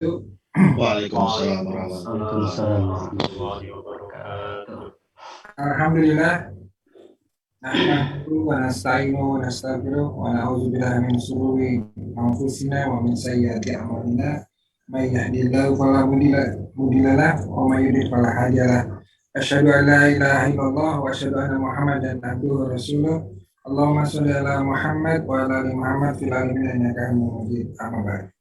Waalaikumsalam warahmatullahi wabarakatuh. Alhamdulillah, nahmaduhu wa nasta'inuhu wa nastaghfiruh wa na'udzu billahi min shururi anfusina wa min sayyiati a'malina. May yahdihillahu fala mudilla lahu wa may yudlil fala hadiya lahu. Asyhadu an la ilaha illallah wa asyhadu anna Muhammadan abduhu wa rasuluh. Allahumma shalli ala Muhammad wa ala ali Muhammad fil alamin innaka Hamidum Majid. Amma ba'd.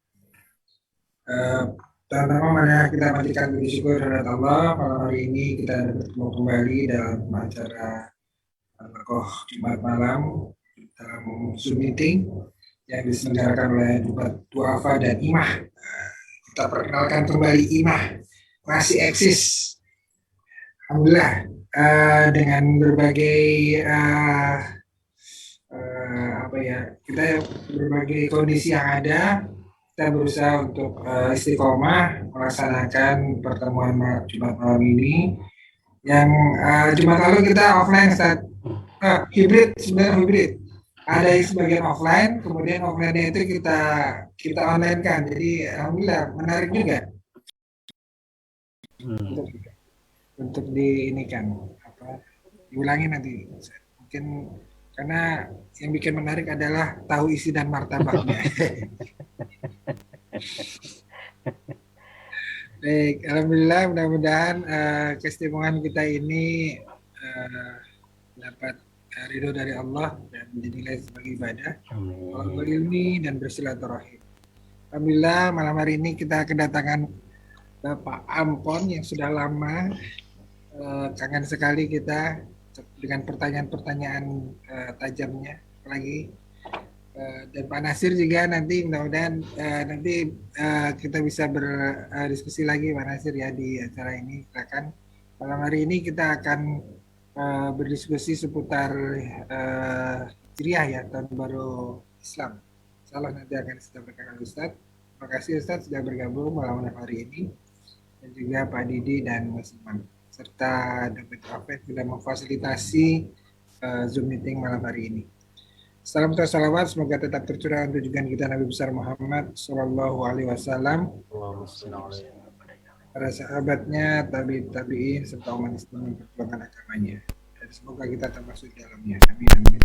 Pertama, mari kita panjatkan puji syukur kepada Allah. Malam hari ini kita bertemu kembali dalam acara Al-Baqarah Jumat malam dalam Zoom meeting yang diselenggarakan oleh Jumat Duafa dan Imah. Kita perkenalkan kembali Imah, masih eksis. Alhamdulillah, dengan berbagai kita berbagai kondisi yang ada, kita berusaha untuk istiqomah melaksanakan pertemuan Jumat malam ini. Yang Jumat lalu kita offline, hibrid, sebenarnya hibrid. Ada yang sebagian offline, kemudian offline-nya itu kita online kan. Jadi alhamdulillah menarik juga untuk diulangi nanti. Mungkin karena yang bikin menarik adalah tahu isi dan martabaknya. Baik, alhamdulillah, mudah-mudahan keistimewaan kita ini dapat ridho dari Allah dan dinilai sebagai ibadah, waliyuni dan bersilaturahim. Alhamdulillah, malam hari ini kita kedatangan Bapak Ampon yang sudah lama, kangen sekali kita dengan pertanyaan-pertanyaan tajamnya lagi. Dan Pak Nasir juga nanti mudah-mudahan nanti kita bisa berdiskusi lagi Pak Nasir ya di acara ini. Silakan. Malam hari ini kita akan berdiskusi seputar Hijriah ya, tahun baru Islam. Insyaallah nanti akan disampaikan oleh Ustaz. Terima kasih Ustaz sudah bergabung malam hari ini, dan juga Pak Didi dan Mas Iman serta David Afet sudah memfasilitasi Zoom meeting malam hari ini. Salam dan salawat semoga tetap tercurah untuk junjungan kita Nabi besar Muhammad Sallallahu Alaihi Wasallam, para sahabatnya, tabi'in serta umat Islam yang memperjuangkan agamanya. Dan semoga kita termasuk di dalamnya. Amin amin.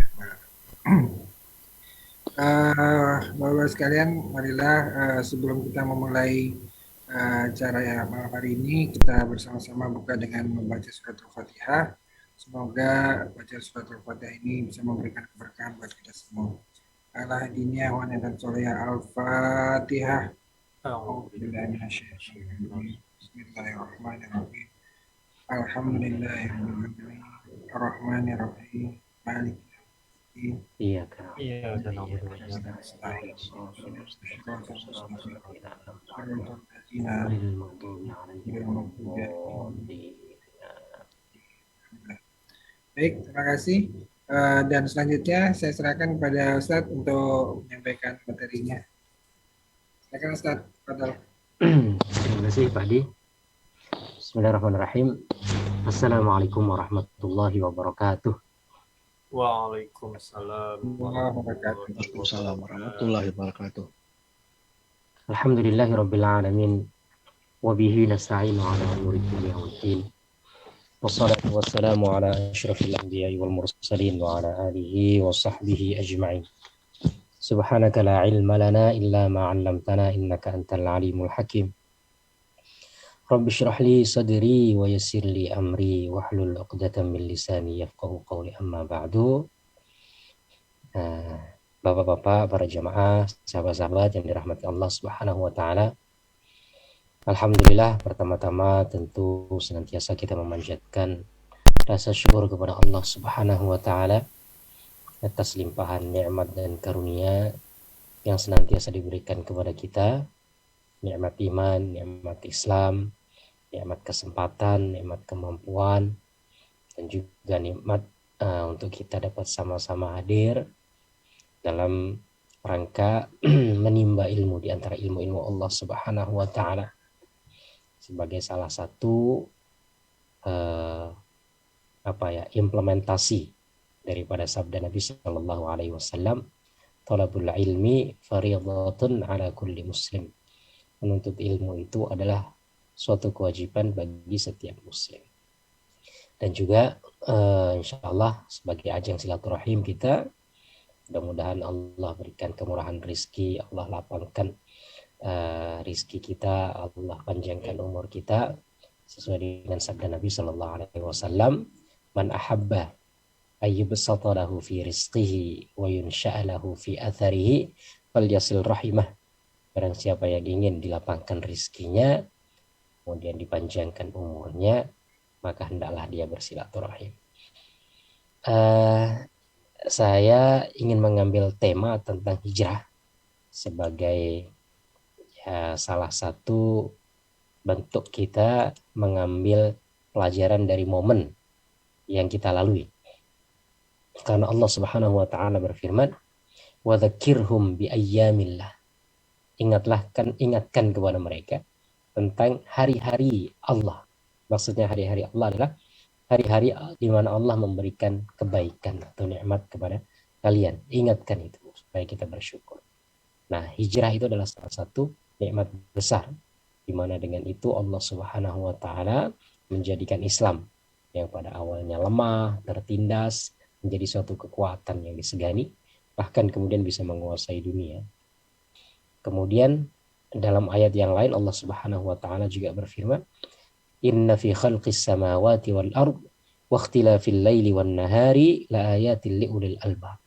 Bapak-bapak sekalian, marilah sebelum kita memulai acara malam hari ini, kita bersama-sama buka dengan membaca surat Al-Fatihah. Semoga baca surat Al-Fatihah ini bisa memberikan keberkahan buat kita semua. Ala diniyah wa nadan soleh Al-Fatihah. Bismillahirrahmanirrahim. Alhamdulillahirrahmanirrahim. Ar-Rahmanirrahim. Malik yaumiddin. Iyyaka na'budu wa iyyaka nasta'in. Baik, terima kasih. Dan selanjutnya saya serahkan kepada Ustadz untuk menyampaikan materinya. Silakan Ustadz. Terima kasih Pak Di. Bismillahirrahmanirrahim. Assalamualaikum warahmatullahi wabarakatuh. Waalaikumsalam warahmatullahi wabarakatuh. Alhamdulillahirabbil alamin wa bihi nasta'inu ala umuri dunya waddin. Wassalatu wassalamu ala asyrafil anbiya'i wal mursalin wa ala alihi wa sahbihi ajma'in. Subhanaka la ilma lana illa ma 'allamtana innaka antal alimul hakim. Rabbi shrah li sadri wa yassir li amri wahlul 'uqdatam min lisani yafqahu qawli, amma ba'du. Bapak-bapak, para jamaah, sahabat-sahabat yang dirahmati Allah Subhanahu wa taala. Alhamdulillah, pertama-tama tentu senantiasa kita memanjatkan rasa syukur kepada Allah Subhanahu wa taala atas limpahan nikmat dan karunia yang senantiasa diberikan kepada kita, nikmat iman, nikmat Islam, nikmat kesempatan, nikmat kemampuan, dan juga nikmat untuk kita dapat sama-sama hadir dalam rangka menimba ilmu di antara ilmu-ilmu Allah Subhanahu wa taala sebagai salah satu implementasi daripada sabda Nabi sallallahu alaihi wasallam, talabul ilmi fardhatun ala kulli muslim. menuntut ilmu itu adalah suatu kewajiban bagi setiap muslim. Dan juga insya Allah sebagai ajang silaturahim kita, mudah-mudahan Allah berikan kemurahan rizki, Allah lapangkan rizki kita, Allah panjangkan umur kita sesuai dengan sabda Nabi Shallallahu Alaihi Wasallam, man ahabba ayyubsata lahu fi rizqihi wa yunsha'a lahu fi atharihi falyasil rahimah. Barang siapa yang ingin dilapangkan rizkinya, kemudian dipanjangkan umurnya, maka hendaklah dia bersilaturahim. Saya ingin mengambil tema tentang hijrah sebagai salah satu bentuk kita mengambil pelajaran dari momen yang kita lalui. Karena Allah Subhanahu wa taala berfirman, "Wa dzakirhum bi ayyamillah." Ingatkan kepada mereka tentang hari-hari Allah. Maksudnya hari-hari Allah adalah hari-hari di mana Allah memberikan kebaikan atau nikmat kepada kalian. Ingatkan itu supaya kita bersyukur. Nah, hijrah itu adalah salah satu nikmat besar, di mana dengan itu Allah Subhanahu wa taala menjadikan Islam yang pada awalnya lemah, tertindas, menjadi suatu kekuatan yang disegani, bahkan kemudian bisa menguasai dunia. Kemudian dalam ayat yang lain Allah Subhanahu wa taala juga berfirman, "Inna fi khalqis samawati wal ard wa ikhtilafil laili wan nahari la ayatil liulil albab."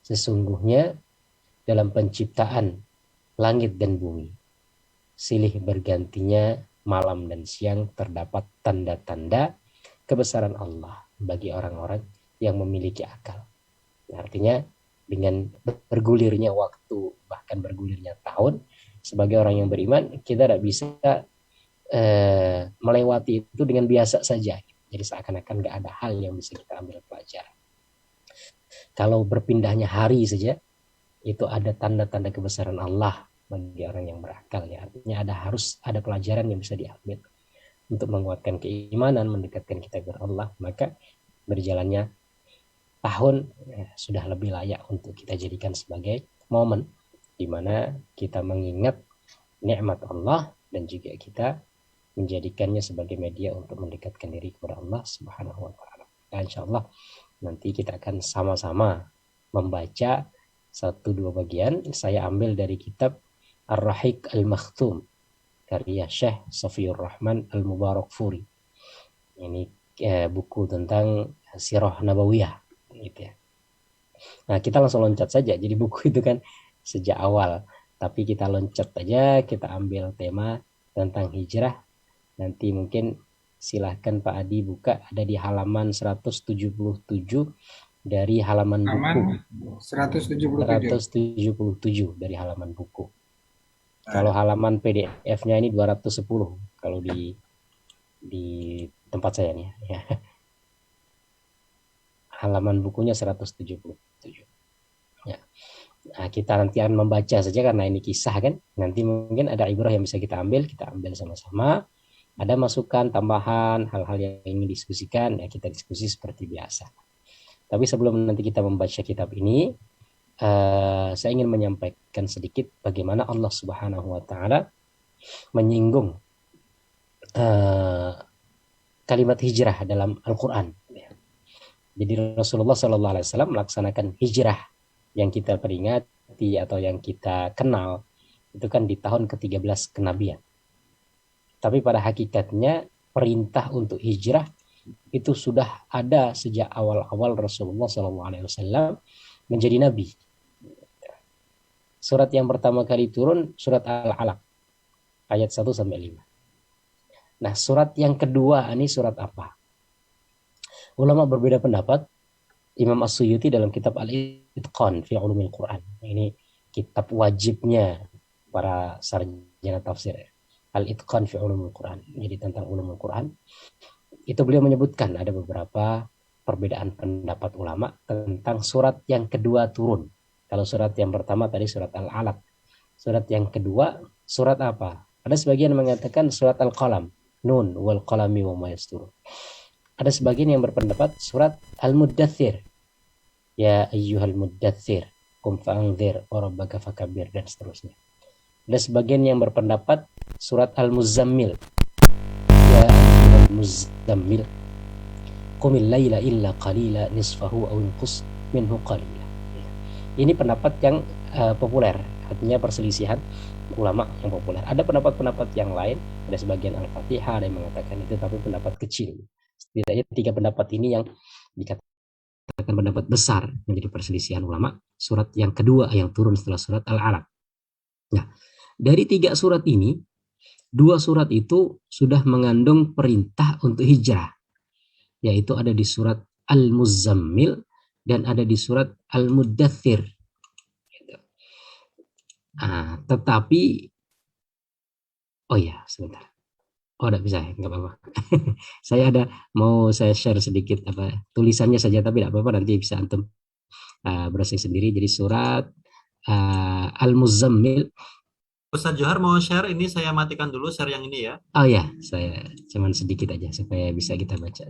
Sesungguhnya dalam penciptaan langit dan bumi, silih bergantinya malam dan siang, terdapat tanda-tanda kebesaran Allah bagi orang-orang yang memiliki akal. Artinya dengan bergulirnya waktu, bahkan bergulirnya tahun, sebagai orang yang beriman, kita tidak bisa melewati itu dengan biasa saja. Jadi seakan-akan nggak ada hal yang bisa kita ambil pelajaran. Kalau berpindahnya hari saja, itu ada tanda-tanda kebesaran Allah bagi orang yang berakal. Ya. Artinya harus ada pelajaran yang bisa diambil untuk menguatkan keimanan, mendekatkan kita kepada Allah. Maka berjalannya tahun sudah lebih layak untuk kita jadikan sebagai momen di mana kita mengingat nikmat Allah dan juga kita menjadikannya sebagai media untuk mendekatkan diri kepada Allah Subhanahu wa taala. Dan insyaallah nanti kita akan sama-sama membaca 1-2 bagian. Saya ambil dari kitab Ar-Rahiq Al-Makhtum karya Syekh Safiyur Rahman Al-Mubarakfuri. Ini buku tentang Sirah Nabawiyah gitu ya. Nah, kita langsung loncat saja. Jadi buku itu kan sejak awal, tapi kita loncat aja, kita ambil tema tentang hijrah. Nanti mungkin silahkan Pak Adi buka, ada di halaman 177 dari halaman buku. 177 dari halaman buku. Kalau halaman PDF-nya ini 210 kalau di tempat saya nih ya. Halaman bukunya 177. Ya. Nah, kita nanti akan membaca saja karena ini kisah kan. Nanti mungkin ada ibrah yang bisa kita ambil sama-sama. Ada masukan, tambahan, hal-hal yang ingin diskusikan, ya kita diskusi seperti biasa. Tapi sebelum nanti kita membaca kitab ini, saya ingin menyampaikan sedikit bagaimana Allah Subhanahu wa taala menyinggung kalimat hijrah dalam Al-Qur'an. Jadi Rasulullah Sallallahu Alaihi Wasallam melaksanakan hijrah yang kita peringati atau yang kita kenal itu kan di tahun ke-13 kenabian. Tapi pada hakikatnya perintah untuk hijrah itu sudah ada sejak awal-awal Rasulullah Sallallahu Alaihi Wasallam menjadi nabi. Surat yang pertama kali turun surat Al-Alaq ayat 1-5. Nah, surat yang kedua ini surat apa? Ulama berbeda pendapat. Imam As-Suyuti dalam kitab Al-Itqan fi Ulumil Quran. Ini kitab wajibnya para sarjana tafsir. Al-Itqan fi Ulumil Quran. Jadi tentang ulumul Quran. Itu beliau menyebutkan ada beberapa perbedaan pendapat ulama tentang surat yang kedua turun. Kalau surat yang pertama tadi surat Al-Alaq. Surat yang kedua surat apa? Ada sebagian mengatakan surat Al-Qalam. Nun wal qalami wa ma yasturun. Ada sebagian yang berpendapat surat Al-Muddathir. Ya ayyuhal muddathir, qum fa'anzir wa rabbaka fakabbir, dan seterusnya. Ada sebagian yang berpendapat surat Al-Muzammil. Ya ayyuhal muzammil qumil laila illa qalila nisfahu aw inqus minhu qalila. Ini pendapat yang populer, artinya perselisihan ulama yang populer. Ada pendapat-pendapat yang lain, ada sebagian Al-Fatihah ada yang mengatakan itu, tapi pendapat kecil. Setidaknya 3 pendapat ini yang dikatakan pendapat besar menjadi perselisihan ulama. Surat yang kedua yang turun setelah surat Al-Alaq. Nah, dari 3 surat ini, 2 surat itu sudah mengandung perintah untuk hijrah, yaitu ada di surat Al-Muzammil dan ada di surat Al-Muddathir. Tetapi sebentar. Enggak bisa, enggak apa-apa. Saya saya share sedikit tulisannya saja, tapi enggak apa-apa, nanti bisa antum browsing sendiri. Jadi surat Al-Muzammil. Ustaz Johar mau share ini, saya matikan dulu share yang ini ya. Oh ya, saya cuman sedikit aja supaya bisa kita baca.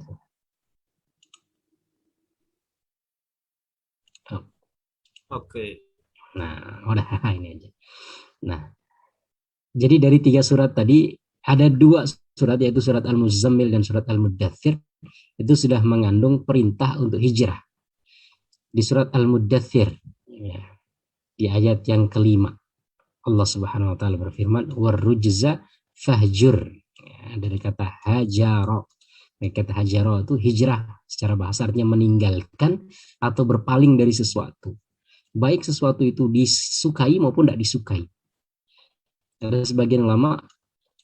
Oke. Nah, udah ini aja. Nah, jadi dari 3 surat tadi ada 2 surat, yaitu surat Al-Muzammil dan surat Al-Muddathir, itu sudah mengandung perintah untuk hijrah. Di surat Al-Muddathir, ya, di ayat yang kelima, Allah Subhanahu wa taala berfirman, "Warrujza fahjur." Ya, dari kata hajaro. Kata hajaro itu hijrah, secara bahasa artinya meninggalkan atau berpaling dari sesuatu. Baik sesuatu itu disukai maupun tidak disukai. Ada sebagian ulama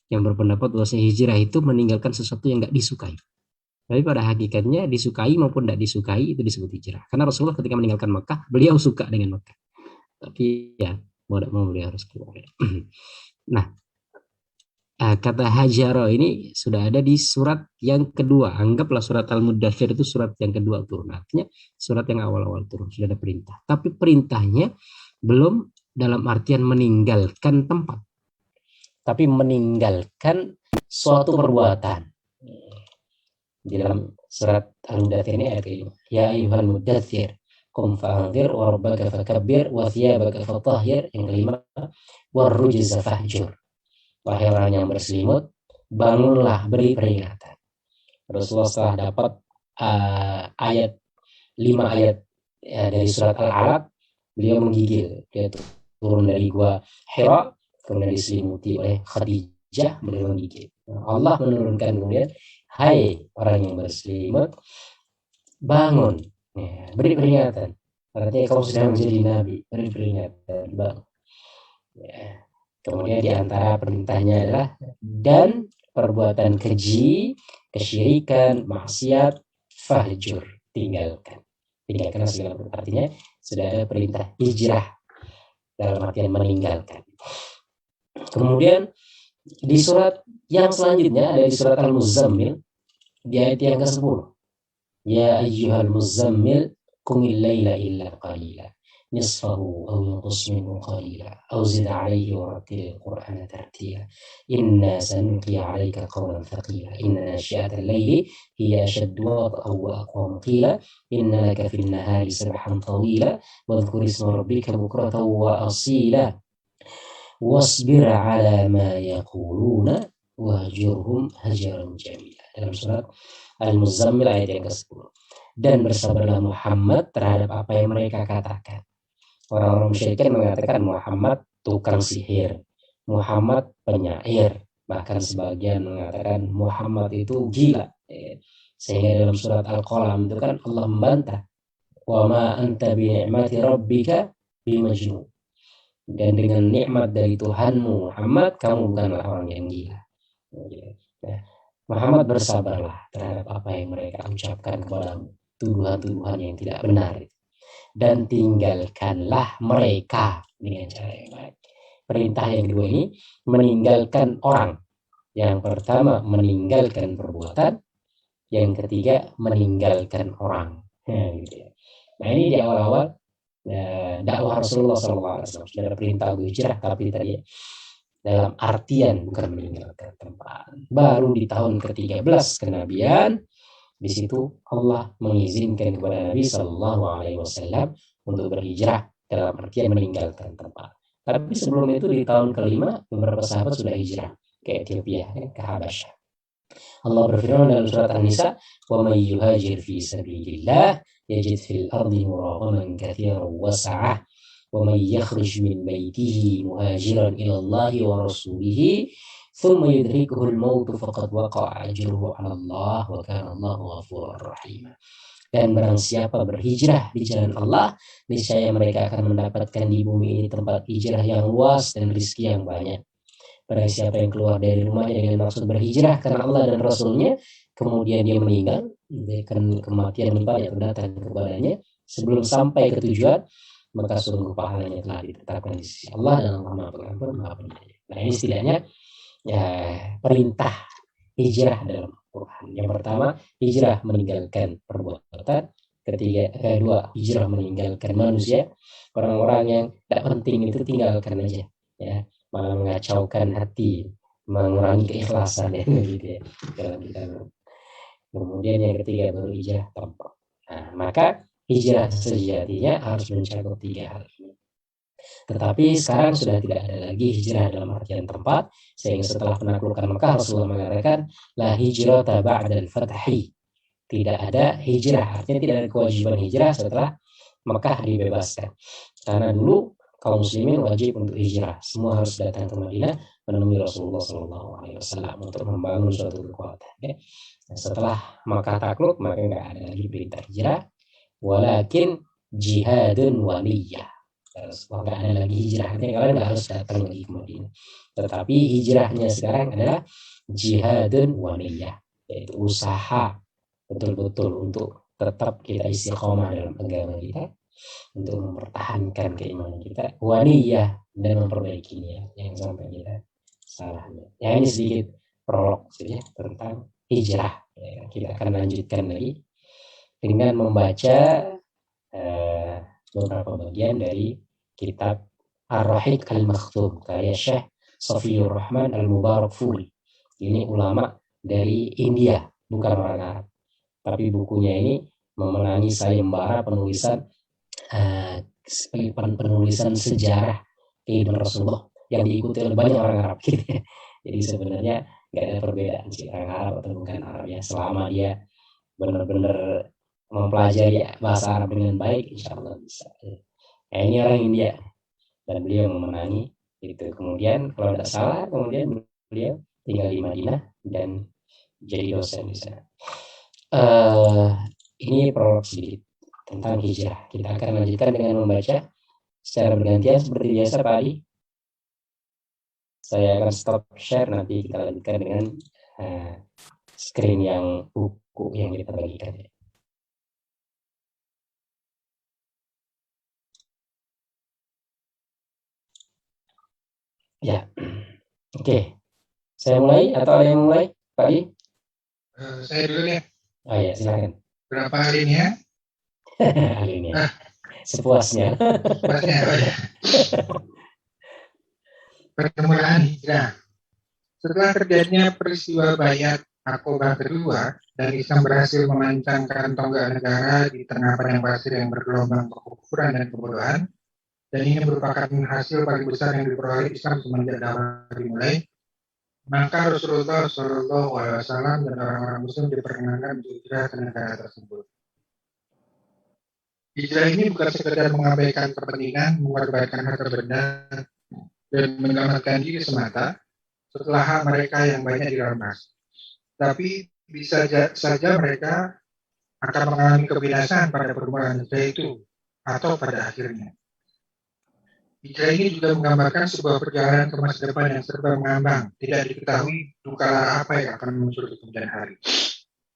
yang berpendapat bahwa hijrah itu meninggalkan sesuatu yang tidak disukai. Tapi pada hakikatnya disukai maupun tidak disukai itu disebut hijrah. Karena Rasulullah ketika meninggalkan Makkah, beliau suka dengan Makkah. Tapi ya, mau tidak mau beliau harus keluar. Nah, kata hajaro ini sudah ada di surat yang kedua. Anggaplah surat Al-Muddathir itu surat yang kedua turun. Artinya surat yang awal-awal turun, sudah ada perintah. Tapi perintahnya belum dalam artian meninggalkan tempat, tapi meninggalkan suatu perbuatan. Di dalam surat Al-Muddathir ini ayat kelima, ya ayyuhal muddathir qum fa'anzir wa rabbaka fakabbir wa thiyabaka fatahhir. Yang kelima, warrujza fahjur. Wahai orang yang berselimut, bangunlah, beri peringatan. Rasulullah setelah dapat 5 ayat dari surat Al-Alaq, beliau menggigil. Dia turun dari gua Hira, kemudian diselimuti oleh Khadijah, beliau menggigil. Allah menurunkan kemudian, hai orang yang berselimut, bangun, ya, beri peringatan. Artinya kau sudah menjadi nabi, beri peringatan, bangun. Ya. Kemudian di antara perintahnya adalah dan perbuatan keji, kesyirikan, maksiat, fahjur, tinggalkan. Tinggalkan segala perbuatan. Artinya sudah ada perintah hijrah dalam artian meninggalkan. Kemudian di surat yang selanjutnya ada di surat Al-Muzammil di ayat yang ke-10. Ya ayyuhal muzammil qumil laila illa qalila nisfahu aw yunqus minhu qalila aw zid 'alaihi wa rattilil qur'ana tartila inna sanulqi 'alaika qawlan thaqila inna nashi'atal layli hiya ashaddu wat'an wa aqwamu qila inna laka fin nahari sabhan tawila wadhkur isma rabbika bukratan wa asila wasbir 'ala ma yaquluna wahjurhum hajaran jamila. Dalam surat Al-Muzammil ayat yang ke-10. Dan bersabarlah Muhammad terhadap apa yang mereka katakan. Orang-orang musyrikin mengatakan Muhammad tukang sihir, Muhammad penyair, bahkan sebagian mengatakan Muhammad itu gila. Sehingga dalam surat Al-Qalam itu kan Allah membantah, wa ma anta bi ni'mati rabbika bimajnun. Dan dengan nikmat dari Tuhanmu Muhammad, kamu bukanlah orang yang gila. Nah, Muhammad bersabarlah terhadap apa yang mereka ucapkan kepadamu, tuduhan-tuduhan yang tidak benar, dan tinggalkanlah mereka dengan cara yang baik. Perintah yang kedua ini meninggalkan orang. Yang pertama meninggalkan perbuatan, yang ketiga meninggalkan orang. Nah ini di awal-awal dakwah Rasulullah SAW sudah ada perintah hijrah, tapi tadi dalam artian bukan meninggalkan tempat. Baru di tahun ke-13 kenabian, di situ Allah mengizinkan kepada Nabi Sallallahu Alaihi Wasallam untuk berhijrah dalam artian meninggalkan tempat. Tapi sebelum itu di tahun kelima beberapa sahabat sudah hijrah ke Ethiopia, ke Habasyah. Allah berfirman dalam surat An-Nisa, "Wa may yuhajir fi sabilillah yajid fil ardi muragaman katsiran wa sa'ah wa may yakhruj min baitihi muhajiran ila Allah wa rasulihi thumma yudrikuhu al-maut faqad waqa'a ajruhu 'ala Allah wa kana Allahu ghafurur rahim." Dan barang siapa berhijrah di jalan Allah, niscaya mereka akan mendapatkan di bumi ini tempat hijrah yang luas dan rezeki yang banyak. Barang siapa yang keluar dari rumahnya dengan maksud berhijrah karena Allah dan Rasulnya, kemudian dia meninggal, dan kematian menimpa yang datang kepadanya sebelum sampai ke tujuan, maka sungguh pahalanya telah ditetapkan di sisi Allah dan Allah Maha Pengampun Maha Penyayang. Nah, ini setidaknya ya perintah hijrah dalam Al-Quran. Yang pertama, hijrah meninggalkan perbuatan. Kedua, hijrah meninggalkan manusia. Orang-orang yang tidak penting itu tinggalkan aja, ya, malah mengacaukan hati, mengurangi keikhlasan, ya, gitu ya, dalam kita. Kemudian yang ketiga baru hijrah tempat. Nah, maka hijrah sejatinya harus mencakup 3 hal ini. Tetapi sekarang sudah tidak ada lagi hijrah dalam artian tempat, sehingga setelah penaklukan Mekah Rasulullah mengatakan la hijrata ba'dal fathi. Tidak ada hijrah, artinya tidak ada kewajiban hijrah setelah Mekah dibebaskan. Karena dulu kaum muslimin wajib untuk hijrah, semua harus datang ke Madinah menemui Rasulullah SAW untuk membangun suatu kekuatan. Ya. Setelah Mekah takluk, maka nggak ada lagi perintah hijrah, walakin jihadun waliyah. Nggak ada lagi hijrah, artinya kalian nggak harus datang lagi ke Madinah. Tetapi hijrahnya sekarang adalah jihadun waniyah, yaitu usaha betul-betul untuk tetap kita istiqomah dalam agama kita, untuk mempertahankan keimanan kita, waniyah, dan memperbaikinya yang sampai kita salahnya. Ya, ini sedikit prolog saja tentang hijrah. Ya, kita akan lanjutkan lagi dengan membaca beberapa bagian dari kitab Ar-Rahiq Al-Makhtum karya Syekh Safiyur Rahman Al-Mubarakfuri. Ini ulama dari India, bukan orang Arab. Tapi bukunya ini memenangi sayembara penulisan sejarah kehidupan Rasulullah yang diikuti oleh banyak orang Arab. Jadi sebenarnya nggak ada perbedaan sih orang Arab atau bukan Arab, ya, selama dia benar-benar mempelajari bahasa Arab dengan baik, insya Allah bisa. Nah, ini orang India dan beliau memenangi itu. Kemudian kalau tidak salah, kemudian beliau tinggal di Madinah dan jadi dosen di sana. Ini prolog sedikit tentang hijrah. Kita akan lanjutkan dengan membaca secara bergantian seperti biasa, Pak Adi. Saya akan stop share, nanti kita lanjutkan dengan screen yang buku yang kita bagikan. Ya, oke. Saya mulai atau ada yang mulai, Pak Adi? Saya dulu deh. Oh ya, silakan. Berapa hari ini ya? Hari ini. Sepuasnya. Sepuasnya. Permulaan hijrah. Setelah terjadinya peristiwa Bayat Aqobah kedua dan Islam berhasil memancangkan tonggak negara di tengah padang pasir yang bergelombang kekufuran dan kebodohan, dan ini merupakan hasil paling besar yang diperoleh Islam semenjak dakwah dimulai, maka Rasulullah SAW dan orang-orang Muslim diperkenankan untuk hijrah ke negara tersebut. Hijrah ini bukan sekedar mengabaikan kepentingan, mengorbankan harta benda, dan menyelamatkan diri semata setelah hak mereka yang banyak dirampas. Tapi bisa saja mereka akan mengalami kebinasaan pada permulaan hijrah itu atau pada akhirnya. Hijrah ini juga menggambarkan sebuah perjalanan ke masa depan yang serba mengambang, tidak diketahui duka apa yang akan muncul di kemudian hari.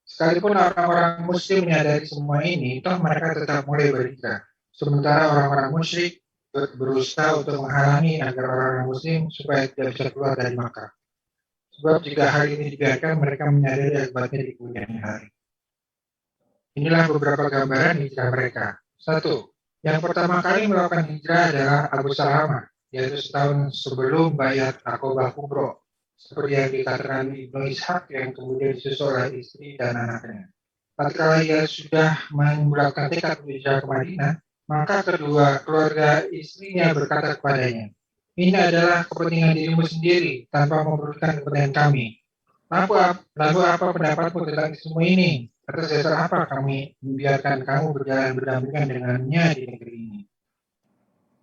Sekalipun orang-orang muslim menyadari semua ini, toh mereka tetap mulai berhijrah. Sementara orang-orang musyrik berusaha untuk menghalangi agar orang-orang muslim supaya tidak bisa keluar dari Makkah. Sebab jika hal ini dibiarkan, mereka menyadari akibatnya di kemudian hari. Inilah beberapa gambaran hijrah mereka. 1. Yang pertama kali melakukan hijrah adalah Abu Salamah, yaitu setahun sebelum Bayat Aqobah Kubro, seperti yang dikatakan Ibnu Ishaq yang kemudian disusul oleh istri dan anaknya. Tatkala ia sudah membulatkan tekad hijrah ke Madinah, maka kedua keluarga istrinya berkata kepadanya, ini adalah kepentingan dirimu sendiri tanpa memerlukan kepentingan kami. Lalu apa pendapatmu tentang semua ini? Atas dasar apa kami membiarkan kamu berjalan berdampingan dengannya di negeri ini?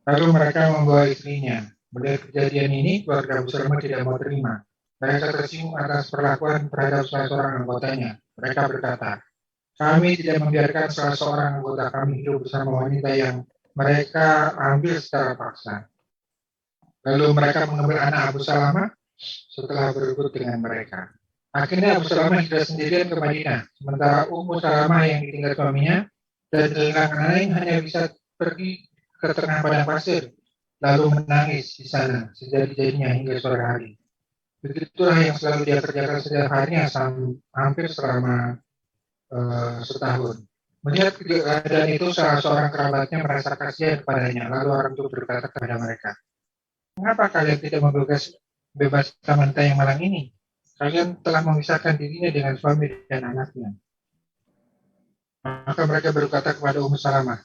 Lalu mereka membawa istrinya. Melihat kejadian ini, keluarga Abu Salamah tidak mau terima. Mereka tersinggung atas perlakuan terhadap salah seorang anggotanya. Mereka berkata, kami tidak membiarkan salah seorang anggota kami hidup bersama wanita yang mereka ambil secara paksa. Lalu mereka mengambil anak Abu Salamah setelah berebut dengan mereka. Akhirnya Abu Salamah hijrah sendirian ke Madinah, sementara Ummu Salamah yang ditinggal suaminya dan kehilangan lain hanya bisa pergi ke tengah padang pasir, lalu menangis di sana sejadi-jadinya hingga sore hari. Begitulah yang selalu dia kerjakan setiap harinya hampir selama setahun. Melihat keadaan itu, salah seorang kerabatnya merasa kasihan kepadanya, lalu orang itu berkata kepada mereka, mengapa kalian tidak bebaskan wanita yang malang ini? Kalian telah memisahkan dirinya dengan suami dan anaknya. Maka mereka berkata kepada Ummu Salamah,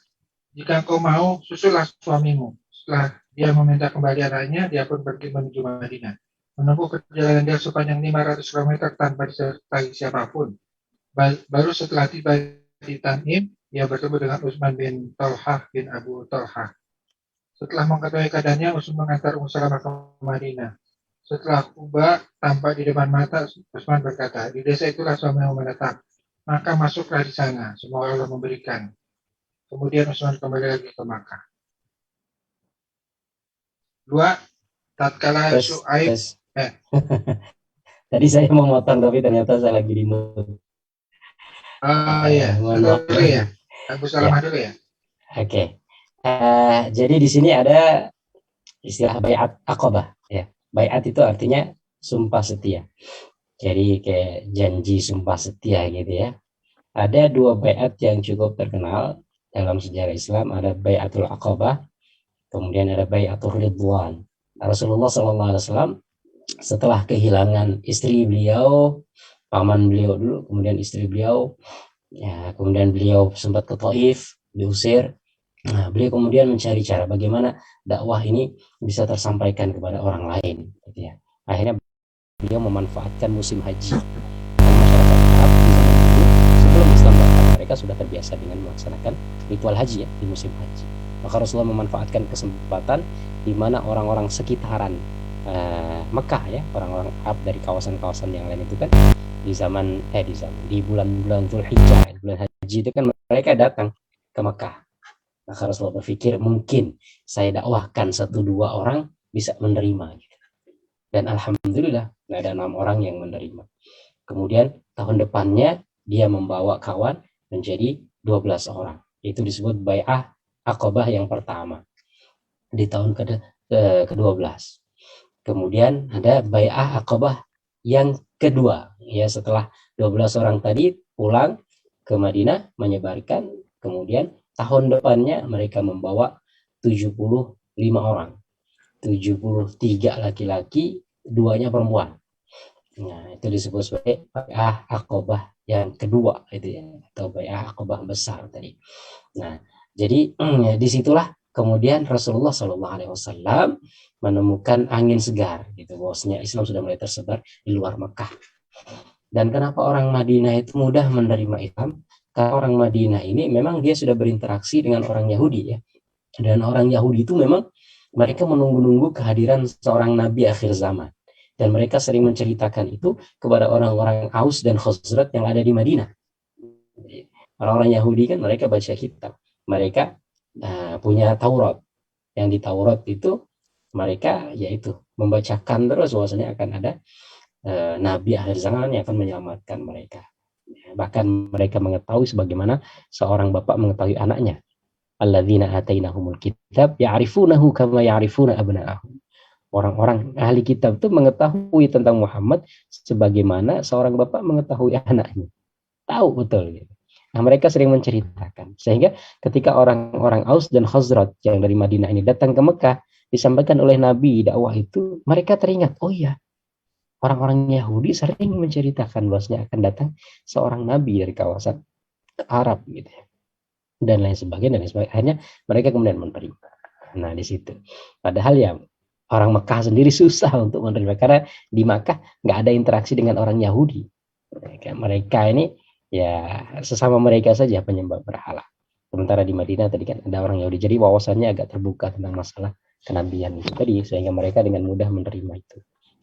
jika engkau mau, susullah suamimu. Setelah dia meminta kembali anaknya, dia pun pergi menuju Madinah. Menempuh perjalanan dia sepanjang 500 km tanpa disertai siapapun. Baru setelah tiba di Tanim, dia bertemu dengan Utsman bin Talhah bin Abu Talhah. Setelah mengetahui keadaannya, Utsman mengantar Ummu Salamah ke Madinah. Setelah Quba tampak di depan mata, Utsman berkata, di desa itulah suamimu menetap. Maka masuklah di sana, semoga Allah memberikan. Kemudian Utsman kembali lagi ke Makkah. 2. Tatkala Syuaib. Tadi saya mau motong tapi ternyata saya lagi di mute. Iya, dulu ya. Abu Salamah dulu ya. Oke. Jadi di sini ada istilah baiat aqabah ya. Baiat itu artinya sumpah setia. Jadi kayak janji sumpah setia gitu ya. Ada 2 baiat yang cukup terkenal dalam sejarah Islam, ada baiatul aqabah, kemudian ada baiatul ridwan. Rasulullah SAW setelah kehilangan istri beliau, paman beliau dulu, kemudian istri beliau, ya, kemudian beliau sempat ke Taif, diusir. Nah, beliau kemudian mencari cara bagaimana dakwah ini bisa tersampaikan kepada orang lain. Gitu ya. Akhirnya beliau memanfaatkan musim haji. Masyarakat Arab di zaman itu sebelum Islam datang, mereka sudah terbiasa dengan melaksanakan ritual haji ya di musim haji. Maka Rasulullah memanfaatkan kesempatan di mana orang-orang sekitaran Mekah ya, orang-orang Arab dari kawasan-kawasan yang lain itu kan di bulan-bulan Dzulhijjah, bulan haji itu kan mereka datang ke Mekah. Maka Rasulullah berpikir mungkin saya dakwahkan 1-2 orang bisa menerima. Dan alhamdulillah ada 6 orang yang menerima. Kemudian tahun depannya dia membawa kawan menjadi 12 orang. Itu disebut bai'ah aqabah yang pertama di tahun ke-12. Kemudian ada bai'ah aqabah yang kedua ya, setelah 12 orang tadi pulang ke Madinah menyebarkan, kemudian tahun depannya mereka membawa 75 orang. 73 laki-laki, 2-nya perempuan. Nah, itu disebut sebagai bai'ah aqabah yang kedua itu ya, atau bai'ah aqabah besar tadi. Nah, jadi disitulah kemudian Rasulullah SAW menemukan angin segar gitu, bahwasanya Islam sudah mulai tersebar di luar Mekah. Dan kenapa orang Madinah itu mudah menerima Islam? Karena orang Madinah ini memang dia sudah berinteraksi dengan orang Yahudi ya. Dan orang Yahudi itu memang mereka menunggu-nunggu kehadiran seorang nabi akhir zaman. Dan mereka sering menceritakan itu kepada orang-orang Aus dan Khazraj yang ada di Madinah. Orang-orang Yahudi kan mereka baca kitab. Mereka punya Taurat. Yang di Taurat itu mereka yaitu membacakan terus bahwasanya akan ada nabi akhir zaman yang akan menyelamatkan mereka. Bahkan mereka mengetahui sebagaimana seorang bapak mengetahui anaknya. Alladzina atainahumul kitab ya'rifunahu kama ya'rifuna abna'ahum. Orang-orang ahli kitab itu mengetahui tentang Muhammad sebagaimana seorang bapak mengetahui anaknya. Tahu betul gitu. Nah, mereka sering menceritakan. Sehingga ketika orang-orang Aus dan Khazraj yang dari Madinah ini datang ke Mekah, disampaikan oleh Nabi dakwah itu, mereka teringat, oh iya, orang-orang Yahudi sering menceritakan bahwasanya akan datang seorang nabi dari kawasan Arab gitu ya. Dan lain sebagainya. Akhirnya mereka kemudian menerima. Nah, di situ. Padahal ya Orang Mekah sendiri susah untuk menerima karena di Mekah nggak ada interaksi dengan orang Yahudi. Mereka ini ya sesama mereka saja penyembah berhala. Sementara di Madinah tadi kan ada orang Yahudi, jadi wawasannya agak terbuka tentang masalah kenabian itu tadi, sehingga mereka dengan mudah menerima itu.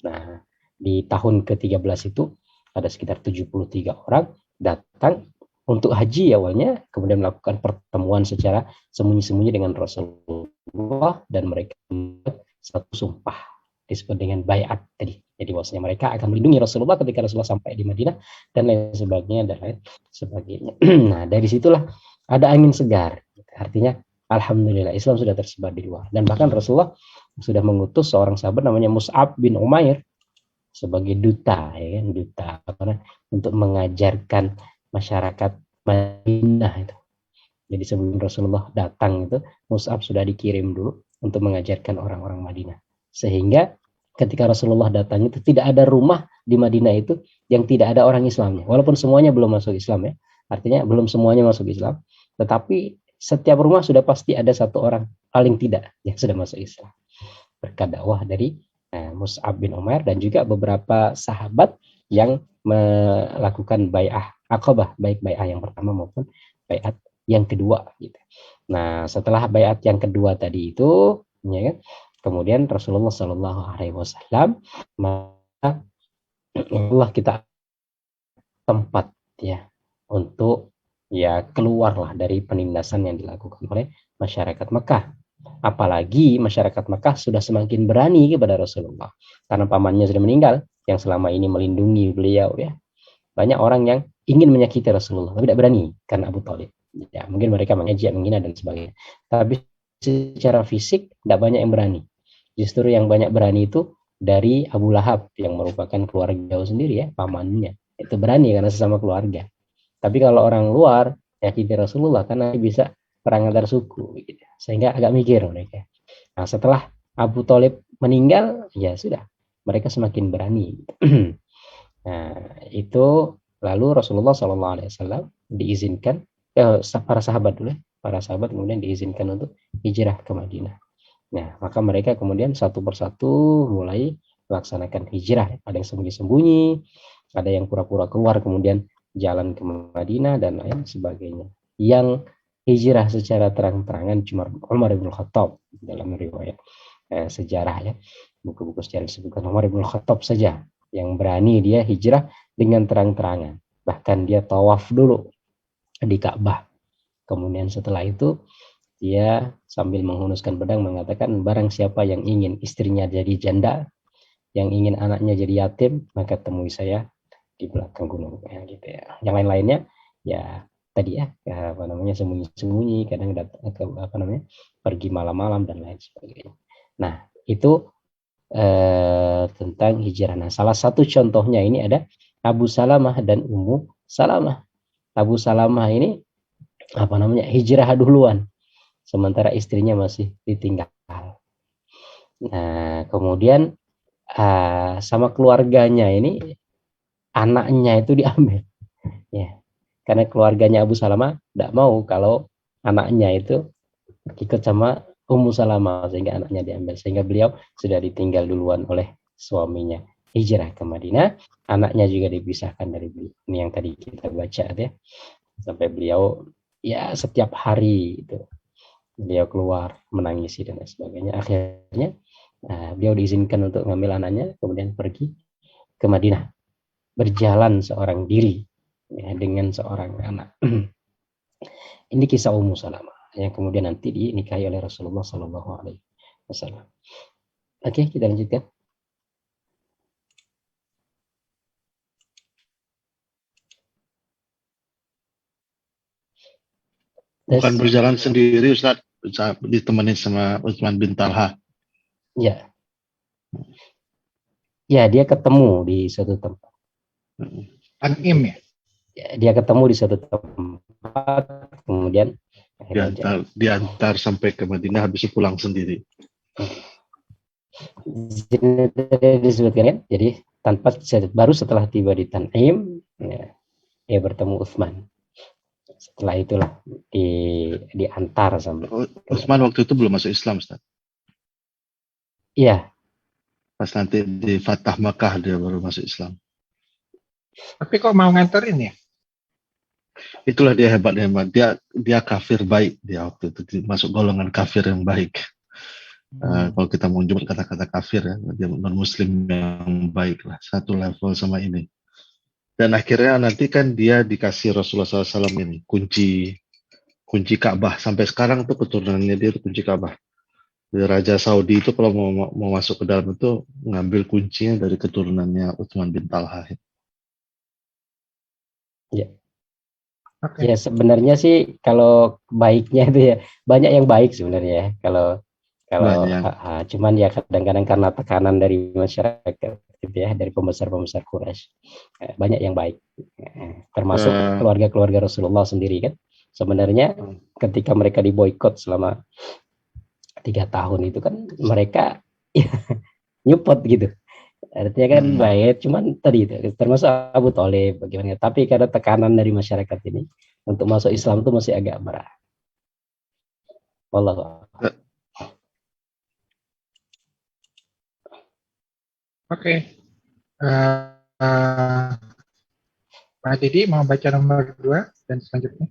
Nah, di tahun ke-13 itu ada sekitar 73 orang datang untuk haji awalnya, kemudian melakukan pertemuan secara sembunyi-sembunyi dengan Rasulullah, dan mereka membuat satu sumpah disebut dengan bayat tadi. Jadi bahwasanya mereka akan melindungi Rasulullah ketika Rasulullah sampai di Madinah dan lain sebagainya dan lain sebagainya. Nah, dari situlah ada angin segar. Artinya alhamdulillah Islam sudah tersebar di luar, dan bahkan Rasulullah sudah mengutus seorang sahabat namanya Mus'ab bin Umair sebagai duta, ya kan, duta untuk mengajarkan masyarakat Madinah itu. Jadi sebelum Rasulullah datang itu Mus'ab sudah dikirim dulu untuk mengajarkan orang-orang Madinah, sehingga ketika Rasulullah datang itu tidak ada rumah di Madinah itu yang tidak ada orang Islamnya, walaupun semuanya belum masuk Islam ya, artinya belum semuanya masuk Islam, tetapi setiap rumah sudah pasti ada satu orang paling tidak yang sudah masuk Islam berkat dakwah dari Mus'ab bin Umair dan juga beberapa sahabat yang melakukan bai'ah Aqabah, baik bai'ah yang pertama maupun bai'at yang kedua gitu. Nah, setelah bai'at yang kedua tadi itu ya kan, kemudian Rasulullah Shallallahu alaihi wasallam maka Allah kita tempat ya untuk ya keluarlah dari penindasan yang dilakukan oleh masyarakat Mekah. Apalagi masyarakat Mekah sudah semakin berani kepada Rasulullah karena pamannya sudah meninggal yang selama ini melindungi beliau ya. Banyak orang yang ingin menyakiti Rasulullah tapi tidak berani karena Abu Thalib. Ya, mungkin mereka mengejek, menghina dan sebagainya. Tapi secara fisik tidak banyak yang berani. Justru yang banyak berani itu dari Abu Lahab yang merupakan keluarga jauh sendiri ya, pamannya. Itu berani karena sesama keluarga. Tapi kalau orang luar menyakiti Rasulullah karena bisa perang antar suku gitu. Sehingga agak mikir mereka. Nah, setelah Abu Thalib meninggal, ya sudah, mereka semakin berani. Nah, itu lalu Rasulullah SAW diizinkan para sahabat dulu, para sahabat kemudian diizinkan untuk hijrah ke Madinah. Nah, maka mereka kemudian satu persatu mulai melaksanakan hijrah. Ada yang sembunyi-sembunyi, ada yang pura-pura keluar kemudian jalan ke Madinah dan lain sebagainya. Yang hijrah secara terang-terangan cuma Umar bin Khattab dalam riwayat sejarah ya, buku-buku sejarah disebutkan Umar bin Khattab saja yang berani dia hijrah dengan terang-terangan. Bahkan dia tawaf dulu di Ka'bah. Kemudian setelah itu dia sambil menghunuskan pedang mengatakan, barang siapa yang ingin istrinya jadi janda, yang ingin anaknya jadi yatim, maka temui saya di belakang gunung ya, gitu ya. Yang lain-lainnya ya tadi ya sembunyi-sembunyi, kadang pergi malam-malam dan lain sebagainya. Nah, itu tentang hijrah. Nah, salah satu contohnya ini ada Abu Salamah dan Ummu Salamah. Abu Salamah ini hijrah duluan, sementara istrinya masih ditinggal. Nah, kemudian sama keluarganya ini anaknya itu diambil, ya, karena keluarganya Abu Salamah tidak mau kalau anaknya itu ikut sama Ummu Salamah, sehingga anaknya diambil, sehingga beliau sudah ditinggal duluan oleh suaminya, hijrah ke Madinah. Anaknya juga dipisahkan dari beliau. Ini yang tadi kita baca ya, sampai beliau ya setiap hari itu beliau keluar menangisi dan sebagainya. Akhirnya beliau diizinkan untuk ngambil anaknya, kemudian pergi ke Madinah, berjalan seorang diri ya, dengan seorang anak. Ini kisah Ummu Salamah yang kemudian nanti dinikahi oleh Rasulullah SAW. Oke, kita lanjutkan. Bukan berjalan sendiri Ustaz, ditemenin sama Utsman bin Talha. Ya. Ya, dia ketemu di suatu tempat. Tan'im ya? Dia ketemu di suatu tempat, kemudian diantar sampai ke Madinah, habis itu pulang sendiri. Disebutkan kan? Jadi baru setelah tiba di Tan'im, ya, dia bertemu Utsman. Setelah itulah diantar sampai. Utsman waktu itu belum masuk Islam, Ustaz. Iya, Pas nanti di Fatah Makkah dia baru masuk Islam. Tapi kok mau nganterin ya? Itulah dia hebatnya. Dia kafir baik dia waktu itu. Masuk golongan kafir yang baik. Kalau kita mau jumpa kata-kata kafir ya, dia non-muslim yang baik lah. Satu level sama ini. Dan akhirnya nanti kan dia dikasih Rasulullah SAW ini. Kunci Ka'bah. Sampai sekarang tuh keturunannya dia tuh kunci Ka'bah. Raja Saudi itu kalau mau masuk ke dalam itu ngambil kuncinya dari keturunannya Utsman bin Talha. Ya. Oke. Ya sebenarnya sih kalau baiknya itu ya banyak yang baik sebenarnya ya. Kalau Banyak. cuman ya kadang-kadang karena tekanan dari masyarakat gitu ya, dari pembesar-pembesar Quraisy banyak yang baik, termasuk keluarga-keluarga Rasulullah sendiri kan. Sebenarnya ketika mereka diboikot selama 3 tahun itu kan mereka nyupot gitu. Artinya kan baik, cuman tadi itu termasuk Abu Thalib bagaimana. Tapi karena tekanan dari masyarakat ini untuk masuk Islam itu masih agak berat. Wallahu a'lam. Oke. Pak Didi mau baca nomor 2 dan selanjutnya.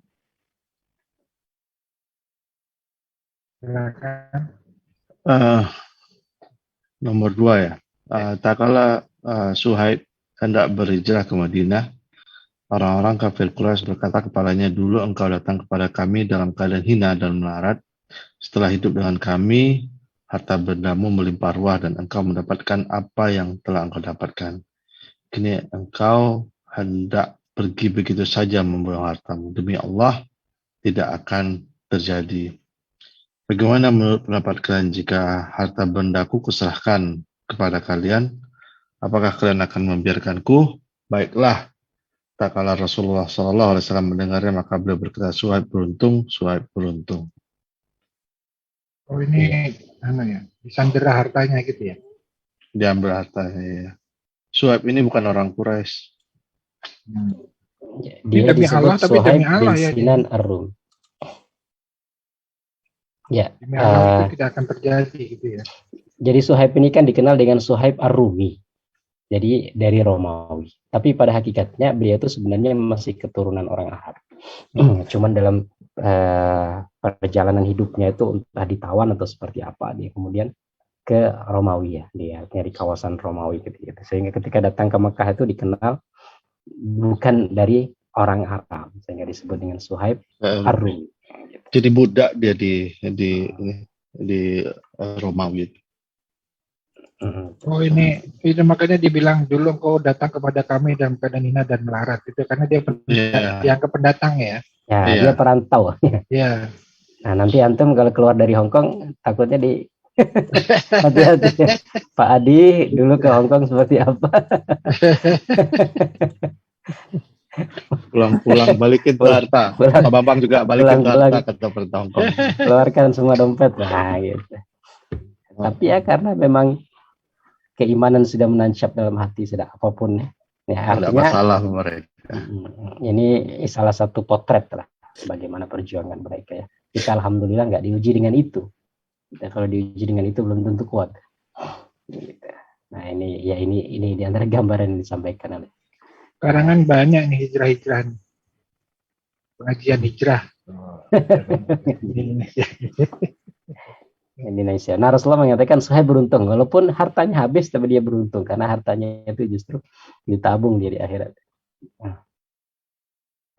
Silakan. Nomor 2 ya. Tak kala Suhaib hendak berhijrah ke Madinah, orang-orang kafir Quraisy berkata kepadanya, dulu engkau datang kepada kami dalam keadaan hina dan melarat. Setelah hidup dengan kami, harta bendamu melimpah ruah dan engkau mendapatkan apa yang telah engkau dapatkan. Kini engkau hendak pergi begitu saja membuang hartamu. Demi Allah, tidak akan terjadi. Bagaimana menurut pendapat kalian jika harta bendaku kuserahkan kepada kalian? Apakah kalian akan membiarkanku? Baiklah. Tak kala Rasulullah SAW mendengarnya, maka beliau berkata, Suhaib beruntung, Suhaib beruntung. Oh ini ya, disandera hartanya gitu ya? Diambil hartanya ya. Suhaib ini bukan orang Quraisy. Dia demi disebut Allah, tapi Suhaib demi Allah bin ya, Sinan Ar-Rum. Ya, Demi Allah itu tidak akan terjadi gitu ya. jadi Suhaib ini kan dikenal dengan Suhaib Ar-Rumi. Jadi dari Romawi. Tapi pada hakikatnya beliau itu sebenarnya masih keturunan orang Arab. Cuman dalam perjalanan hidupnya itu entah ditawan atau seperti apa, dia kemudian ke Romawi ya, dia dari kawasan Romawi gitu. Sehingga ketika datang ke Mekah itu dikenal bukan dari orang Arab, sehingga disebut dengan Suhaib Ar-Rumi. Jadi budak dia di Romawi. Oh ini makanya dibilang dulu engkau datang kepada kami dalam keadaan hina dan melarat itu karena dia dianggap pendatang ya. Ya, dia perantau. Iya. Nah, nanti antum kalau keluar dari Hong Kong takutnya di hati-hati. Pak Adi dulu ke Hong Kong seperti apa? Pulang balikin tuh harta. Pak Bambang juga balikin tuh harta ke Hong Kong. Keluarkan semua dompet. Nah, gitu. Tapi ya karena memang keimanan sudah menancap dalam hati, sudah apapun ya, artinya masalah mereka. Ini salah satu potret lah bagaimana perjuangan mereka ya. Kita alhamdulillah nggak diuji dengan itu. Kita kalau diuji dengan itu belum tentu kuat. Nah ini di antara gambaran yang disampaikan oleh. Sekarang kan banyak nih hijrah-hijrah, pengajian hijrah. Indonesia. Nah, Rasulullah mengatakan Suhaib beruntung, walaupun hartanya habis, tapi dia beruntung karena hartanya itu justru ditabung dia di akhirat.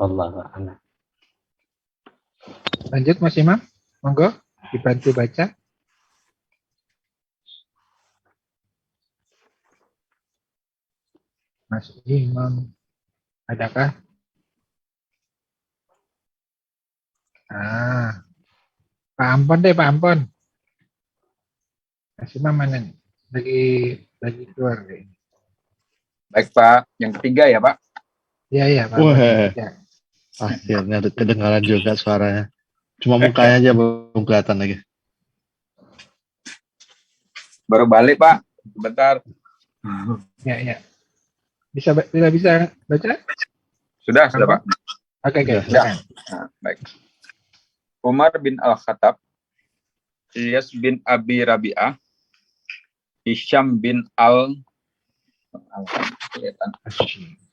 Allahu a'lam. Lanjut Mas Imam, monggo dibantu baca. Mas Imam, adakah? Pak Ampon deh, Pak Ampon. Mas Imam mana nih? Lagi keluar kayaknya. Baik Pak, yang ketiga ya Pak? Iya Pak. Akhirnya kedengaran juga suaranya. Cuma mukanya aja belum kelihatan lagi. Baru balik Pak, sebentar. Ya. Bisa baca? Sudah Pak. Oke. Ya. Nah, baik. Umar bin Al-Khattab, Ilyas bin Abi Rabi'ah, Hisham bin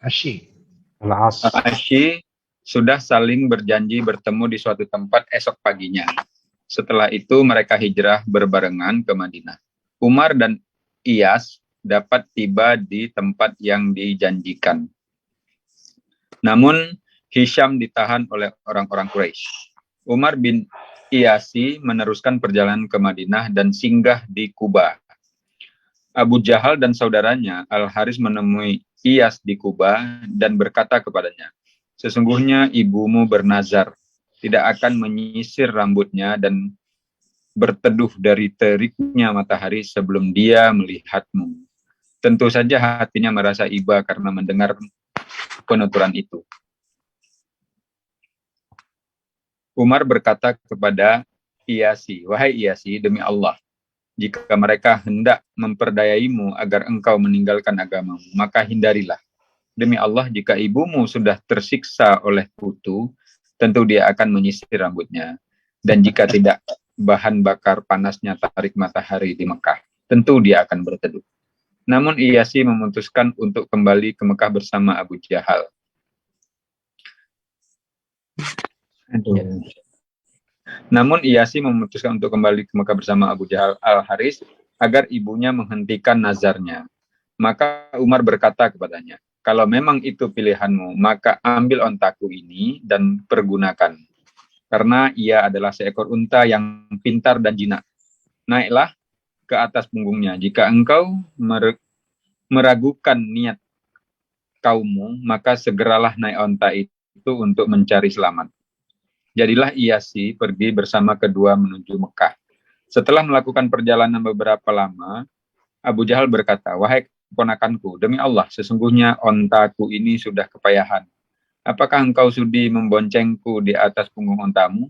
Ashi. Al-Ashi sudah saling berjanji bertemu di suatu tempat esok paginya. Setelah itu mereka hijrah berbarengan ke Madinah. Umar dan Iyas dapat tiba di tempat yang dijanjikan. Namun Hisham ditahan oleh orang-orang Quraisy. Umar bin Iyasi meneruskan perjalanan ke Madinah dan singgah di Kuba. Abu Jahal dan saudaranya Al-Haris menemui Iyas di Kuba dan berkata kepadanya, "Sesungguhnya ibumu bernazar tidak akan menyisir rambutnya dan berteduh dari teriknya matahari sebelum dia melihatmu." Tentu saja hatinya merasa iba karena mendengar penuturan itu. Umar berkata kepada Iyasi, "Wahai Iyasi, demi Allah, jika mereka hendak memperdayaimu agar engkau meninggalkan agamamu, maka hindarilah. Demi Allah, jika ibumu sudah tersiksa oleh kutu, tentu dia akan menyisir rambutnya. Dan jika tidak, bahan bakar panasnya tarik matahari di Mekah, tentu dia akan berteduh." Namun Iyasi memutuskan untuk kembali ke Mekah bersama Abu Jahal. Namun Iyasi memutuskan untuk kembali ke Mekah bersama Abu Jahal Al-Haris agar ibunya menghentikan nazarnya. Maka Umar berkata kepadanya, "Kalau memang itu pilihanmu, maka ambil ontaku ini dan pergunakan. Karena ia adalah seekor unta yang pintar dan jinak. Naiklah ke atas punggungnya. Jika engkau meragukan niat kaummu, maka segeralah naik onta itu untuk mencari selamat." Jadilah Iyasi pergi bersama kedua menuju Mekah. Setelah melakukan perjalanan beberapa lama, Abu Jahal berkata, "Wahai keponakanku, demi Allah, sesungguhnya ontaku ini sudah kepayahan. Apakah engkau sudi memboncengku di atas punggung ontamu?"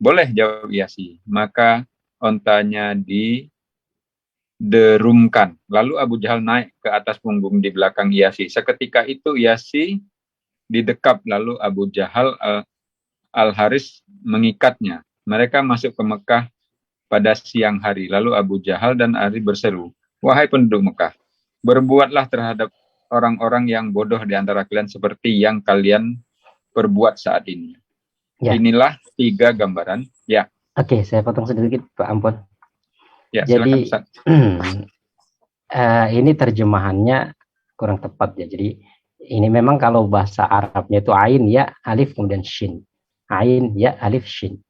"Boleh," jawab Iyasi. Maka ontanya diderumkan. Lalu Abu Jahal naik ke atas punggung di belakang Iyasi. Seketika itu Iyasi didekap, lalu Abu Jahal Al-Haris mengikatnya. Mereka masuk ke Mekah pada siang hari. Lalu Abu Jahal dan Ali berseru, "Wahai penduduk Mekah, berbuatlah terhadap orang-orang yang bodoh di antara kalian seperti yang kalian perbuat saat ini." Ya. Inilah 3 gambaran. Ya. Oke, saya potong sedikit, Pak Ampun. Ya, Jadi silakan, ini terjemahannya kurang tepat ya. Jadi ini memang kalau bahasa Arabnya itu ain ya alif kemudian shin. Ain ya alif shin.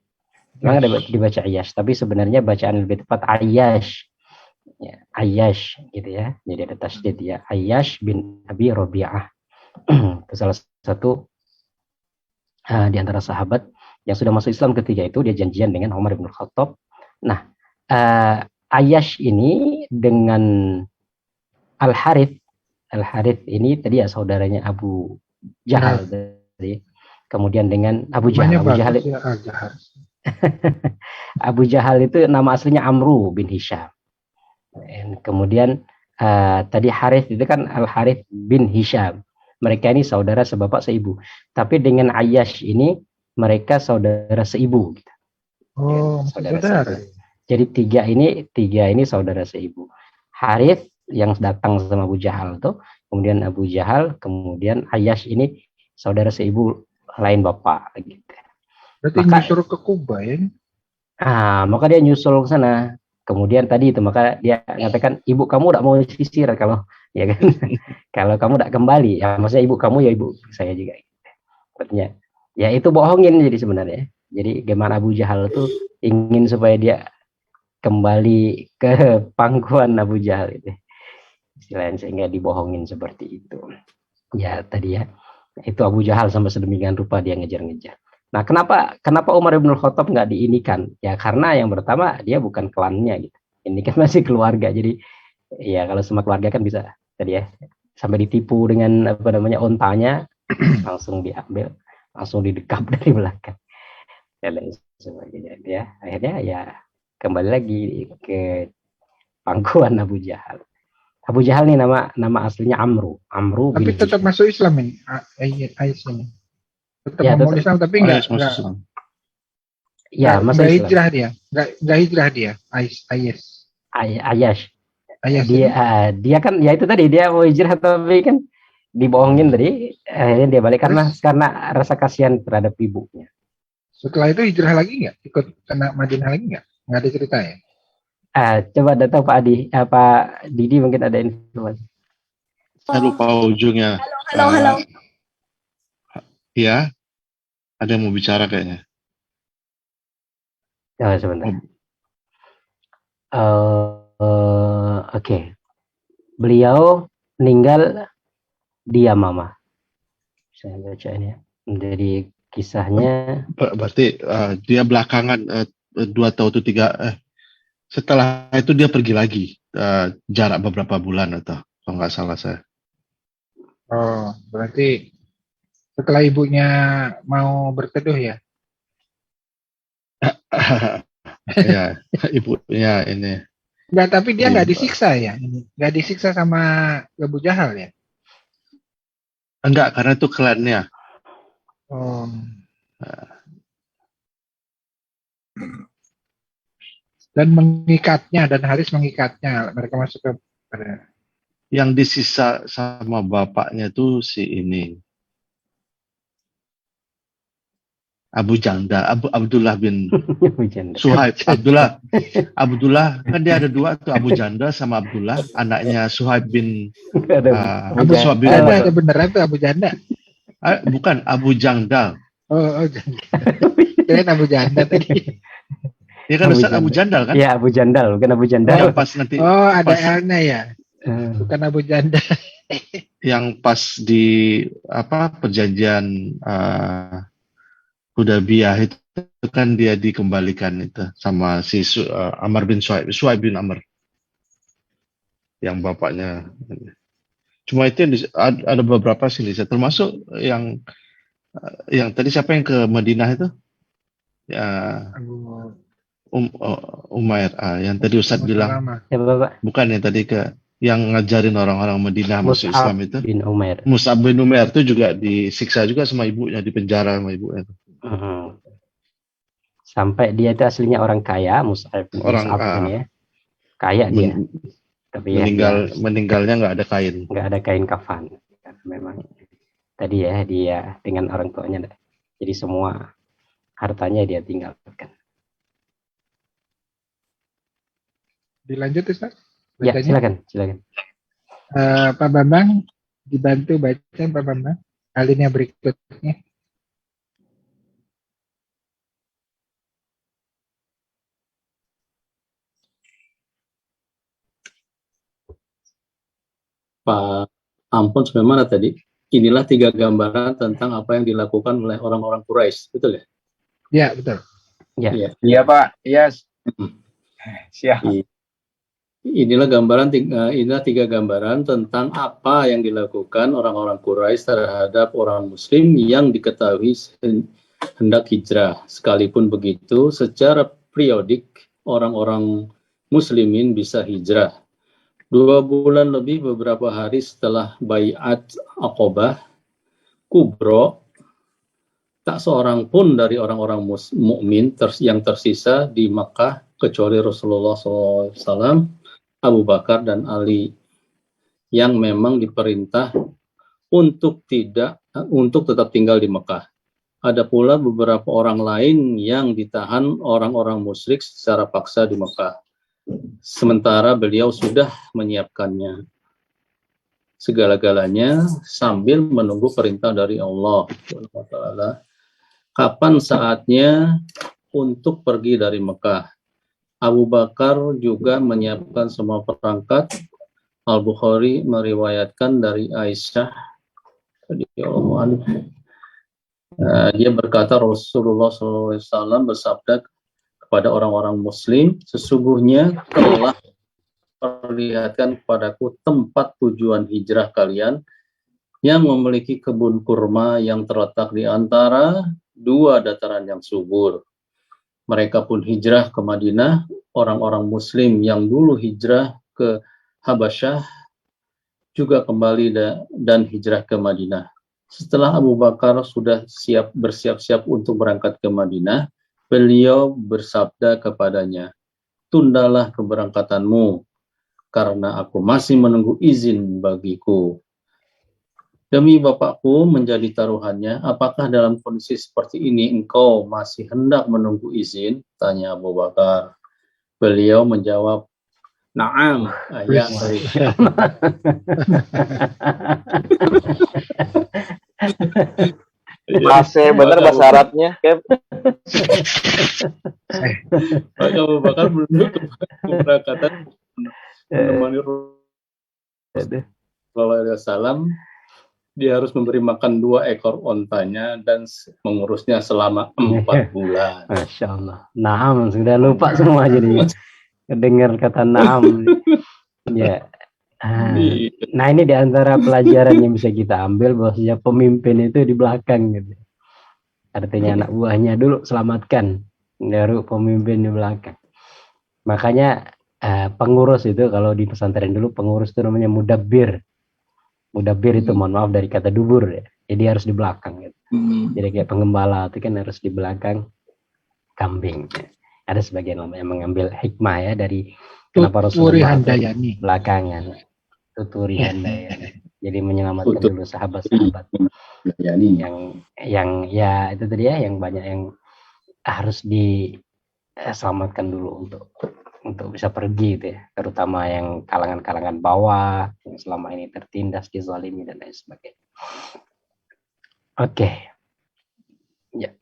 Memang ada dibaca Ayash, tapi sebenarnya bacaan lebih tepat Ayash. Ya, Ayash gitu ya. Jadi ada tasydid ya. Ayash bin Abi Rabi'ah. Itu salah satu di antara sahabat yang sudah masuk Islam ketika itu. Dia janjian dengan Umar bin Khattab. Nah, Ayash ini dengan Al-Harith ini tadi ya saudaranya Abu Jahal tadi. Kemudian dengan Abu Jahal. Abu Jahal itu nama aslinya Amru bin Hisham. Dan kemudian tadi Harith itu kan Al-Harith bin Hisham. Mereka ini saudara sebapak seibu. Tapi dengan Ayash ini mereka saudara seibu. Gitu. Oh, saudara. Jadi tiga ini saudara seibu. Harith yang datang sama Abu Jahal tuh, kemudian Abu Jahal, kemudian Ayash ini saudara seibu lain bapak gitu. Berarti nyusul ke Kuba ya? Maka dia nyusul ke sana. Kemudian tadi itu maka dia mengatakan, "Ibu kamu tidak mau sisir kalau ya kan kalau kamu tidak kembali." Ya maksudnya ibu kamu ya ibu saya juga. Artinya ya itu bohongin jadi sebenarnya. Jadi gimana Abu Jahal tuh ingin supaya dia kembali ke pangkuan Abu Jahal itu. Istilahnya sehingga dibohongin seperti itu. Ya tadi ya. Itu Abu Jahal sampai sedemikian rupa dia ngejar-ngejar. Nah, kenapa Umar bin Khattab nggak diinikan? Ya karena yang pertama dia bukan klannya gitu. Ini kan masih keluarga. Jadi ya kalau semua keluarga kan bisa tadi ya sampai ditipu dengan ontanya langsung diambil, langsung didekap dari belakang. Dan sebagainya ya. Akhirnya ya kembali lagi ke pangkuan Abu Jahal. Abu Jahal nih nama aslinya Amru. Tapi tetap masuk Islam ini. Ayat ini. Tetap ya, mau Islam tapi enggak. Ya, masuk Islam. Hijrah dia. Enggak hijrah dia. Ayash. Dia kan ya itu tadi dia mau hijrah tapi kan dibohongin tadi, akhirnya dia balik karena rasa kasihan terhadap ibunya. Setelah itu hijrah lagi nggak? Ikut kena Madinah lagi nggak? Nggak ada cerita ya? Coba datang Pak Adi, Pak Didi mungkin ada informasi. Saya lupa ujungnya. Halo. Ya, ada yang mau bicara kayaknya. Sebentar. Oke. Beliau meninggal di Yamamah. Saya baca ini ya. Jadi kisahnya. Berarti dia belakangan 2 tahun atau 3. Setelah itu dia pergi lagi jarak beberapa bulan atau kalau nggak salah saya. Oh, berarti setelah ibunya mau berteduh ya? Ya, ibunya ini. Enggak, tapi dia nggak disiksa ya? Nggak disiksa sama Abu Jahal ya? Enggak, karena itu klannya. Oh. Dan mengikatnya, dan Haris mengikatnya. Mereka masuk ke yang disisa sama bapaknya tuh si ini. Abu Janda, Abdullah bin Suhaib. Abdullah kan dia ada 2 tuh, Abu Janda sama Abdullah, anaknya Suhaib bin Suhaib bin ada beneran tuh Abu Janda. Bukan Abu Jandal. Oh Janda. Abu Janda tadi. Ya kan Ustaz Abu Jandal kan? Iya, Abu Jandal, bukan Abu Jandal. Pas nanti. Oh, ada L-nya ya. Bukan Abu Janda. Yang pas di perjanjian Hudaybiyah itu kan dia dikembalikan itu sama si Amr bin Suhaib bin Amr. Yang bapaknya. Cuma itu yang ada beberapa sih, termasuk yang tadi siapa yang ke Madinah itu? Ya. Umair, yang tadi Ustaz bilang. Ya, Bapak. Bukan yang tadi yang ngajarin orang-orang Madinah masuk Islam itu. Mus'ab bin Umair itu juga disiksa juga sama ibunya, dipenjara sama ibunya. Sampai dia itu aslinya orang kaya, Mus'ab ini ya. Kaya dia. Tapi meninggalnya nggak ada kain. Nggak ada kain kafan. Memang tadi ya dia dengan orang tuanya. Jadi semua hartanya dia tinggalkan. Dilanjut Ustaz? Ya, silakan. Pak Bambang, dibantu baca Pak Bambang alinea berikutnya. Pak Ampun sebagaimana tadi, inilah 3 gambaran tentang apa yang dilakukan oleh orang-orang Quraisy, betul ya? Ya, betul. Iya Pak, yes. Siap. Inilah 3 gambaran tentang apa yang dilakukan orang-orang Quraisy terhadap orang Muslim yang diketahui hendak hijrah. Sekalipun begitu, secara periodik orang-orang Muslimin bisa hijrah. 2 bulan lebih beberapa hari setelah Bai'at Aqabah Kubro, tak seorang pun dari orang-orang mukmin yang tersisa di Makkah kecuali Rasulullah SAW, Abu Bakar dan Ali yang memang diperintah untuk tetap tinggal di Mekah. Ada pula beberapa orang lain yang ditahan orang-orang musyrik secara paksa di Mekah. Sementara beliau sudah menyiapkannya segala-galanya sambil menunggu perintah dari Allah Taala. Kapan saatnya untuk pergi dari Mekah? Abu Bakar juga menyiapkan semua perangkat. Al-Bukhari meriwayatkan dari Aisyah dia berkata Rasulullah SAW bersabda kepada orang-orang Muslim, sesungguhnya telah perlihatkan kepadaku tempat tujuan hijrah kalian yang memiliki kebun kurma yang terletak di antara 2 dataran yang subur. Mereka pun hijrah ke Madinah. Orang-orang Muslim yang dulu hijrah ke Habasyah juga kembali dan hijrah ke Madinah. Setelah Abu Bakar sudah bersiap-siap untuk berangkat ke Madinah, beliau bersabda kepadanya, "Tundalah keberangkatanmu, karena aku masih menunggu izin bagiku. Demi bapakku menjadi taruhannya, apakah dalam kondisi seperti ini engkau masih hendak menunggu izin? Tanya Abu Bakar. Beliau menjawab, "Na'am, ya." Masih bener bahasa Arabnya, Kep. Maka Abu Bakar menunduk keberangkatan menemani Rasulullah SAW. Dia harus memberi makan 2 ekor ontanya dan mengurusnya selama 4 bulan. Masya Allah. Naam, sudah lupa semua jadi dengar kata naam. Ya. Nah, ini diantara pelajaran yang bisa kita ambil bahwasanya pemimpin itu di belakang gitu. Artinya anak buahnya dulu selamatkan, baru pemimpin di belakang. Makanya pengurus itu kalau di pesantren dulu pengurus itu namanya mudabbir. Mudabbir itu mohon maaf dari kata dubur ya. Jadi harus di belakang gitu. Jadi kayak penggembala itu kan harus di belakang kambing. Ada sebagian ulama yang mengambil hikmah ya dari kenapa Rasulullah belakangan. Tuturi Handayani. Jadi menyelamatkan dulu sahabat-sahabat yang ya itu tadi ya, yang banyak yang harus diselamatkan dulu untuk bisa pergi gitu ya, terutama yang kalangan-kalangan bawah yang selama ini tertindas, dizalimi dan lain sebagainya. Oke. Ya.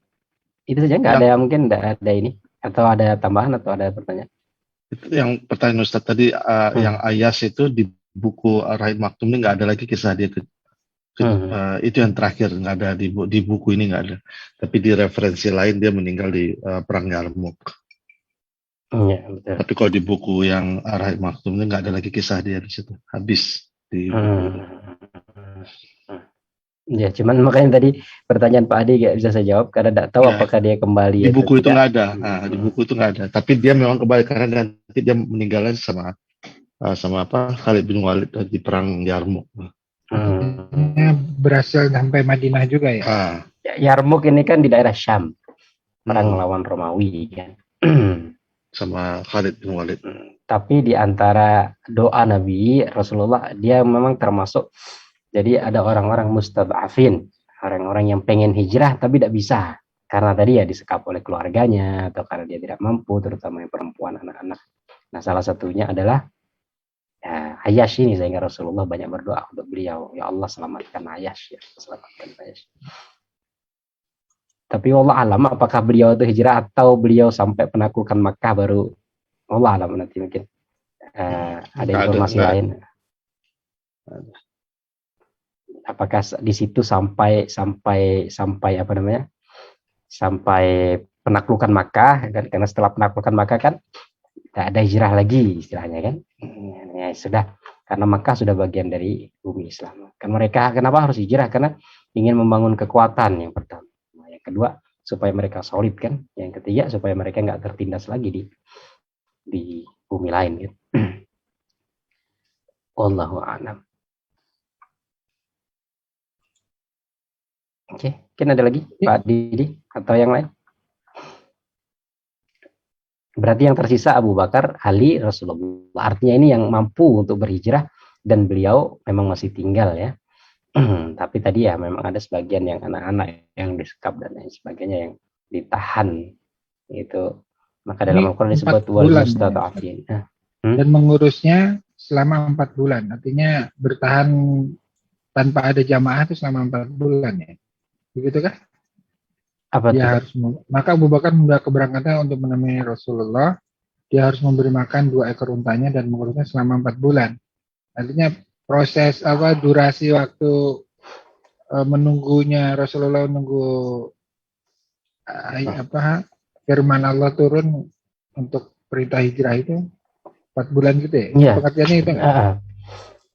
Itu saja, nggak ada mungkin nggak ada ini atau ada tambahan atau ada pertanyaan? Itu yang pertanyaan Ustadz tadi yang Ayas itu di buku Ar-Rahim Maktum ini nggak ada lagi kisah dia itu yang terakhir, nggak ada di buku ini, nggak ada. Tapi di referensi lain dia meninggal di perang Yarmuk. Ya, betul. Tapi kalau di buku yang Ar-Rahim Maktum ini nggak ada lagi kisah dia di situ, habis di buku. Ya, cuman makanya tadi pertanyaan Pak Adi nggak bisa saya jawab karena tidak tahu apakah dia kembali. Di buku itu nggak ada, di buku itu nggak ada. Tapi dia memang kembali karena nanti dia meninggalnya sama apa Khalid bin Walid di perang Yarmuk. Berhasil sampai Madinah juga ya. Yarmuk ini kan di daerah Syam, perang melawan Romawi kan. Sama Khalid bin Walid. Tapi di antara doa Nabi Rasulullah, dia memang termasuk, jadi ada orang-orang mustad'afin, orang-orang yang pengen hijrah tapi tidak bisa karena tadi ya disekap oleh keluarganya atau karena dia tidak mampu, terutama yang perempuan, anak-anak. Nah, salah satunya adalah Ayyash ini, sehingga Rasulullah banyak berdoa untuk beliau, ya Allah selamatkan Ayyash, ya selamatkan Ayyash. Tapi Allah alam apakah beliau itu hijrah atau beliau sampai penaklukan Makkah baru, Allah alam, nanti mungkin ada informasi lain. Apakah di situ sampai apa namanya, sampai penaklukan Makkah kan, karena setelah penaklukan Makkah kan tidak ada hijrah lagi istilahnya kan, ya sudah, karena Makkah sudah bagian dari bumi Islam. Kan mereka kenapa harus hijrah? Karena ingin membangun kekuatan yang pertama. Kedua, supaya mereka solid kan. Yang ketiga, supaya mereka nggak tertindas lagi di bumi lain gitu. Wallahu a'lam. Oke, mungkin ada lagi Pak Didi atau yang lain? Berarti yang tersisa Abu Bakar, Ali, Rasulullah. Artinya ini yang mampu untuk berhijrah dan beliau memang masih tinggal ya. Tapi tadi ya memang ada sebagian yang anak-anak yang disekap dan lain sebagainya yang ditahan itu. Maka dalam Al-Quran disebut wal mustad'afin. Dan mengurusnya selama 4 bulan. Artinya bertahan tanpa ada jamaah itu selama 4 bulan ya. Begitu kah? Apa dia harus maka Abu Bakar membuat keberangkatan untuk menemui Rasulullah. Dia harus memberi makan 2 ekor untanya dan mengurusnya selama 4 bulan. Artinya proses durasi waktu menunggunya Rasulullah menunggu firman Allah turun untuk perintah hijrah itu 4 bulan gitu ya? Iya. Pengertiannya itu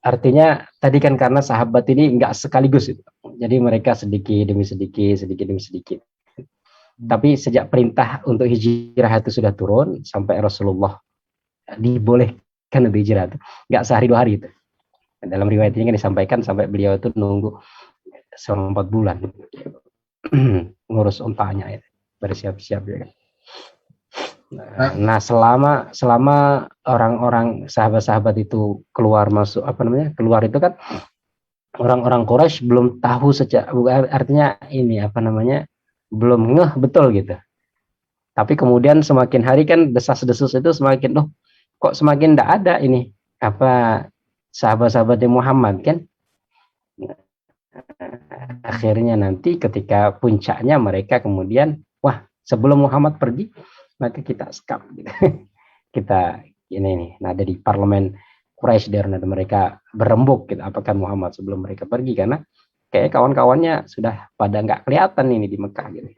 artinya tadi kan karena sahabat ini enggak sekaligus itu. Jadi mereka sedikit demi sedikit. Tapi sejak perintah untuk hijrah itu sudah turun sampai Rasulullah dibolehkan untuk hijrah itu enggak sehari 2 hari itu. Dalam riwayat ini kan disampaikan sampai beliau itu nunggu selama 4 bulan ngurus untanya ya, bersiap-siap ya kan. Nah, selama orang-orang sahabat-sahabat itu keluar masuk keluar itu kan orang-orang Quraisy belum tahu artinya ini belum ngeh betul gitu. Tapi kemudian semakin hari kan desas-desus itu semakin kok semakin tidak ada ini sahabat-sahabatnya Muhammad kan. Akhirnya nanti ketika puncaknya mereka kemudian sebelum Muhammad pergi maka kita sekap gitu. Kita ini ada di parlemen Quraisy dan mereka berembuk gitu, apakah Muhammad sebelum mereka pergi, karena kayak kawan-kawannya sudah pada nggak kelihatan ini di Mekah gitu.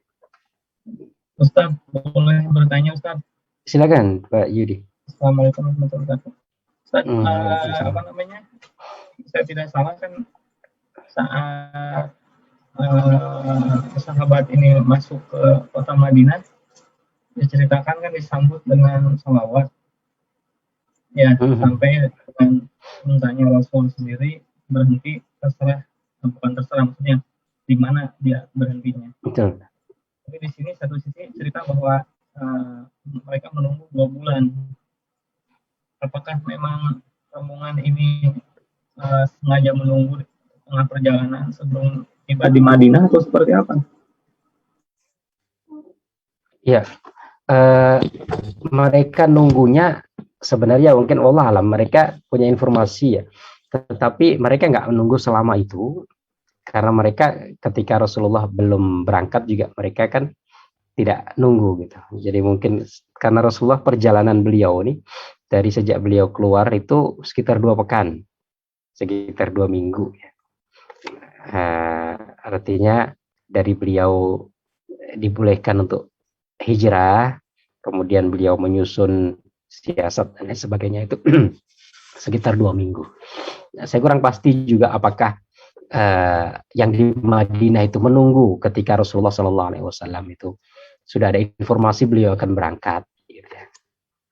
Ustaz, boleh bertanya Ustaz? Silakan Pak Yudi. Assalamualaikum warahmatullahi wabarakatuh. Ustaz, saya tidak salah kan saat sahabat ini masuk ke kota Madinah, diceritakan kan disambut dengan sholawat. Ya, sampai dengan mintanya Rasul sendiri berhenti bukan terserah maksudnya di mana dia berhentinya. Betul. Tapi di sini satu sisi cerita bahwa mereka menunggu 2 bulan. Apakah memang rombongan ini sengaja menunggu di tengah perjalanan sebelum tiba di Madinah atau seperti apa? Ya, mereka nunggunya sebenarnya mungkin Allah alam mereka punya informasi ya, tetapi mereka nggak menunggu selama itu karena mereka ketika Rasulullah belum berangkat juga mereka kan tidak nunggu gitu. Jadi mungkin karena Rasulullah perjalanan beliau ini dari sejak beliau keluar itu sekitar 2 pekan, sekitar 2 minggu ya. Artinya dari beliau dibolehkan untuk hijrah, kemudian beliau menyusun siasat dan sebagainya itu sekitar 2 minggu. Nah, saya kurang pasti juga apakah yang di Madinah itu menunggu ketika Rasulullah SAW itu sudah ada informasi beliau akan berangkat. Gitu.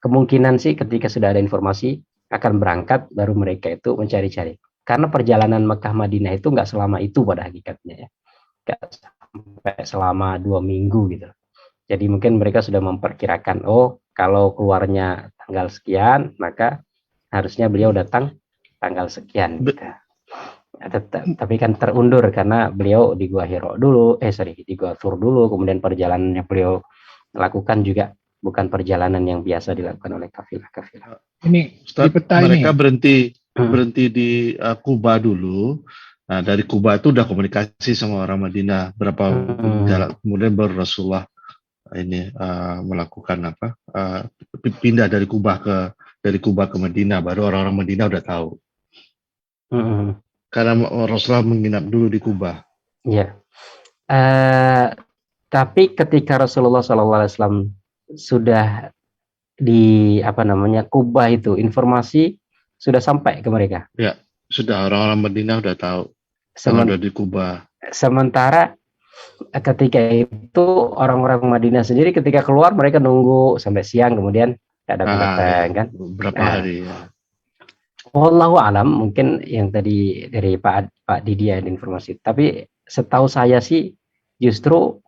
Kemungkinan sih ketika sudah ada informasi akan berangkat baru mereka itu mencari-cari. Karena perjalanan Mekah Madinah itu nggak selama itu pada hakikatnya ya, nggak sampai selama 2 minggu gitu. Jadi mungkin mereka sudah memperkirakan, kalau keluarnya tanggal sekian, maka harusnya beliau datang tanggal sekian. Gitu. Tapi kan terundur karena beliau di Gua Hiro dulu, di Gua Thur dulu, kemudian perjalanannya beliau lakukan juga bukan perjalanan yang biasa dilakukan oleh kafilah-kafilah. Ini Ustaz, di peta mereka ini. berhenti di Kuba dulu. Nah, dari Kuba itu udah komunikasi sama orang Madinah berapa jalan, kemudian baru Rasulullah ini melakukan pindah dari Kuba ke Madinah, baru orang-orang Madinah udah tahu. Karena Rasulullah menginap dulu di Kuba. Iya. Tapi ketika Rasulullah SAW sudah di Kuba itu informasi sudah sampai ke mereka. Ya, sudah orang-orang Madinah udah tahu. Udah di Kuba. Sementara ketika itu orang-orang Madinah sendiri ketika keluar mereka nunggu sampai siang kemudian ada datang kan. Berapa hari ya. Wallahu alam mungkin yang tadi dari Pak Didi ada informasi. Tapi setahu saya sih justru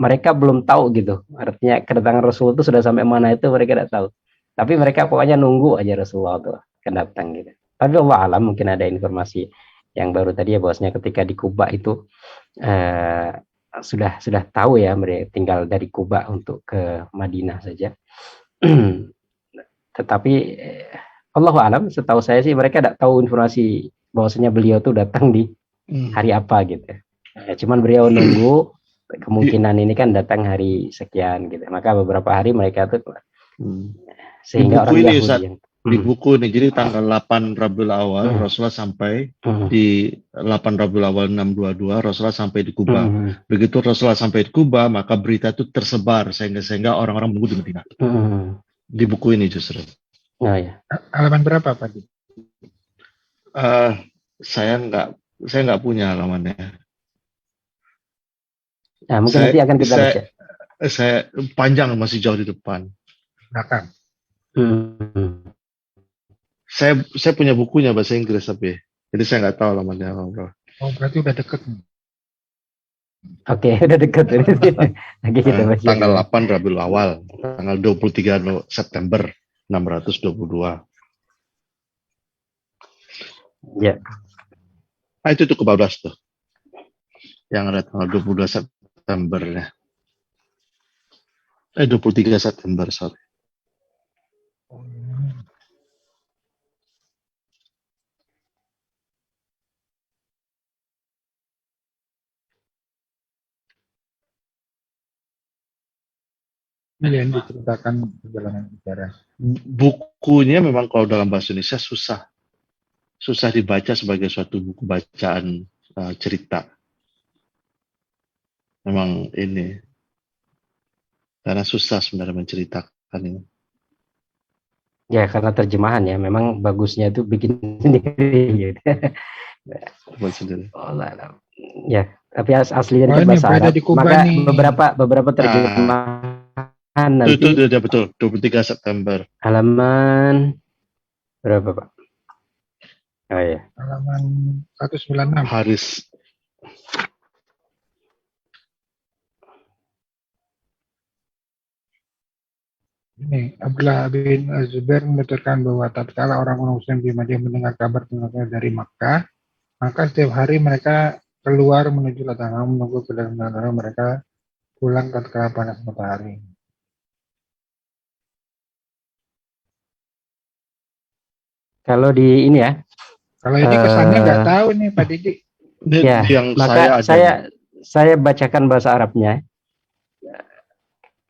mereka belum tahu gitu. Artinya kedatangan Rasul itu sudah sampai mana itu mereka tidak tahu. Tapi mereka pokoknya nunggu aja Rasulullah tuh akan datang gitu. Tapi Allah alam mungkin ada informasi yang baru tadi ya bahwasanya ketika di Kuba itu sudah tahu ya mereka tinggal dari Kuba untuk ke Madinah saja. Tetapi Allahu alam setahu saya sih mereka tidak tahu informasi bahwasanya beliau tuh datang di hari apa gitu. Cuman beliau nunggu kemungkinan ini kan datang hari sekian gitu. Maka beberapa hari mereka tuh sehingga orang Yahudi yang di buku ini jadi tanggal 8 Rabiul Awal Rasulullah sampai di 8 Rabiul Awal 622 Rasulullah sampai di Kuba. Begitu Rasulullah sampai di Kuba maka berita itu tersebar sehingga orang-orang menunggu di Madinah. Di buku ini justru. Oh ya. Halaman berapa Pak? Saya nggak punya halamannya. Nah, mungkin nanti akan kita baca. Saya panjang masih jauh di depan. Belakang. Saya punya bukunya bahasa Inggris tapi jadi saya nggak tahu halamannya apa. Oh berarti udah deket nih. Oke, udah deket. Lagi kita baca. Tanggal 8 Rabiul Awal. tanggal 23 September 622. Ya. Ah, itu tuh ke-12 tuh. Yang ada tanggal 22 September ya. 23 September, sorry. Ini yang diceritakan perjalanan sejarah. Bukunya memang kalau dalam bahasa Indonesia susah dibaca sebagai suatu buku bacaan cerita. Memang ini karena susah sebenarnya menceritakan ini. Ya, karena terjemahan ya, memang bagusnya itu bikin sendiri gitu. Buat sendiri. Ya, tapi aslinya Oh, itu ini bahasa beda Arab. di Kuba Maka nih. beberapa terjemahan Itu nanti udah betul 23 September. halaman berapa, Pak? Oh ya. Halaman 196. Haris. Ini Abdullah bin Zubair menuturkan bahwa tatkala orang-orang Muslim di Madinah mendengar kabar tentang dari Makkah, maka setiap hari mereka keluar menuju ladang menunggu kedatangan mereka pulang tatkala panas matahari. Kalau di ini ya, Kalau ini kesannya nggak tahu nih Pak Didi. ya, Yang maka ada. saya bacakan bahasa Arabnya.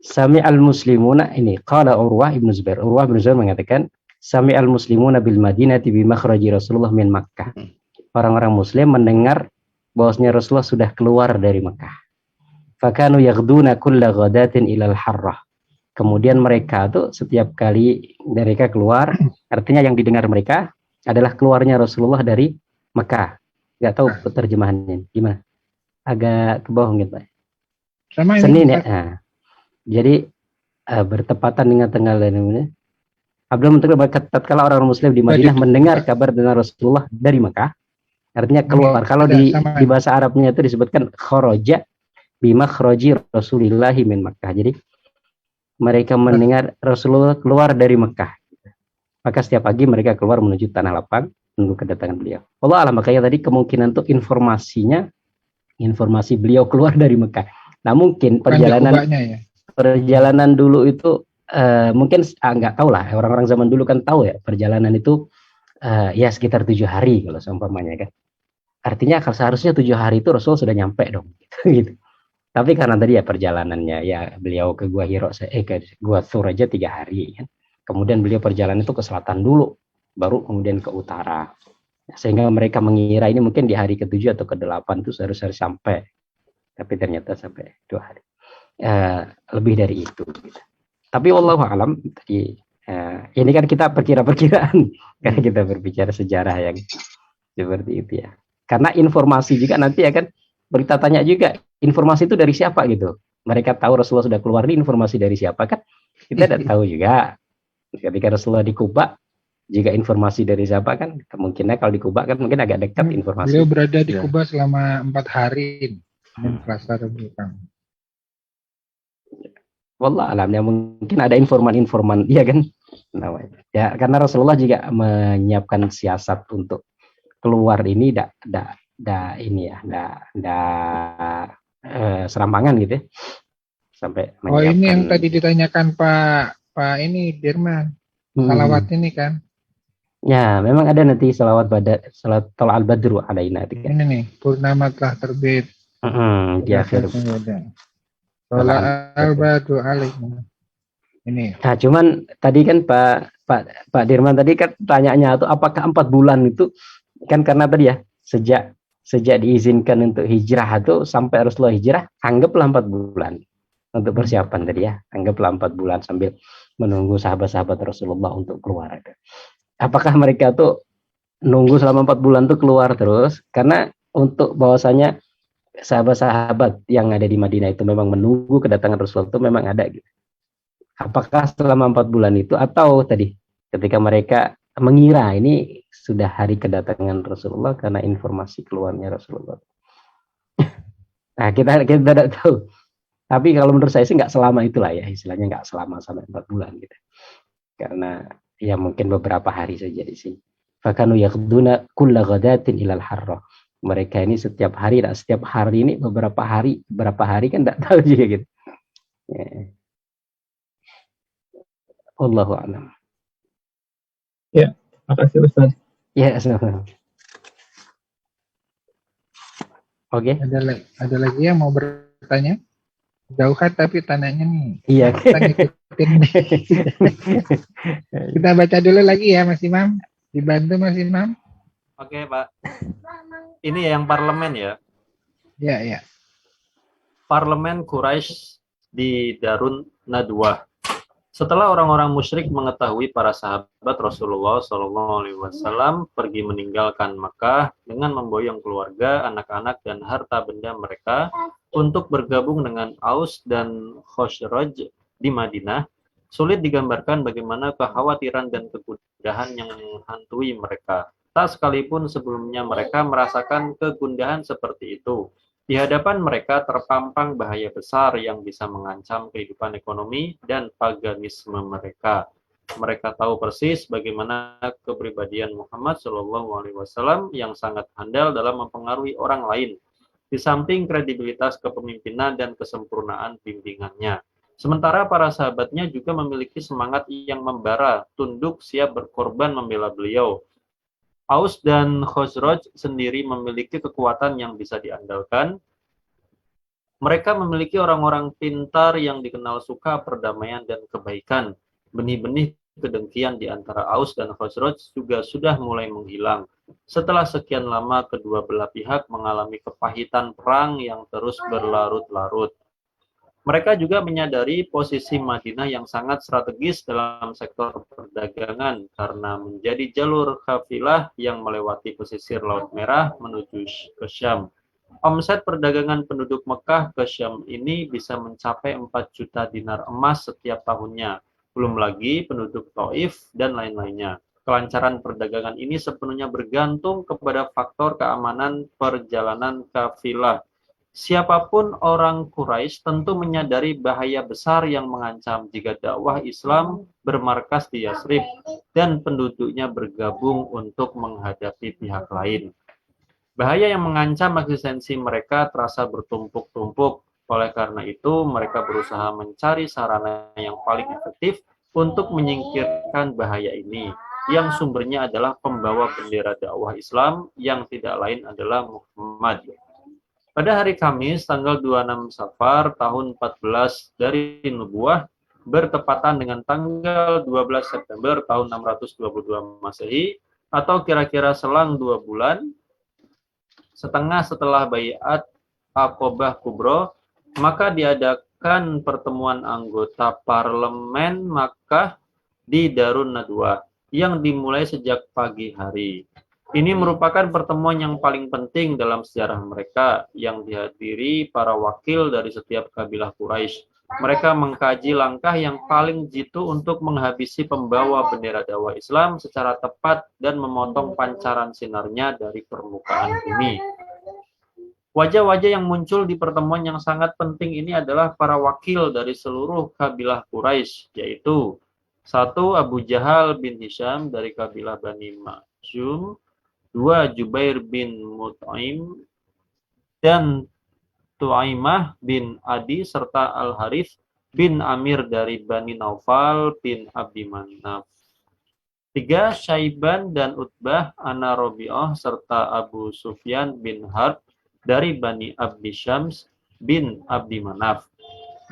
Sami al-muslimuna ini qala Urwah ibn Zubair. Urwah ibn Zubair mengatakan sami al-muslimuna bil Madinati bi makhraji Rasulullah min Makkah. Orang-orang muslim mendengar bahwasanya Rasulullah sudah keluar dari Makkah. Fakanu yaghduna kulla ghadatin ilal harrah. Kemudian mereka tuh setiap kali mereka keluar, artinya yang didengar mereka adalah keluarnya Rasulullah dari Makkah. Nggak tahu terjemahannya gimana? Agak ke bawah gitu. Sama Senin ini, ya. Nah, jadi bertepatan dengan tanggal ini. Abdul Muttalib tatkala orang Muslim di Madinah mendengar kabar tentang Rasulullah dari Makkah, artinya keluar. Kalau di bahasa Arabnya itu disebutkan kharaja bima kharaji Rasulillahi min Makkah. Jadi mereka mendengar Rasulullah keluar dari Makkah. Maka setiap pagi mereka keluar menuju tanah lapang menunggu kedatangan beliau. Allah alam, makanya tadi kemungkinan untuk informasi beliau keluar dari Makkah. Nah, mungkin perjalanan dulu itu mungkin nggak tahu lah, orang-orang zaman dulu kan tahu ya perjalanan itu ya sekitar 7 hari kalau seumpamanya kan. Artinya kalau seharusnya 7 hari itu Rasul sudah nyampe dong gitu. Tapi karena tadi ya perjalanannya ya beliau ke Gua Hiro ke Gua Thur aja 3 hari kan. Kemudian beliau perjalanan itu ke selatan dulu, baru kemudian ke utara. Sehingga mereka mengira ini mungkin di hari ke-7 atau ke-8 itu seharusnya sampai. Tapi ternyata sampai 2 hari. Lebih dari itu gitu. Tapi wallahu alam tadi ini kan kita perkiraan karena kita berbicara sejarah yang seperti itu ya. Karena informasi juga nanti akan berita tanya juga, informasi itu dari siapa gitu. Mereka tahu Rasulullah sudah keluar, ini informasi dari siapa kan? Kita tidak tahu juga. Ketika Rasulullah di Kuba, jika informasi dari siapa kan? Kemungkinan kalau di Kuba kan mungkin agak dekat informasi. Beliau berada di Kuba selama 4 hari. Senin, Selasa, Rabu, Kamis. Wallah alamnya mungkin ada informan-informan, iya kan? Ya karena Rasulullah juga menyiapkan siasat untuk keluar ini serampangan gitu ya. Sampai ini yang tadi ditanyakan Pak ini Dirman. Salawat ini kan. Ya, memang ada nanti salawat Thala al-Badru alaina itu kan. Ini nih, purnama telah terbit. Di akhir. Thala al-Badru alaina. Ini. Nah, cuman tadi kan Pak Dirman tadi kan tanyanya itu apakah 4 bulan itu kan karena tadi ya sejak diizinkan untuk hijrah itu sampai Rasulullah hijrah anggaplah 4 bulan untuk persiapan tadi ya, anggaplah 4 bulan sambil menunggu sahabat-sahabat Rasulullah untuk keluar. Apakah mereka tuh nunggu selama 4 bulan tuh keluar terus karena untuk bahwasanya sahabat-sahabat yang ada di Madinah itu memang menunggu kedatangan Rasulullah itu memang ada gitu. Apakah selama 4 bulan itu atau tadi ketika mereka mengira ini sudah hari kedatangan Rasulullah karena informasi keluarnya Rasulullah. Nah, kita tidak tahu. Tapi kalau menurut saya sih nggak selama itulah ya, istilahnya nggak selama sampai 4 bulan gitu. Karena ya mungkin beberapa hari saja di sini. Fakanu yaqduna kulla ghadatin ilal harra. Mereka ini setiap hari ini beberapa hari kan enggak tahu juga gitu. Ya. Wallahu a'lam. Ya, makasih Ustaz. Ya, sama-sama. Oke. Ada lagi yang mau bertanya? Jauhan tapi tanyanya nih. Iya. Kita ngikutin nih. Kita baca dulu lagi ya Mas Imam. Dibantu Mas Imam. Oke, Pak. Ini yang parlemen ya. Ya, ya. Parlemen Quraisy di Darun Nadwah. Setelah orang-orang musyrik mengetahui para sahabat Rasulullah SAW pergi meninggalkan Makkah dengan memboyong keluarga, anak-anak, dan harta benda mereka untuk bergabung dengan Aus dan Khosraj di Madinah, sulit digambarkan bagaimana kekhawatiran dan kegundahan yang menghantui mereka. Tak sekalipun sebelumnya mereka merasakan kegundahan seperti itu. Di hadapan mereka terpampang bahaya besar yang bisa mengancam kehidupan ekonomi dan paganisme mereka. Mereka tahu persis bagaimana kepribadian Muhammad SAW yang sangat handal dalam mempengaruhi orang lain, di samping kredibilitas kepemimpinan dan kesempurnaan bimbingannya. Sementara para sahabatnya juga memiliki semangat yang membara, tunduk, siap berkorban membela beliau. Aus dan Khosraj sendiri memiliki kekuatan yang bisa diandalkan. Mereka memiliki orang-orang pintar yang dikenal suka perdamaian dan kebaikan. Benih-benih kedengkian di antara Aus dan Khosraj juga sudah mulai menghilang. Setelah sekian lama kedua belah pihak mengalami kepahitan perang yang terus berlarut-larut. Mereka juga menyadari posisi Madinah yang sangat strategis dalam sektor perdagangan karena menjadi jalur kafilah yang melewati pesisir Laut Merah menuju ke Syam. Omset perdagangan penduduk Mekah ke Syam ini bisa mencapai 4 juta dinar emas setiap tahunnya. Belum lagi penduduk Taif dan lain-lainnya. Kelancaran perdagangan ini sepenuhnya bergantung kepada faktor keamanan perjalanan kafilah. Siapapun orang Quraisy tentu menyadari bahaya besar yang mengancam jika dakwah Islam bermarkas di Yasrib dan penduduknya bergabung untuk menghadapi pihak lain. Bahaya yang mengancam eksistensi mereka terasa bertumpuk-tumpuk. Oleh karena itu, mereka berusaha mencari sarana yang paling efektif untuk menyingkirkan bahaya ini, yang sumbernya adalah pembawa bendera dakwah Islam yang tidak lain adalah Muhammad. Pada hari Kamis, tanggal 26 Safar, tahun 14 dari Nubuwah, bertepatan dengan tanggal 12 September tahun 622 Masehi, atau kira-kira selang 2 bulan, setengah setelah Baiat Aqobah Kubro, maka diadakan pertemuan anggota Parlemen Makkah di Darun Nadwah, yang dimulai sejak pagi hari. Ini merupakan pertemuan yang paling penting dalam sejarah mereka, yang dihadiri para wakil dari setiap kabilah Quraisy. Mereka mengkaji langkah yang paling jitu untuk menghabisi pembawa bendera dakwah Islam secara tepat dan memotong pancaran sinarnya dari permukaan bumi. Wajah-wajah yang muncul di pertemuan yang sangat penting ini adalah para wakil dari seluruh kabilah Quraisy, yaitu 1. Abu Jahal bin Hisham dari kabilah Bani Makhzum, 2. Jubair bin Mut'im dan Tu'aimah bin Adi serta Al-Harith bin Amir dari Bani Naufal bin Abdi Manaf. 3. Syaiban dan Utbah Ana Robi'ah serta Abu Sufyan bin Harb dari Bani Abdi Syams bin Abdi Manaf.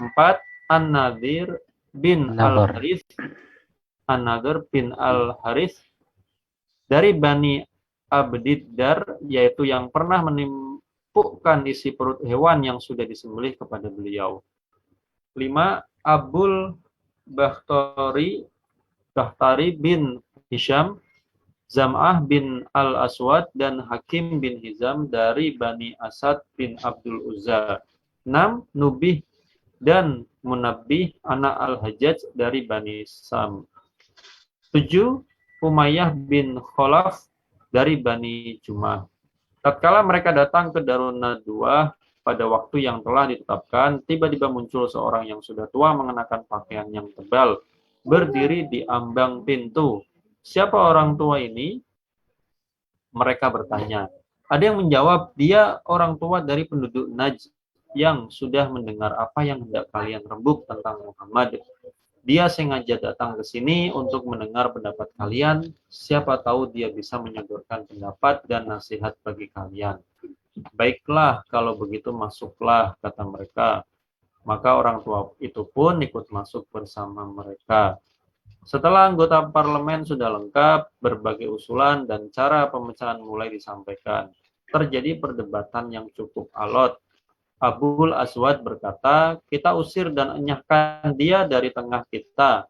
4. An-Nadir bin Al-Harith bin Al-Harith dari Bani Abdiddar, yaitu yang pernah menimpukkan isi perut hewan yang sudah disembelih kepada beliau. 5. Abul Bakhtari bin Hisham, Zam'ah bin Al-Aswad, dan Hakim bin Hizam dari Bani Asad bin Abdul Uzza. 6. Nubih dan Munabbih anak Al-Hajjaj dari Bani Sam. 7. Umayyah bin Khalaf dari Bani Jumah. Tatkala mereka datang ke Darun Nadwah, pada waktu yang telah ditetapkan, tiba-tiba muncul seorang yang sudah tua mengenakan pakaian yang tebal, berdiri di ambang pintu. Siapa orang tua ini? Mereka bertanya. Ada yang menjawab, dia orang tua dari penduduk Najd yang sudah mendengar apa yang hendak kalian rembuk tentang Muhammad. Dia sengaja datang ke sini untuk mendengar pendapat kalian. Siapa tahu dia bisa menyodorkan pendapat dan nasihat bagi kalian. Baiklah, kalau begitu masuklah, kata mereka. Maka orang tua itu pun ikut masuk bersama mereka. Setelah anggota parlemen sudah lengkap, berbagai usulan dan cara pemecahan mulai disampaikan. Terjadi perdebatan yang cukup alot. Abul Aswad berkata, kita usir dan enyahkan dia dari tengah kita.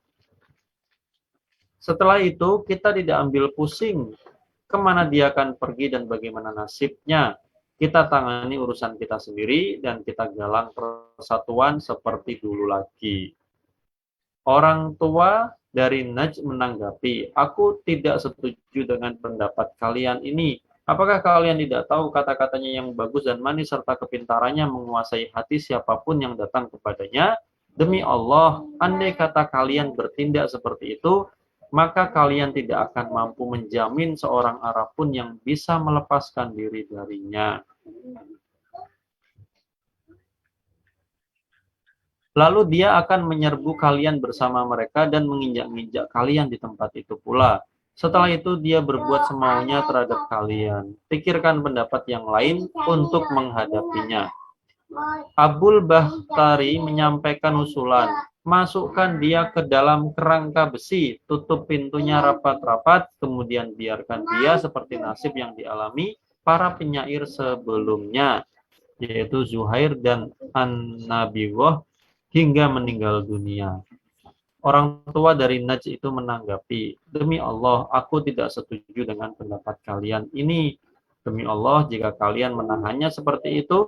Setelah itu, kita tidak ambil pusing kemana dia akan pergi dan bagaimana nasibnya. Kita tangani urusan kita sendiri dan kita galang persatuan seperti dulu lagi. Orang tua dari Najd menanggapi, aku tidak setuju dengan pendapat kalian ini. Apakah kalian tidak tahu kata-katanya yang bagus dan manis serta kepintarannya menguasai hati siapapun yang datang kepadanya? Demi Allah, andai kata kalian bertindak seperti itu, maka kalian tidak akan mampu menjamin seorang Arab pun yang bisa melepaskan diri darinya. Lalu dia akan menyerbu kalian bersama mereka dan menginjak-injak kalian di tempat itu pula. Setelah itu dia berbuat semaunya terhadap kalian. Pikirkan pendapat yang lain untuk menghadapinya. Abul Bakhtari menyampaikan usulan. Masukkan dia ke dalam kerangka besi, tutup pintunya rapat-rapat, kemudian biarkan dia seperti nasib yang dialami para penyair sebelumnya, yaitu Zuhair dan An-Nabiwah, hingga meninggal dunia. Orang tua dari Najd itu menanggapi, demi Allah, aku tidak setuju dengan pendapat kalian ini. Demi Allah, jika kalian menahannya seperti itu,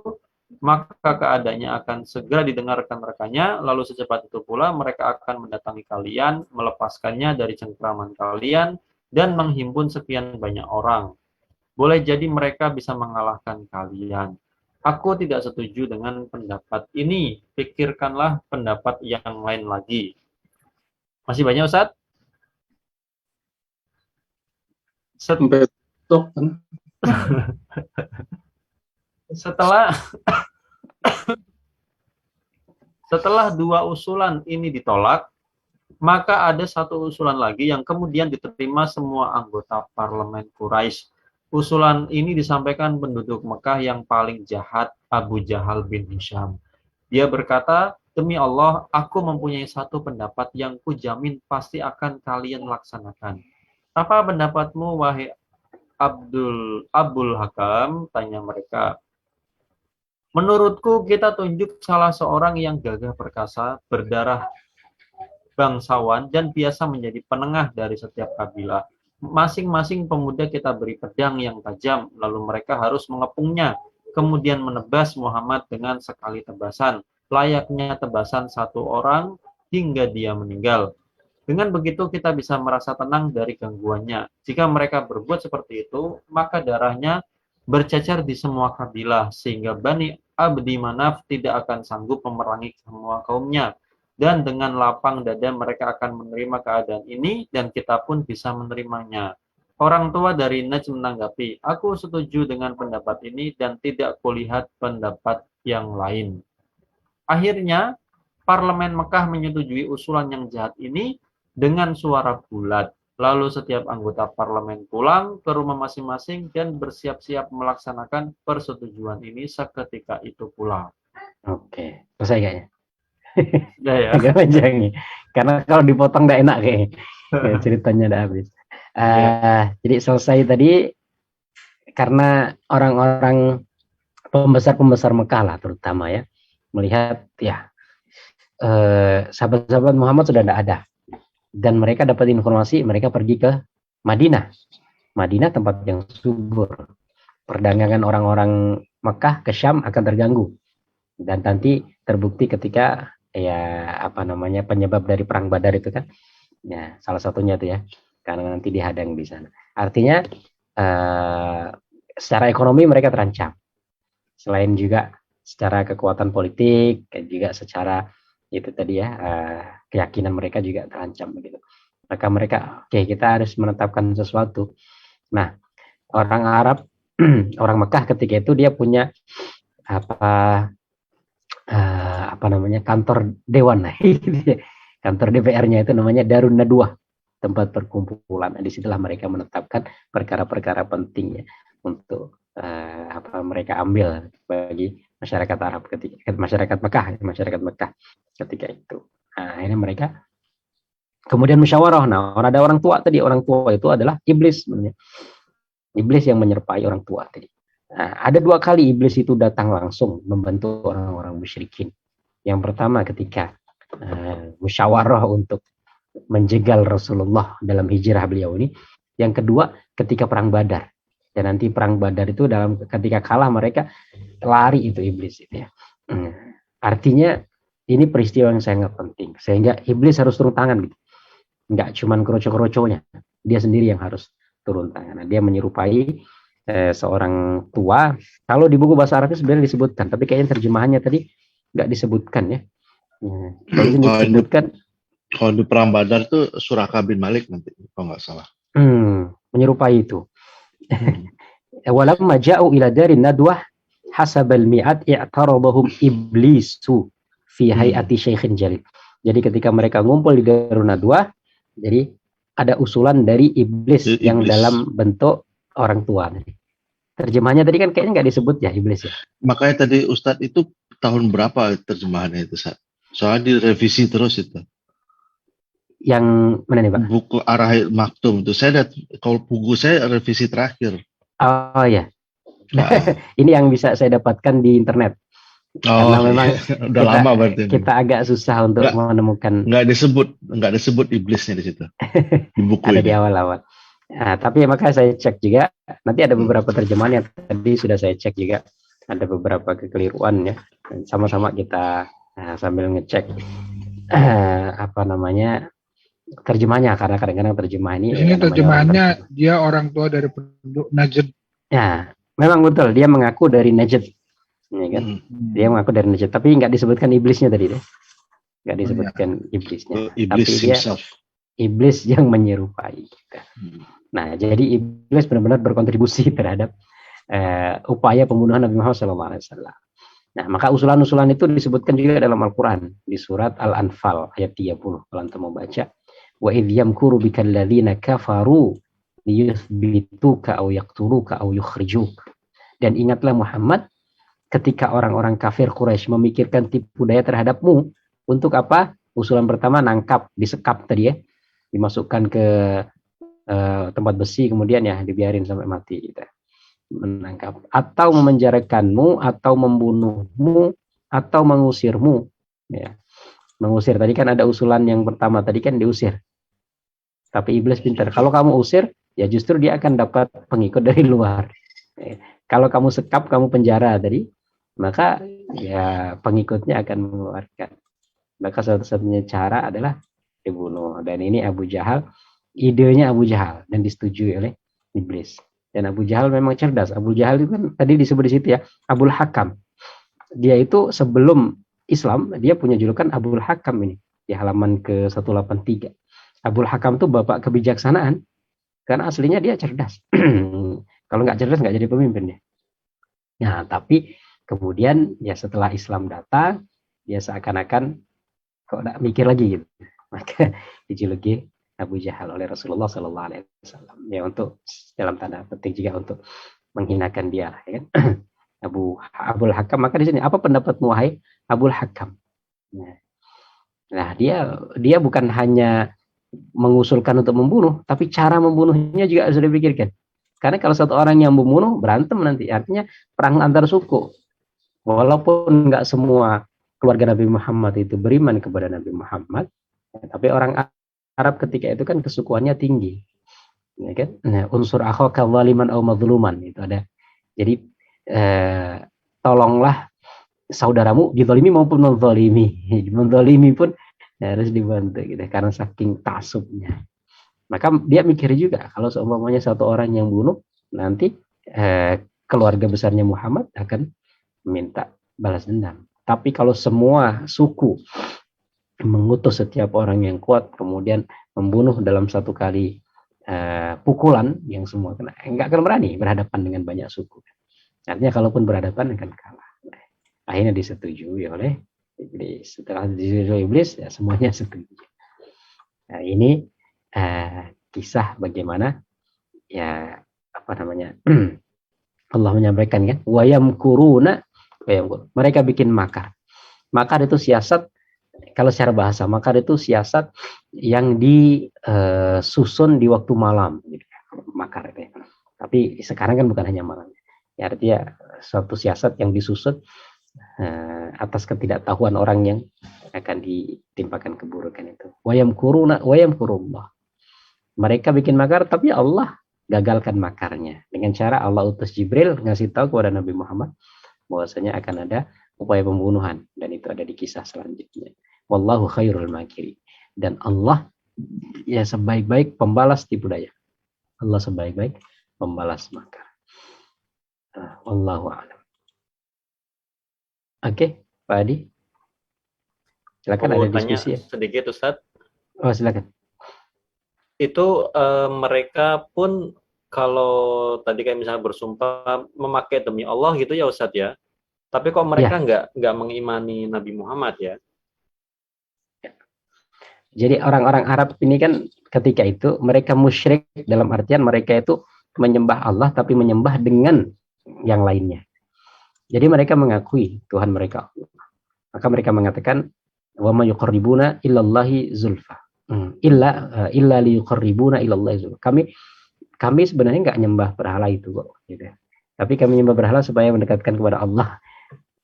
maka keadaannya akan segera didengarkan rekannya, lalu secepat itu pula mereka akan mendatangi kalian, melepaskannya dari cengkraman kalian, dan menghimpun sekian banyak orang. Boleh jadi mereka bisa mengalahkan kalian. Aku tidak setuju dengan pendapat ini. Pikirkanlah pendapat yang lain lagi. Masih banyak, Ustaz? Sampai tok kan? Setelah dua usulan ini ditolak, maka ada satu usulan lagi yang kemudian diterima semua anggota parlemen Quraisy. Usulan ini disampaikan penduduk Mekah yang paling jahat, Abu Jahal bin Hisham. Dia berkata, demi Allah, aku mempunyai satu pendapat yang kujamin pasti akan kalian laksanakan. Apa pendapatmu, wahai Abul Hakam? Tanya mereka. Menurutku, kita tunjuk salah seorang yang gagah perkasa, berdarah bangsawan, dan biasa menjadi penengah dari setiap kabilah. Masing-masing pemuda kita beri pedang yang tajam, lalu mereka harus mengepungnya, kemudian menebas Muhammad dengan sekali tebasan, layaknya tebasan satu orang hingga dia meninggal. Dengan begitu kita bisa merasa tenang dari gangguannya. Jika mereka berbuat seperti itu, maka darahnya bercecer di semua kabilah, sehingga Bani Abdi Manaf tidak akan sanggup memerangi semua kaumnya. Dan dengan lapang dada mereka akan menerima keadaan ini, dan kita pun bisa menerimanya. Orang tua dari Najd menanggapi, aku setuju dengan pendapat ini dan tidak kulihat pendapat yang lain. Akhirnya, parlemen Mekah menyetujui usulan yang jahat ini dengan suara bulat. Lalu setiap anggota parlemen pulang ke rumah masing-masing dan bersiap-siap melaksanakan persetujuan ini seketika itu pula. Oke, selesai kayaknya. Sudah ya. Agak panjang nih. Karena kalau dipotong nggak enak kayaknya. Ya, ceritanya udah habis. Jadi selesai tadi karena orang-orang pembesar-pembesar Mekah lah terutama ya. Melihat ya sahabat-sahabat Muhammad sudah tidak ada dan mereka dapat informasi mereka pergi ke Madinah tempat yang subur, perdagangan orang-orang Mekah ke Syam akan terganggu dan nanti terbukti ketika penyebab dari perang Badar itu kan ya salah satunya itu ya karena nanti dihadang di sana, artinya secara ekonomi mereka terancam. Selain juga secara kekuatan politik, juga secara itu tadi ya, keyakinan mereka juga terancam begitu. Maka mereka, oke, kita harus menetapkan sesuatu. Nah, orang Arab, orang Mekah ketika itu dia punya apa namanya, kantor dewan, kantor DPR-nya itu namanya Darun Nadwah, tempat perkumpulan. Nah, disitulah mereka menetapkan perkara-perkara pentingnya untuk mereka ambil bagi masyarakat Arab ketika masyarakat Mekah ketika itu. Nah, ini mereka kemudian musyawarah. Nah, ada orang tua tadi, orang tua itu adalah iblis sebenarnya. Iblis yang menyerupai orang tua tadi. Nah, ada 2 kali iblis itu datang langsung membantu orang-orang musyrikin. Yang pertama ketika musyawarah untuk menjegal Rasulullah dalam hijrah beliau ini. Yang kedua ketika perang Badar. Dan nanti perang Badar itu ketika kalah mereka lari itu iblis itu ya. Artinya ini peristiwa yang sangat penting sehingga iblis harus turun tangan gitu. Enggak cuman kroco-kroconya, dia sendiri yang harus turun tangan. Nah, dia menyerupai seorang tua. Kalau di buku bahasa Arabnya sebenarnya disebutkan, tapi kayaknya terjemahannya tadi nggak disebutkan ya. Kalau disebutkan kalau di perang Badar tuh Suraka bin Malik nanti kalau nggak salah. Menyerupai itu. Walamma ja'u ila darin nadwah hasabal mi'at i'taradahum iblisu fi hayati syaikhin jalil. Jadi ketika mereka ngumpul di Darun Nadwah, jadi ada usulan dari iblis yang dalam bentuk orang tua. Terjemahannya tadi kan kayaknya nggak disebut ya iblis ya. Makanya tadi Ustadz itu tahun berapa terjemahannya itu? Soalnya direvisi terus itu. Yang mana nih Pak? Buku Ar-Rahiq Maktum itu saya lihat, kalau buku saya revisi terakhir. Oh ya. Nah. Ini yang bisa saya dapatkan di internet. Karena memang udah lama berarti. Kita agak susah untuk menemukan. Nggak disebut iblisnya di situ. Di buku ada ini. Di awal-awal. Nah, tapi makanya saya cek juga. Nanti ada beberapa terjemahan yang tadi sudah saya cek juga. Ada beberapa kekeliruan ya. Sama-sama kita sambil ngecek apa namanya terjemahnya, karena kadang-kadang terjemah ini. Ini terjemahannya dia orang tua dari penduduk Najd. Ya, memang betul dia mengaku dari Najd. Ya kan? Dia mengaku dari Najd, tapi nggak disebutkan iblisnya tadi deh. Nggak disebutkan iblisnya. Iblis tapi dia iblis yang menyerupai kita. Nah, jadi iblis benar-benar berkontribusi terhadap upaya pembunuhan Nabi Muhammad SAW. Nah, maka usulan-usulan itu disebutkan juga dalam Al-Quran di surat Al-Anfal ayat 30. Kalau antum mau baca, wa idh yamkuru bikal ladzina kafaru liyuthbituka aw yaqtuluka aw yukhrijuk. Dan ingatlah Muhammad ketika orang-orang kafir Quraisy memikirkan tipu daya terhadapmu untuk apa? Usulan pertama nangkap, disekap tadi ya, dimasukkan ke tempat besi kemudian ya dibiarin sampai mati gitu. Menangkap atau memenjarakanmu atau membunuhmu atau mengusirmu ya. Mengusir tadi kan ada usulan yang pertama tadi kan diusir. Tapi iblis pintar. Kalau kamu usir ya justru dia akan dapat pengikut dari luar. Ya. Kalau kamu sekap, kamu penjara tadi, maka ya pengikutnya akan mengeluarkan. Maka satu-satunya cara adalah dibunuh. Dan ini Abu Jahal, idenya Abu Jahal dan disetujui oleh iblis. Dan Abu Jahal memang cerdas. Abu Jahal itu kan tadi disebut di situ ya, Abul Hakam. Dia itu sebelum Islam, dia punya julukan Abul Hakam ini. Di halaman ke 183. Abul Hakam itu bapak kebijaksanaan. Karena aslinya dia cerdas. Kalau nggak cerdas nggak jadi pemimpin ya. Nah, tapi kemudian ya setelah Islam datang, dia seakan-akan kok nggak mikir lagi gitu. Maka dijuluki Abu Jahal oleh Rasulullah SAW. Ya untuk dalam tanda petik juga untuk menghinakan dia. Ya kan? Abul Hakam. Maka di sini apa pendapatmu wahai Abul Hakam? Nah dia bukan hanya mengusulkan untuk membunuh, tapi cara membunuhnya juga harus dipikirkan. Karena kalau satu orang yang membunuh berantem nanti, artinya perang antar suku. Walaupun nggak semua keluarga Nabi Muhammad itu beriman kepada Nabi Muhammad, tapi orang Arab ketika itu kan kesukuannya tinggi, ya kan? Nah, unsur akhaka zaliman aw madluman itu ada. Jadi tolonglah saudaramu dizalimi maupun menzalimi. Menzalimi pun harus dibantu gitu karena saking tasubnya. Maka dia mikir juga kalau seumpamanya satu orang yang bunuh nanti keluarga besarnya Muhammad akan minta balas dendam. Tapi kalau semua suku mengutus setiap orang yang kuat, kemudian membunuh dalam satu kali pukulan, yang semua kena, nggak akan berani berhadapan dengan banyak suku. Artinya kalaupun berhadapan akan kalah. Akhirnya disetujui oleh iblis. Setelah disetujui iblis, ya semuanya setuju. Nah, ini kisah bagaimana ya apa namanya Allah menyampaikan kan, wayamkuruna, mereka bikin makar. Makar itu siasat. Kalau secara bahasa, makar itu siasat yang disusun di waktu malam, gitu. Makar itu. Ya. Tapi sekarang kan bukan hanya malam. Ya, artinya suatu siasat yang disusun atas ketidaktahuan orang yang akan ditimpakan keburukan itu. Wayamkuruna wayamkurullah. Mereka bikin makar, tapi Allah gagalkan makarnya. Dengan cara Allah utus Jibril ngasih tahu kepada Nabi Muhammad bahwasanya akan ada upaya pembunuhan, dan itu ada di kisah selanjutnya. Wallahu khairul makiri. Dan Allah ya sebaik-baik pembalas tipu daya. Allah sebaik-baik pembalas makar. Wallahu a'lam. Oke, Pak Adi. Silakan, ada diskusi ya. Sedikit Ustaz. Oh, silakan. Itu mereka pun kalau tadi kayak misalnya bersumpah memakai demi Allah gitu ya Ustaz ya. Tapi kok mereka nggak mengimani Nabi Muhammad ya? Jadi orang-orang Arab ini kan ketika itu mereka musyrik, dalam artian mereka itu menyembah Allah tapi menyembah dengan yang lainnya. Jadi mereka mengakui Tuhan mereka. Maka mereka mengatakan wa ma yuqarribuna illallahi zulfa. Illa liyuqarribuna illallahi zulfa. Kami sebenarnya nggak nyembah berhala itu kok, gitu. Tapi kami nyembah berhala supaya mendekatkan kepada Allah.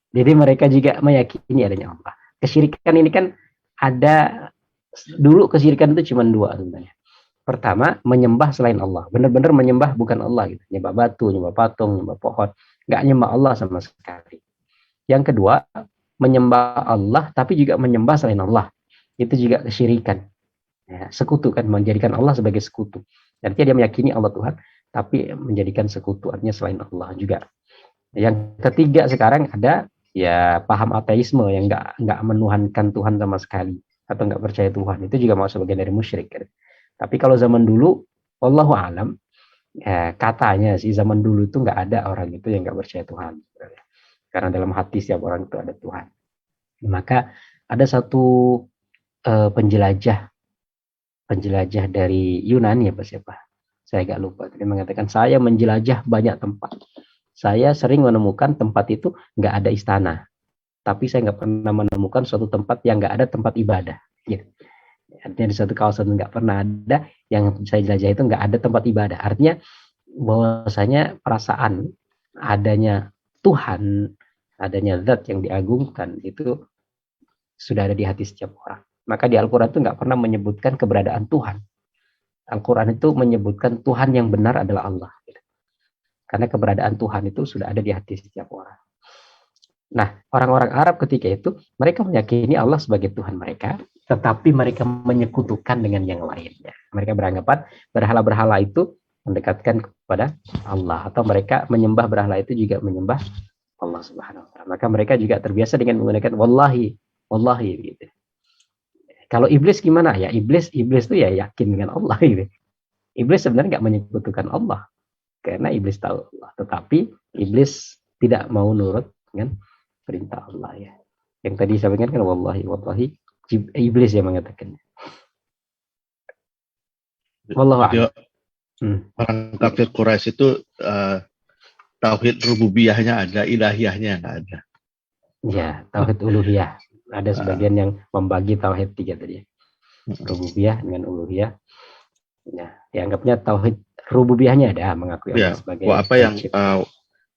Jadi mereka juga meyakini adanya Allah. Kesyirikan ini kan ada. Dulu kesyirikan itu cuma dua sebenarnya. Pertama, menyembah selain Allah. Benar-benar menyembah bukan Allah gitu. Nyembah batu, nyembah patung, nyembah pohon. Nggak nyembah Allah sama sekali. Yang kedua, menyembah Allah tapi juga menyembah selain Allah. Itu juga kesyirikan. Ya, sekutu kan, menjadikan Allah sebagai sekutu. Artinya dia meyakini Allah Tuhan tapi menjadikan sekutu, artinya selain Allah juga. Yang ketiga sekarang ada ya paham ateisme yang nggak menuhankan Tuhan sama sekali, atau nggak percaya Tuhan. Itu juga masuk bagian dari musyrik. Tapi kalau zaman dulu, wallahu alam, katanya sih zaman dulu itu nggak ada orang itu yang nggak percaya Tuhan. Karena dalam hati setiap orang itu ada Tuhan. Maka ada satu penjelajah dari Yunani, siapa? Saya agak lupa. Dia mengatakan, saya menjelajah banyak tempat. Saya sering menemukan tempat itu nggak ada istana. Tapi saya nggak pernah menemukan suatu tempat yang nggak ada tempat ibadah. Ya. Artinya di suatu kawasan nggak pernah ada yang saya jelajah itu nggak ada tempat ibadah. Artinya bahwasanya perasaan adanya Tuhan, adanya zat yang diagungkan itu sudah ada di hati setiap orang. Maka di Al-Quran itu nggak pernah menyebutkan keberadaan Tuhan. Al-Quran itu menyebutkan Tuhan yang benar adalah Allah. Karena keberadaan Tuhan itu sudah ada di hati setiap orang. Nah, orang-orang Arab ketika itu, mereka meyakini Allah sebagai Tuhan mereka, tetapi mereka menyekutukan dengan yang lainnya. Mereka beranggapan berhala-berhala itu mendekatkan kepada Allah, atau mereka menyembah berhala itu juga menyembah Allah Subhanahu wa Ta'ala. Maka mereka juga terbiasa dengan menggunakan wallahi gitu. Kalau iblis gimana? Ya iblis itu ya yakin dengan Allah gitu. Iblis sebenarnya nggak menyekutukan Allah karena iblis tahu Allah, tetapi iblis tidak mau nurut dengan perintah Allah ya. Yang tadi saya ingatkan wallahi iblis yang mengatakan. Wallahu a'lam. Orang kafir Quraisy itu tauhid rububiyahnya ada, ilahiyahnya nggak ada. Ya, tauhid uluhiyah. Ada sebagian yang membagi tauhid tiga tadi. Rububiyah dengan uluhiyah. Ya, dianggapnya tauhid rububiyahnya ada, mengakui Allah sebagai apa yang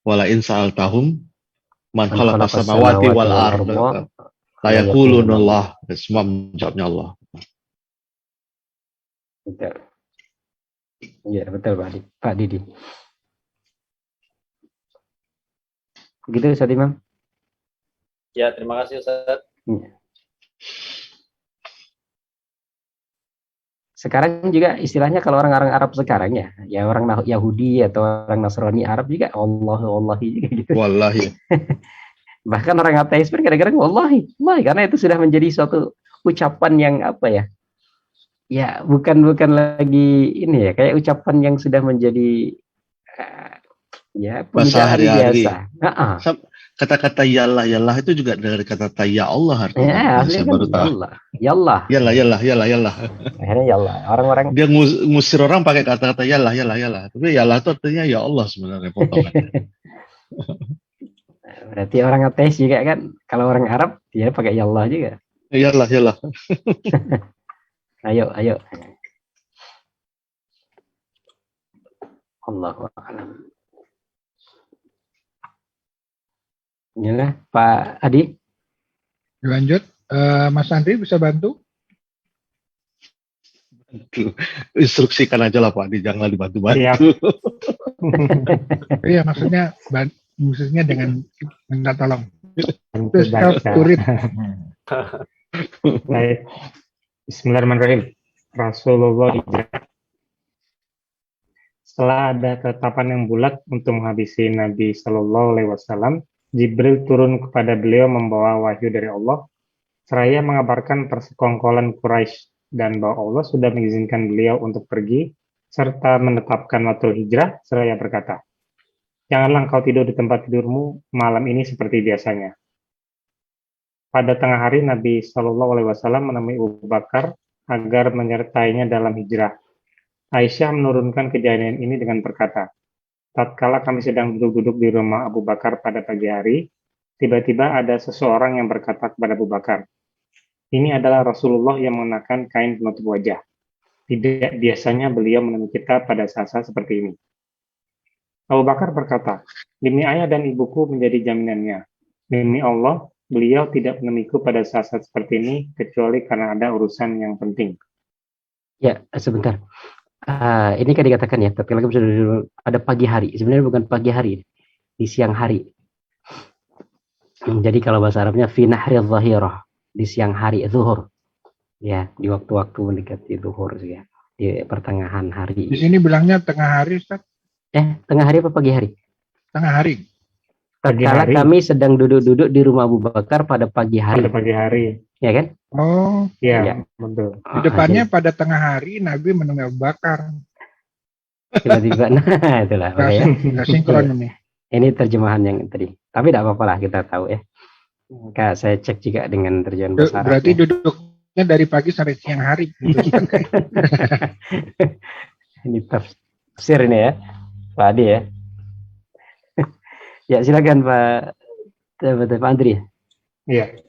wala in sa'altahum man khalaqas samawati wal ardh la yaqulunallah, semua menjawabnya Allah. Betul. Ya, betul Pak Didi. Begitu Ustaz Imam? Ya, terima kasih Ustaz. Ya. Sekarang juga istilahnya kalau orang-orang Arab sekarang ya orang Yahudi atau orang Nasrani Arab juga wallahi juga gitu. Wallahi. Bahkan orang ateis pun kadang-kadang wallahi, wallahi, karena itu sudah menjadi suatu ucapan yang apa ya? Ya, bukan lagi ini ya, kayak ucapan yang sudah menjadi ya Bahasa pembicaraan hari-hari. biasa. Kata-kata yallah itu juga dari kata ya Allah artinya. Ya, aslinya Saya kan baru tahu. Allah. Yallah. Yalah. Akhirnya yallah. Orang-orang Dia ngusir orang pakai kata-kata yalah. Tapi yalah itu artinya ya Allah sebenarnya potongannya. berarti orang ateis juga kan, kalau orang Arab dia pakai yallah juga. Yalah. Ayo. Allahu a'lam. Inilah Pak Adi. Lanjut, Mas Andri bisa bantu? Instruksikan aja lah Pak Adi, jangan dibantu-bantu. Iya, maksudnya dengan minta tolong. Terus turit. Baik. Bismillahirrahmanirrahim. Rasulullah hijrah. Setelah ada ketetapan yang bulat untuk menghabisi Nabi Shallallahu Alaihi Wasallam, Jibril turun kepada beliau membawa wahyu dari Allah, seraya mengabarkan persekongkolan Quraisy dan bahwa Allah sudah mengizinkan beliau untuk pergi, serta menetapkan waktu hijrah, seraya berkata, janganlah engkau tidur di tempat tidurmu malam ini seperti biasanya. Pada tengah hari, Nabi Shallallahu Alaihi Wasallam menemui Abu Bakar agar menyertainya dalam hijrah. Aisyah menurunkan kejadian ini dengan berkata, tatkala kami sedang duduk-duduk di rumah Abu Bakar pada pagi hari, tiba-tiba ada seseorang yang berkata kepada Abu Bakar, ini adalah Rasulullah yang mengenakan kain penutup wajah. Tidak biasanya beliau menemui kita pada saat-saat seperti ini. Abu Bakar berkata, demi ayah dan ibuku menjadi jaminannya. Demi Allah, beliau tidak menemuiku pada saat-saat seperti ini, kecuali karena ada urusan yang penting. Ya, sebentar. Ini kan dikatakan ya, tatkala sudah ada pagi hari. Sebenarnya bukan pagi hari, di siang hari. Jadi kalau bahasa Arabnya fi nahri dhahirah, di siang hari, zuhur. Ya, di waktu-waktu mendekati zuhur ya, di pertengahan hari. Di sini bilangnya tengah hari, Ustaz. Tengah hari apa pagi hari? Tengah hari. Tatkala kami sedang duduk-duduk di rumah Abu Bakar pada pagi hari. Pada pagi hari. Ya kan? Oh, ya, betul. Di depannya pada tengah hari Nabi menemui Abu Bakar. Tiba-tiba, nah itulah. Nggak sinkron ini. Ini terjemahan yang tadi. Tapi tidak apa-apa lah, kita tahu ya. Kak, saya cek juga dengan terjemahan bahasa Arab. Berarti duduknya dari pagi sampai siang hari. Gitu. Ini tafsir ini ya, Pak Adi ya. Ya silakan Pak Andri. Iya.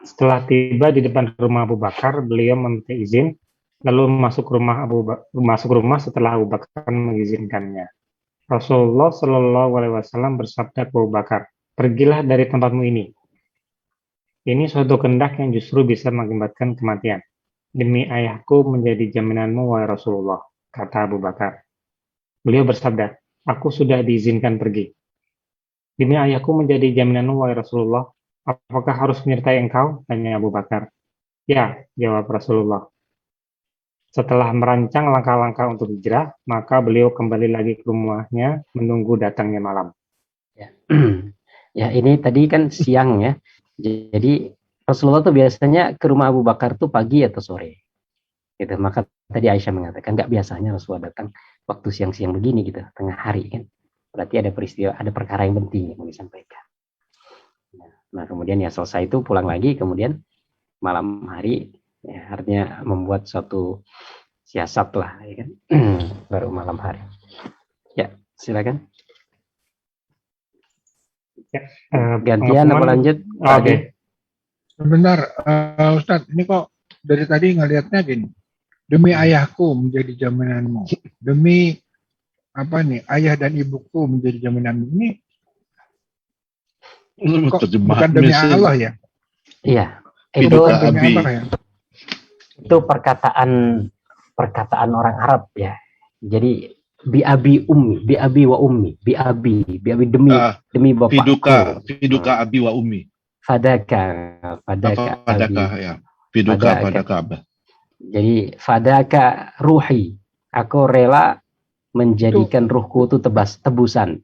Setelah tiba di depan rumah Abu Bakar, beliau meminta izin, lalu masuk rumah setelah Abu Bakar mengizinkannya. Rasulullah Shallallahu Alaihi Wasallam bersabda ke Abu Bakar, pergilah dari tempatmu ini. Ini suatu kehendak yang justru bisa mengakibatkan kematian. Demi ayahku menjadi jaminanmu, wahai Rasulullah, kata Abu Bakar. Beliau bersabda, aku sudah diizinkan pergi. Demi ayahku menjadi jaminanmu, wahai Rasulullah, apakah harus menyertai engkau? Tanya Abu Bakar. Ya, jawab Rasulullah. Setelah merancang langkah-langkah untuk hijrah, maka beliau kembali lagi ke rumahnya menunggu datangnya malam. Ya, ini tadi kan siang ya. Jadi Rasulullah tuh biasanya ke rumah Abu Bakar tuh pagi atau sore. Gitu. Maka tadi Aisyah mengatakan nggak biasanya Rasulullah datang waktu siang-siang begini gitu, tengah hari kan. Berarti ada peristiwa, ada perkara yang penting yang mau disampaikan. Nah, kemudian ya selesai itu pulang lagi, kemudian malam hari ya, artinya membuat suatu siasat lah ya kan. Baru malam hari. Ya, silakan. Ya, gantian apa lanjut? Oke. Sebentar, Ustadz, ini kok dari tadi ngelihatnya gini. Demi ayahku menjadi jaminanmu. Demi apa nih? Ayah dan ibuku menjadi jaminanmu. Ini kok bukan demi Allah ya? Iya. Itu demi Allah ya. Itu perkataan orang Arab ya. Jadi bi abi wa ummi, bi abi demi bapakku. Fiduka abi wa ummi. Fadaka ya. Fadaka. Jadi fadaka ruhi, aku rela menjadikan ruhku itu tebusan.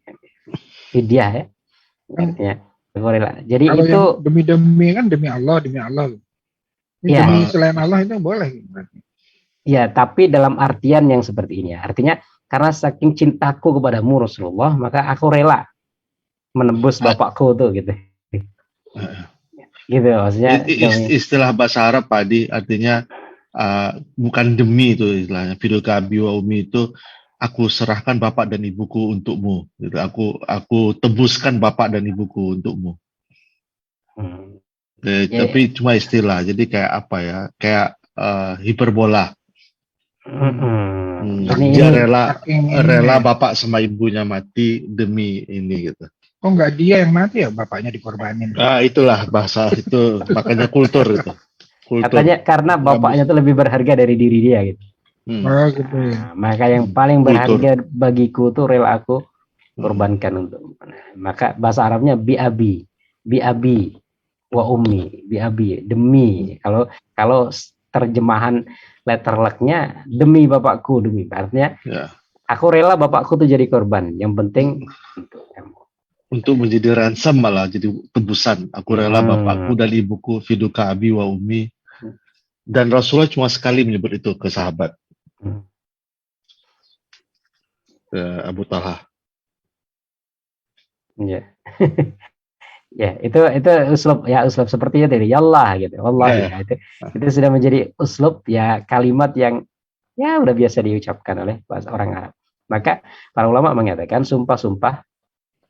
Fidyah ya. Artinya Aku rela. Jadi Kalau itu yang demi-demi kan demi Allah, demi Allah. Ini ya, demi selain Allah itu boleh. Berarti. ya, tapi dalam artian yang seperti ini. Artinya karena saking cintaku kepadamu Rasulullah, maka aku rela menembus bapakku tuh gitu. Gitu maksudnya. Istilah bahasa Arab Padi artinya bukan demi itu istilahnya. Fidaka abi wa ummi itu aku serahkan bapak dan ibuku untukmu. Gitu. Aku tebuskan bapak dan ibuku untukmu. Tapi cuma istilah. Jadi kayak apa ya? Kayak hiperbola. Dia rela bapak sama ibunya mati demi ini gitu. Kok nggak dia yang mati ya, bapaknya dikorbanin? Itulah bahasa itu, makanya kultur itu. Katanya karena bapaknya itu lebih berharga dari diri dia gitu. Oh gitu ya. Maka yang paling berharga bagiku tuh rela aku korbankan untuk. Maka bahasa Arabnya bi abi wa ummi, bi abi demi. Kalau terjemahan letter luck-nya demi bapakku, demi. Artinya aku rela bapakku tuh jadi korban. Yang penting untuk menjadi ransom, malah jadi tebusan. Aku rela bapakku dan ibuku, fiduka abi wa ummi. Dan Rasulullah cuma sekali menyebut itu ke sahabat. Abu Talha. Ya. Ya, itu uslub seperti itu, ya Allah gitu. Wallahi ya, itu sudah menjadi uslub ya, kalimat yang ya udah biasa diucapkan oleh bahasa orang Arab. Maka para ulama mengatakan sumpah-sumpah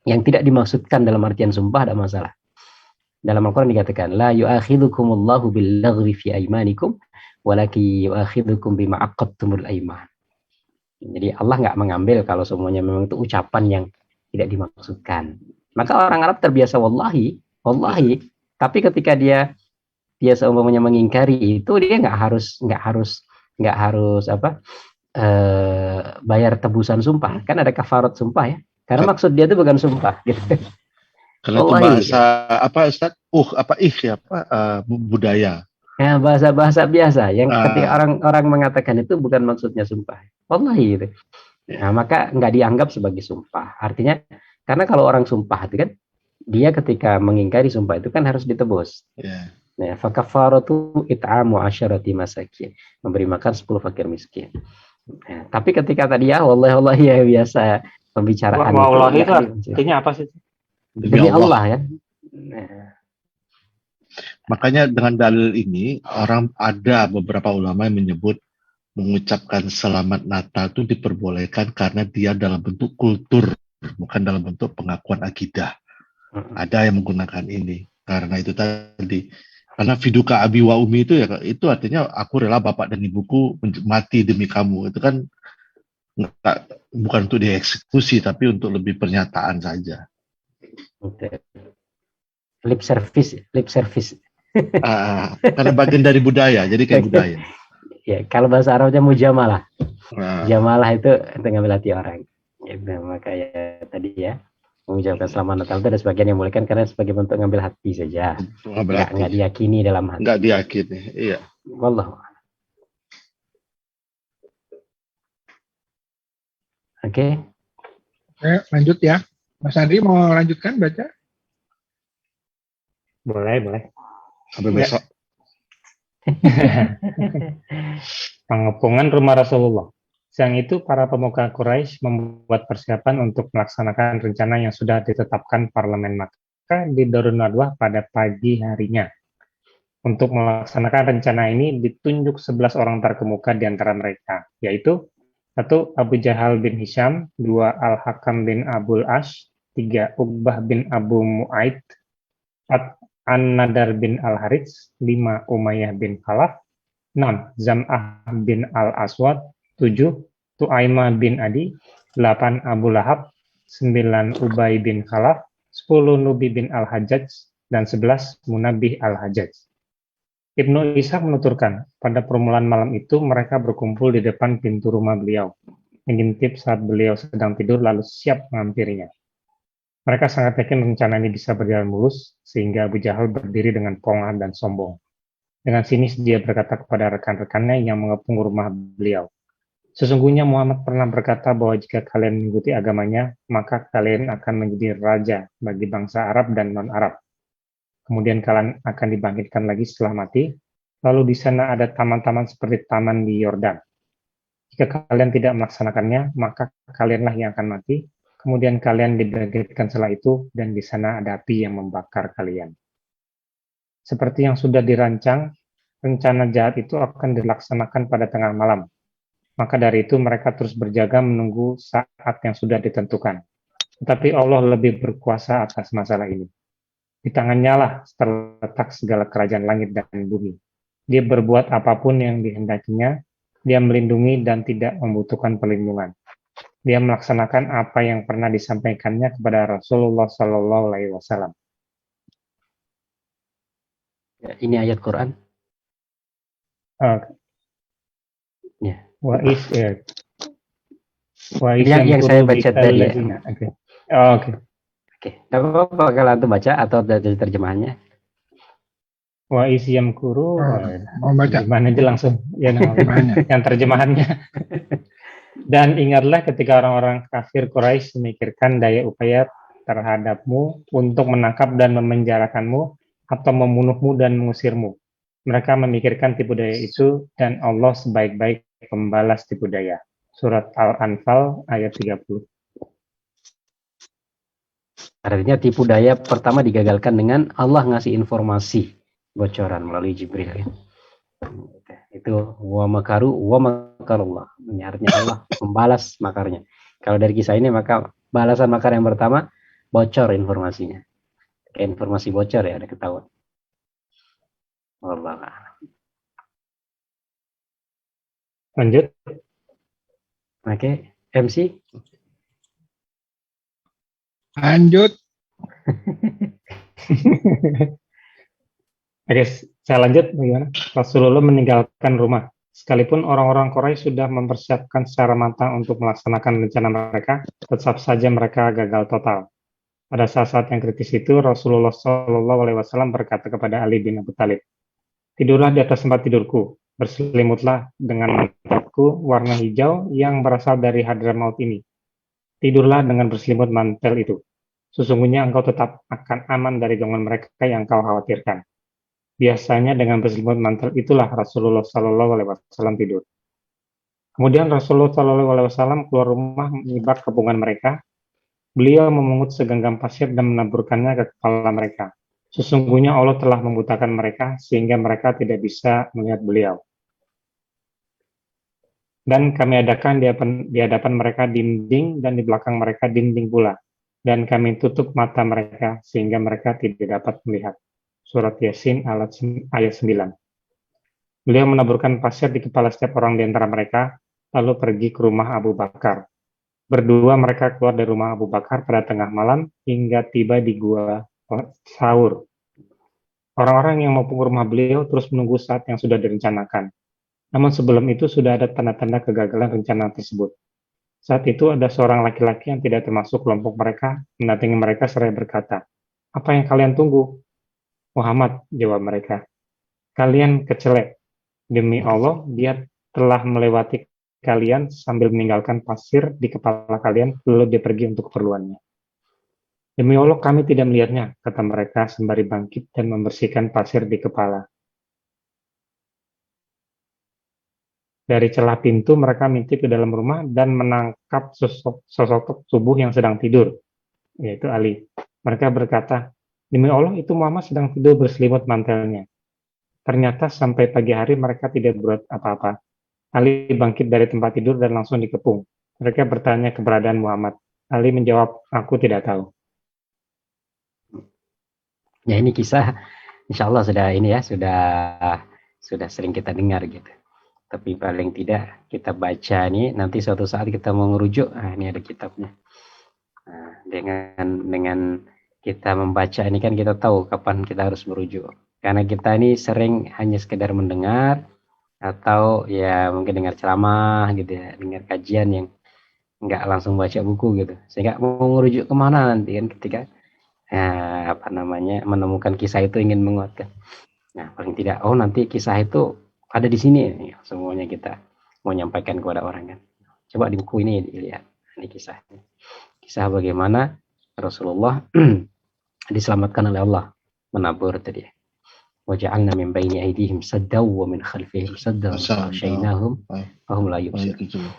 yang tidak dimaksudkan dalam artian sumpah ada masalah. Dalam Al-Quran dikatakan la yu'akhidhukumullahu bil-laghwi fi aymanikum walakin yu'akhidhukum bima aqadtumul ayman. Jadi Allah nggak mengambil kalau semuanya memang itu ucapan yang tidak dimaksudkan. Maka orang Arab terbiasa wallahi, tapi ketika dia seumpamanya mengingkari itu, dia nggak harus bayar tebusan sumpah. Kan ada kafarat sumpah ya. Karena maksud dia itu bukan sumpah gitu. Karena itu bahasa apa Ustaz? Budaya. Ya, bahasa biasa yang ketika orang mengatakan itu bukan maksudnya sumpah. Wallahi gitu. Nah, maka nggak dianggap sebagai sumpah. Artinya karena kalau orang sumpah itu kan dia ketika mengingkari sumpah itu kan harus ditebus. Nah, fakafaratu it'amu 'asharati masakin, memberi makan 10 fakir miskin. Nah, tapi ketika tadi ya wallahi ya biasa pembicaraan wallahi itu artinya apa sih? Demi Allah ya. Nah. Makanya dengan dalil ini ada beberapa ulama yang menyebut mengucapkan selamat Natal itu diperbolehkan karena dia dalam bentuk kultur, bukan dalam bentuk pengakuan akidah. Ada yang menggunakan ini karena itu tadi. Karena fiduka abi wa umi itu artinya aku rela bapak dan ibuku mati demi kamu. Itu kan bukan untuk dieksekusi tapi untuk lebih pernyataan saja. Lip service. Karena bagian dari budaya, jadi kayak budaya. Ya, kalau bahasa Arabnya mujamalah. Jamalah itu ngambil hati orang. Gitu, maka ya tadi ya mengucapkan selamat Natal itu ada sebagian yang bolehkan karena sebagai bentuk ngambil hati saja. Nggak diyakini dalam hati. Nggak diyakini, iya. Wallahu a'lam. Oke. Lanjut ya. Mas Andri mau lanjutkan baca? Boleh. Sampai besok. Pengepungan rumah Rasulullah. Siang itu para pemuka Quraisy membuat persiapan untuk melaksanakan rencana yang sudah ditetapkan parlemen Makkah di Darun Nadwah pada pagi harinya. Untuk melaksanakan rencana ini ditunjuk 11 orang terkemuka di antara mereka, yaitu 1. Abu Jahal bin Hisham, 2. Al-Hakam bin Abul Ash, 3. Uqbah bin Abu Mu'aid, 4. An-Nadar bin Al-Harits, 5. Umayyah bin Khalaf, 6. Zam'ah bin Al-Aswad, 7. Tu'aimah bin Adi, 8. Abu Lahab, 9. Ubay bin Khalaf, 10. Nubi bin Al-Hajjaj, dan 11. Munabih Al-Hajjaj. Ibnu Ishaq menuturkan, pada permulaan malam itu mereka berkumpul di depan pintu rumah beliau, mengintip saat beliau sedang tidur lalu siap menghampirinya. Mereka sangat yakin rencana ini bisa berjalan mulus, sehingga Abu Jahal berdiri dengan pongah dan sombong. Dengan sinis dia berkata kepada rekan-rekannya yang mengepung rumah beliau, Sesungguhnya Muhammad pernah berkata bahwa jika kalian mengikuti agamanya, maka kalian akan menjadi raja bagi bangsa Arab dan non-Arab. Kemudian kalian akan dibangkitkan lagi setelah mati, lalu di sana ada taman-taman seperti taman di Yordan. Jika kalian tidak melaksanakannya, maka kalianlah yang akan mati, kemudian kalian dibangkitkan setelah itu, dan di sana ada api yang membakar kalian. Seperti yang sudah dirancang, rencana jahat itu akan dilaksanakan pada tengah malam. Maka dari itu mereka terus berjaga menunggu saat yang sudah ditentukan. Tetapi Allah lebih berkuasa atas masalah ini. Di tangannya lah terletak segala kerajaan langit dan bumi. Dia berbuat apapun yang dihendakinya, dia melindungi dan tidak membutuhkan perlindungan. Dia melaksanakan apa yang pernah disampaikannya kepada Rasulullah SAW. Ya, ini ayat Quran. Ya. Yang saya baca tadi ya. Oke. Oke. Tapi apa kalau antum baca atau dari terjemahannya? Wa isyam kuru. Mau baca? Gimana aja langsung? Ya, yang terjemahannya. Dan ingatlah ketika orang-orang kafir Quraisy memikirkan daya upaya terhadapmu untuk menangkap dan memenjarakanmu atau membunuhmu dan mengusirmu. Mereka memikirkan tipu daya itu, dan Allah sebaik-baik pembalas tipu daya. Surat Al-Anfal ayat 30. Artinya tipu daya pertama digagalkan dengan Allah ngasih informasi bocoran melalui Jibril. Itu wa makaru wa makarullah. Artinya Allah membalas makarnya. Kalau dari kisah ini maka balasan makar yang pertama bocor informasinya. Kayak informasi bocor ya, ada ketahuan. Allah. Lanjut. Oke, MC. Lanjut. Oke, saya lanjut. Bagaimana? Rasulullah meninggalkan rumah. Sekalipun orang-orang Quraisy sudah mempersiapkan secara matang untuk melaksanakan rencana mereka, tetap saja mereka gagal total. Pada saat-saat yang kritis itu, Rasulullah SAW berkata kepada Ali bin Abi Thalib, "Tidurlah di atas tempat tidurku, berselimutlah dengan mantelku warna hijau yang berasal dari Hadramaut ini. Tidurlah dengan berselimut mantel itu. Sesungguhnya engkau tetap akan aman dari gangguan mereka yang kau khawatirkan." Biasanya dengan berselimut mantel itulah Rasulullah SAW tidur. Kemudian Rasulullah SAW keluar rumah menyebar kepungan mereka. Beliau memungut segenggam pasir dan menaburkannya ke kepala mereka. Sesungguhnya Allah telah membutakan mereka sehingga mereka tidak bisa melihat beliau. Dan kami adakan di hadapan mereka dinding dan di belakang mereka dinding pula. Dan kami tutup mata mereka sehingga mereka tidak dapat melihat. Surat Yasin ayat 9. Beliau menaburkan pasir di kepala setiap orang di antara mereka, lalu pergi ke rumah Abu Bakar. Berdua mereka keluar dari rumah Abu Bakar pada tengah malam hingga tiba di gua Saur. Orang-orang yang mau ke rumah beliau terus menunggu saat yang sudah direncanakan. Namun sebelum itu sudah ada tanda-tanda kegagalan rencana tersebut. Saat itu ada seorang laki-laki yang tidak termasuk kelompok mereka mendatangi mereka seraya berkata, "Apa yang kalian tunggu?" "Muhammad," jawab mereka, "kalian kecelek. Demi Allah, dia telah melewati kalian sambil meninggalkan pasir di kepala kalian, lalu dia pergi untuk keperluannya." "Demi Allah, kami tidak melihatnya," kata mereka sembari bangkit dan membersihkan pasir di kepala. Dari celah pintu, mereka mengintip ke dalam rumah dan menangkap sosok tubuh yang sedang tidur, yaitu Ali. Mereka berkata, "Demi Allah, itu Muhammad sedang tidur berselimut mantelnya." Ternyata sampai pagi hari mereka tidak berbuat apa-apa. Ali bangkit dari tempat tidur dan langsung dikepung. Mereka bertanya keberadaan Muhammad. Ali menjawab, "Aku tidak tahu." Ya, ini kisah insya Allah sudah sering kita dengar gitu. Tapi paling tidak kita baca nih, nanti suatu saat kita mau ngerujuk, ini ada kitabnya. Nah, dengan kita membaca ini kan kita tahu kapan kita harus merujuk. Karena kita ini sering hanya sekedar mendengar atau ya mungkin dengar ceramah gitu ya, dengar kajian yang nggak langsung baca buku gitu. Sehingga mau ngerujuk kemana nanti kan ketika menemukan kisah itu ingin menguatkan. Nah, paling tidak nanti kisah itu ada di sini nih, semuanya kita mau nyampaikan kepada orang kan. Coba di buku ini dilihat, ini kisah bagaimana Rasulullah diselamatkan oleh Allah menabur tadi. Waja'alna min baini aydihim saddaw wa min khalfihim saddaw faghshaynahum fahum la yubsirun.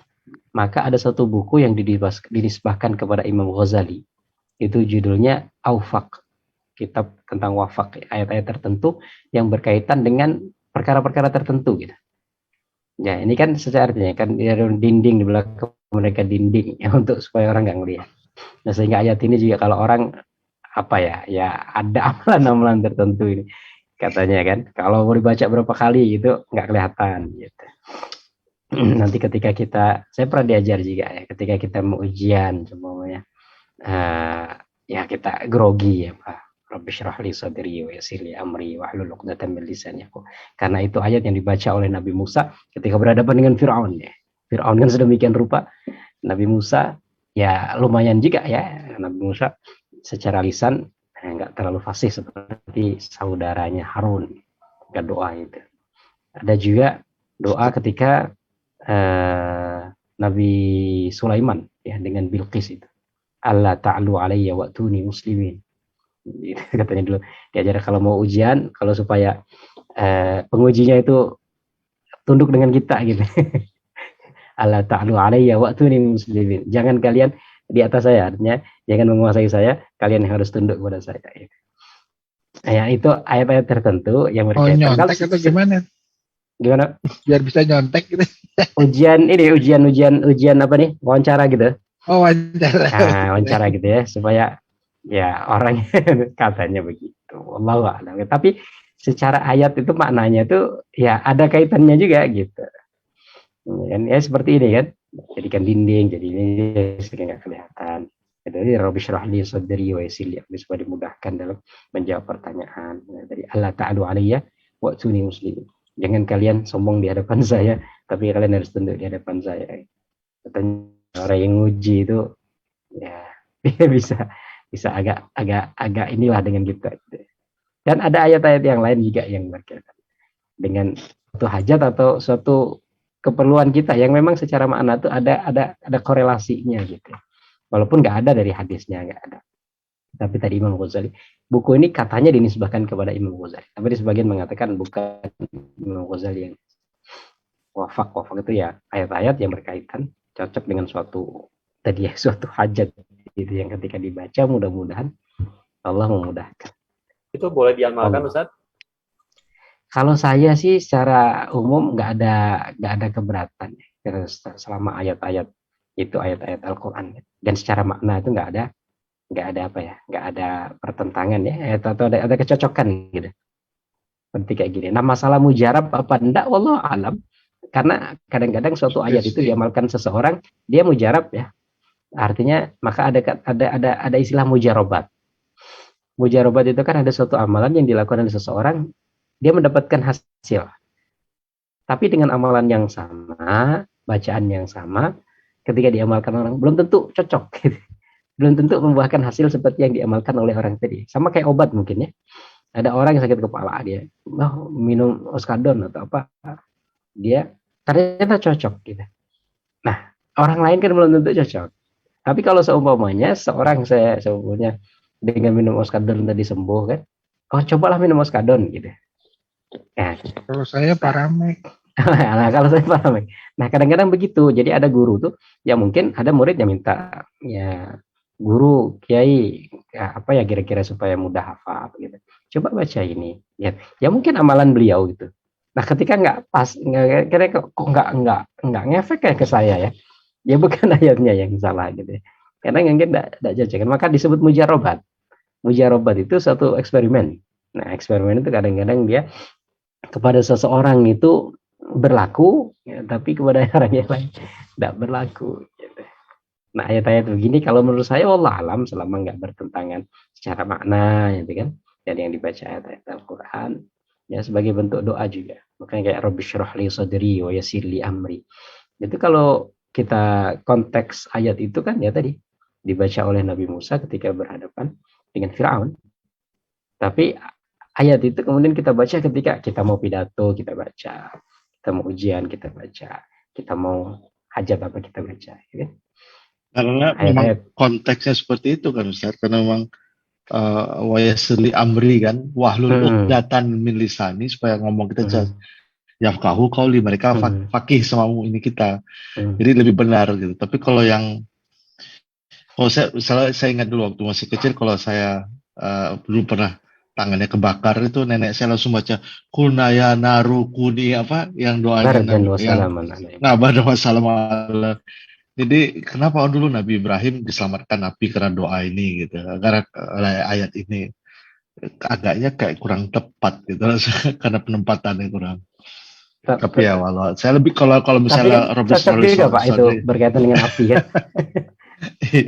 Maka ada satu buku yang dinisbahkan kepada Imam Ghazali. Itu judulnya Awfaq, kitab tentang wafak, ayat-ayat tertentu yang berkaitan dengan perkara-perkara tertentu gitu. Ya, ini kan secara artinya kan dinding di belakang mereka dinding ya, untuk supaya orang nggak ngelihat. Nah, sehingga ayat ini juga kalau orang apa ya ada amalan-amalan tertentu ini katanya kan, kalau mau dibaca berapa kali gitu nggak kelihatan gitu. Nanti ketika saya pernah diajar juga ya, ketika kita mau ujian semuanya ya kita grogi ya Pak. Rabbi syrah li sadri wa yassir li amri wahlul 'uqdatam min lisani yafqahu. Karena itu ayat yang dibaca oleh Nabi Musa ketika berhadapan dengan Firaun ya. Firaun kan sedemikian rupa. Nabi Musa ya lumayan juga ya. Nabi Musa secara lisan enggak terlalu fasih seperti saudaranya Harun ketika doa itu. Ada juga doa ketika Nabi Sulaiman ya dengan Bilqis itu. Allah ta'alu alayya wa'tuni muslimin. Katanya dulu diajar kalau mau ujian, kalau supaya pengujinya itu tunduk dengan kita gitu. Allah ta'alu alayya wa'tuni muslimin. Jangan kalian di atas saya, artinya jangan menguasai saya, kalian harus tunduk kepada saya. Ya, itu ayat-ayat tertentu yang berkaitan. Nyontek atau gimana? Gimana? Biar bisa nyontek gitu. Ujian apa nih? Wawancara gitu. Oh, wawancara. Nah, wawancara gitu ya, supaya ya orang katanya begitu. Wallahu a'lam. Tapi secara ayat itu maknanya itu ya ada kaitannya juga gitu. Ya seperti ini kan, jadikan dinding, jadi ini sehingga nggak kelihatan. Jadi Rabbi syrah li sadri wa yassir li amri, supaya dimudahkan dalam menjawab pertanyaan. Dari Allah ta'ala alayya wa'tuni muslimin. Jangan kalian sombong di hadapan saya, tapi kalian harus tunduk di hadapan saya. Katanya orang yang nguji itu ya bisa agak inilah dengan kita. Dan ada ayat-ayat yang lain juga yang berkaitan dengan suatu hajat atau suatu keperluan kita yang memang secara makna itu ada korelasinya gitu. Walaupun nggak ada dari hadisnya, nggak ada. Tapi tadi Imam Ghazali, buku ini katanya dinisbahkan kepada Imam Ghazali, tapi di sebagian mengatakan bukan Imam Ghazali yang wafak itu ya ayat-ayat yang berkaitan cocok dengan suatu hajat gitu yang ketika dibaca mudah-mudahan Allah memudahkan. Itu boleh diamalkan Ustaz? Kalau saya sih secara umum nggak ada keberatan ya, selama ayat-ayat itu ayat-ayat Al-Quran dan secara makna itu nggak ada pertentangan ya atau ada kecocokan gitu. Seperti kayak gini. Nah, masalah mujarab apa enggak wallahu alam, karena kadang-kadang suatu ayat itu diamalkan seseorang dia mujarab ya. Artinya maka ada istilah mujarobat. Mujarobat itu kan ada suatu amalan yang dilakukan oleh seseorang, dia mendapatkan hasil. Tapi dengan amalan yang sama, bacaan yang sama, ketika diamalkan orang belum tentu cocok. Gitu. Belum tentu membuahkan hasil seperti yang diamalkan oleh orang tadi. Sama kayak obat mungkin ya. Ada orang yang sakit kepala, dia minum oskadon atau apa, dia ternyata cocok gitu. Nah, orang lain kan belum tentu cocok. Tapi kalau seumpamanya seorang saya sebetulnya dengan minum oskadon tadi sembuh kan, cobalah minum oskadon gitu. Nah, kalau saya paramek. Nah, kadang-kadang begitu. Jadi ada guru tuh, ya mungkin ada murid yang minta, ya guru, kiai, ya, apa ya kira-kira supaya mudah hafal gitu. Coba baca ini. Ya mungkin amalan beliau gitu. Nah, ketika nggak pas, kok nggak ngefek kayak ke saya ya. Ya bukan ayatnya yang salah gitu. Karena mungkin tidak cocok. Maka disebut mujarobat. Mujarobat itu suatu eksperimen. Nah, eksperimen itu kadang-kadang dia kepada seseorang itu berlaku, ya, tapi kepada orang yang lain tidak berlaku. Gitu. Nah, ayat-ayat begini kalau menurut saya wallah alam selama nggak bertentangan secara makna, gitu kan. Dan yang dibaca ayat-ayat Al-Quran ya sebagai bentuk doa juga. Makanya kayak Rabbi syrah li sadri wa yassir li amri. Itu kalau kita konteks ayat itu kan ya tadi dibaca oleh Nabi Musa ketika berhadapan dengan Firaun. Tapi ayat itu kemudian kita baca ketika kita mau pidato, kita baca, kita mau ujian, kita baca. kita mau hajat apa kita baca. Ya. Karena memang konteksnya seperti itu kan Ustaz, karena memang wa yassirli amri kan, wahlul uqdatan min lisani, supaya ngomong kita jelas. Yafqahu qauli, mereka fakih sama ini kita. Jadi lebih benar gitu. Tapi kalau saya ingat dulu waktu masih kecil, kalau saya dulu pernah tangannya kebakar itu, nenek saya langsung baca kunaya naru kuni apa yang doanya dan wassalaman. Jadi kenapa dulu Nabi Ibrahim diselamatkan Nabi karena doa ini gitu, karena ayat ini agaknya kayak kurang tepat gitu karena penempatannya kurang. Tapi ya walau saya lebih kalau misalnya Robert juga Pak itu berkaitan dengan api ya.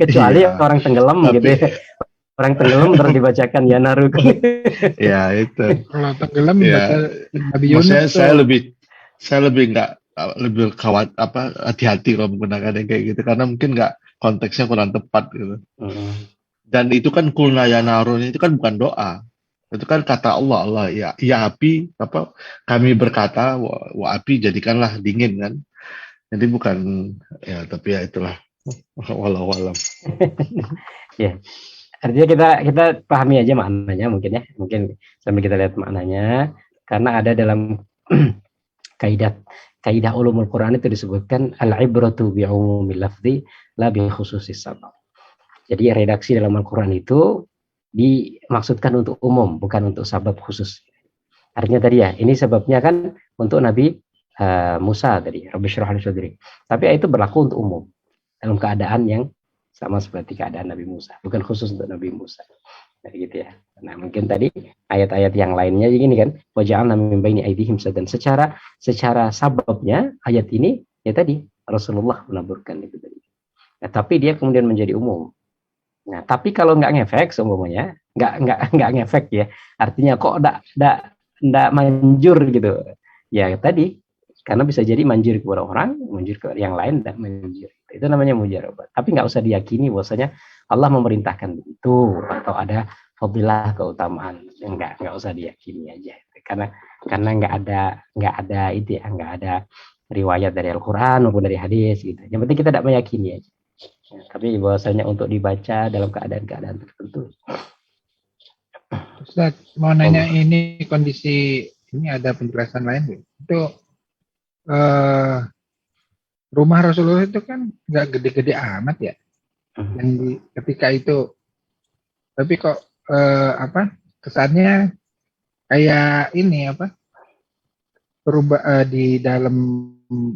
Kecuali orang tenggelam gitu ya. Orang tenggelam terus dibacakan ya naru. Ya itu. Kalau tenggelam baca Nabi Yunus. Saya lebih hati-hati kalau menggunakan yang kayak gitu, karena mungkin nggak konteksnya kurang tepat gitu. Dan itu kan kulnaya narun itu kan bukan doa. Itu kan kata Allah ya api kami berkata wa api jadikanlah dingin kan. Jadi bukan ya, tapi ya itulah walau alam. Ya. Artinya kita pahami aja maknanya mungkin ya. Mungkin sambil kita lihat maknanya, karena ada dalam kaidah ulumul Quran itu disebutkan al-ibratu bi'umumil lafzi la bi khususis sabab. Jadi redaksi dalam Al-Quran itu dimaksudkan untuk umum, bukan untuk sabab khusus. Artinya tadi ya, ini sebabnya kan untuk Nabi Musa tadi, Rabbi syrah li sadri. Tapi itu berlaku untuk umum, dalam keadaan yang sama seperti keadaan Nabi Musa, bukan khusus untuk Nabi Musa. Jadi gitu ya. Nah mungkin tadi ayat-ayat yang lainnya gini kan, waja'alna min baini aydihim saddan. Secara sababnya ayat ini ya tadi Rasulullah menaburkan itu tadi. Nah, tapi dia kemudian menjadi umum. Nah, tapi kalau nggak ngefek semuanya, nggak ngefek ya. Artinya kok nggak manjur gitu. Ya tadi karena bisa jadi manjur kepada orang, manjur ke yang lain dan manjur. Itu namanya mujarabat. Tapi nggak usah diyakini bahwasanya Allah memerintahkan begitu atau ada fadilah keutamaan. Nggak usah diyakini aja. Karena nggak ada itu ya, nggak ada riwayat dari Al-Quran maupun dari hadis gitu. Yang penting kita tidak meyakini aja. Ya, tapi bahwasanya untuk dibaca dalam keadaan-keadaan tertentu. Ustaz, mau nanya ini kondisi ini ada penjelasan lain itu rumah Rasulullah itu kan nggak gede-gede amat ya, yang ketika itu, tapi kok kesannya kayak ini berubah di dalam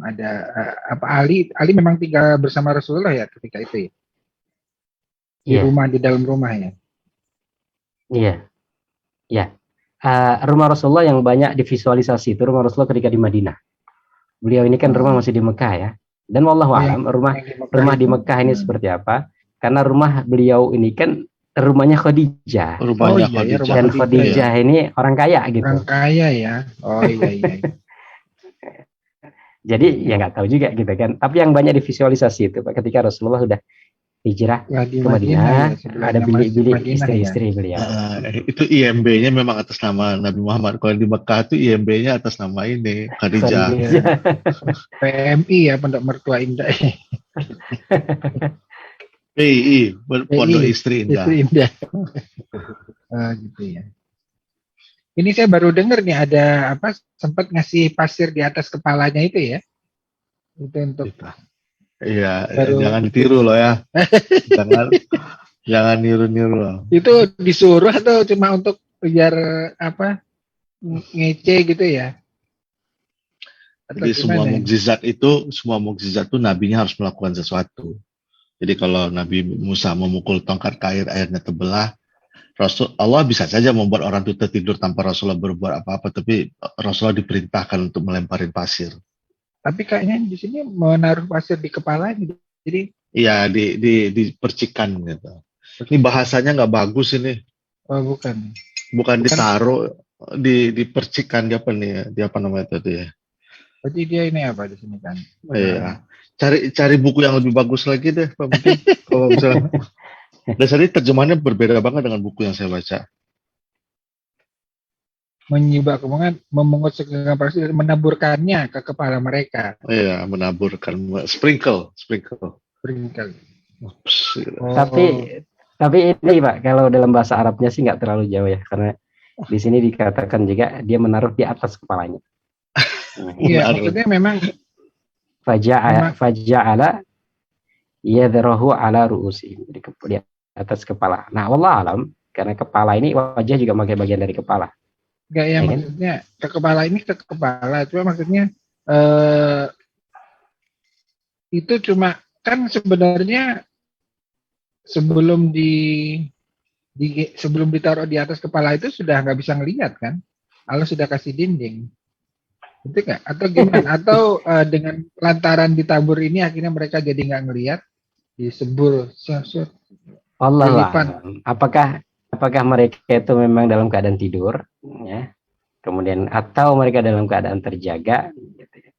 ada Ali memang tinggal bersama Rasulullah ya ketika itu ya, di rumah, di dalam rumah ya. Iya. Rumah Rasulullah yang banyak divisualisasi itu rumah Rasulullah ketika di Madinah. Beliau ini kan rumah masih di Mekah ya. Dan wallahu a'lam rumah di Mekah ini seperti apa? Karena rumah beliau ini kan rumahnya Khadijah. Dan Khadijah ini orang kaya gitu. Orang kaya ya. Oh iya. Jadi ya nggak tahu juga gitu kan. Tapi yang banyak divisualisasi itu Pak, ketika Rasulullah sudah hijrah ke Madinah, ada bilik-bilik istri-istri beliau. Itu IMB-nya memang atas nama Nabi Muhammad. Kalau di Mekah itu IMB-nya atas nama ini Khadijah. PMI ya, Pondok Mertua Indah. PI, Pondok Istri Indah. Gitu ya. Ini saya baru dengar nih ada sempat ngasih pasir di atas kepalanya itu ya. Itu untuk Iya, jangan ditiru loh ya. jangan niru-niru loh. Itu disuruh atau cuma untuk biar ngece gitu ya? Jadi semua mukjizat itu nabinya harus melakukan sesuatu. Jadi kalau Nabi Musa memukul tongkat kayu airnya terbelah, Allah bisa saja membuat orang itu tertidur tanpa Rasulullah berbuat apa-apa, tapi Rasulullah diperintahkan untuk melemparin pasir. Tapi kayaknya di sini menaruh pasir di kepala gitu. Jadi iya di percikan gitu. Ini bahasanya nggak bagus ini. Oh bukan. Bukan ditaruh di percikan di apa namanya tadi ya. Berarti dia ini apa di sini kan? Iya. Cari buku yang lebih bagus lagi deh Pak mungkin. Kalau misalnya dasarnya terjemahannya berbeda banget dengan buku yang saya baca. menyibak kebohongan, memungut segenggam perasa dan menaburkannya ke kepala mereka. Iya, menaburkan, sprinkle. Berinkal. Ups, gitu. Tapi ini Pak, kalau dalam bahasa Arabnya sih nggak terlalu jauh ya, karena di sini dikatakan juga dia menaruh di atas kepalanya. Iya, maksudnya memang Faja'ala yadrahu ala ru'usihim, di atas kepala. Nah, wallah alam, karena kepala ini wajah juga pakai bagian dari kepala. enggak ya, Ya kan? maksudnya ke kepala ini ke kepala, cuma maksudnya itu cuma kan sebenarnya sebelum sebelum ditaruh di atas kepala itu sudah nggak bisa ngelihat kan? Allah sudah kasih dinding. Betul nggak? Atau gimana? Atau dengan lantaran ditabur ini akhirnya mereka jadi nggak ngelihat, disebur, Allah dilipat. apakah mereka itu memang dalam keadaan tidur, ya? Kemudian atau mereka dalam keadaan terjaga, gitu ya.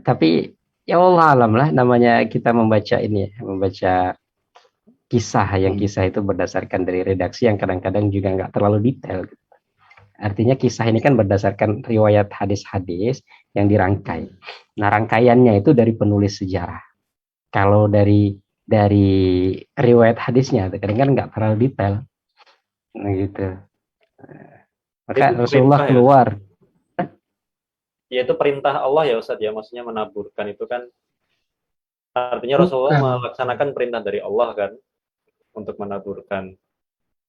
Tapi ya Allah alam lah, namanya kita membaca ini, membaca kisah yang kisah itu berdasarkan dari redaksi yang kadang-kadang juga nggak terlalu detail. Gitu. Artinya kisah ini kan berdasarkan riwayat hadis-hadis yang dirangkai. Nah, rangkaiannya itu dari penulis sejarah. Kalau dari riwayat hadisnya kadang-kadang nggak terlalu detail. Nah, gitu. Maka Itu Rasulullah perintah ya? keluar. Ya itu perintah Allah ya Ustadz ya, maksudnya menaburkan itu kan artinya Rasulullah Bukan. melaksanakan perintah dari Allah kan untuk menaburkan.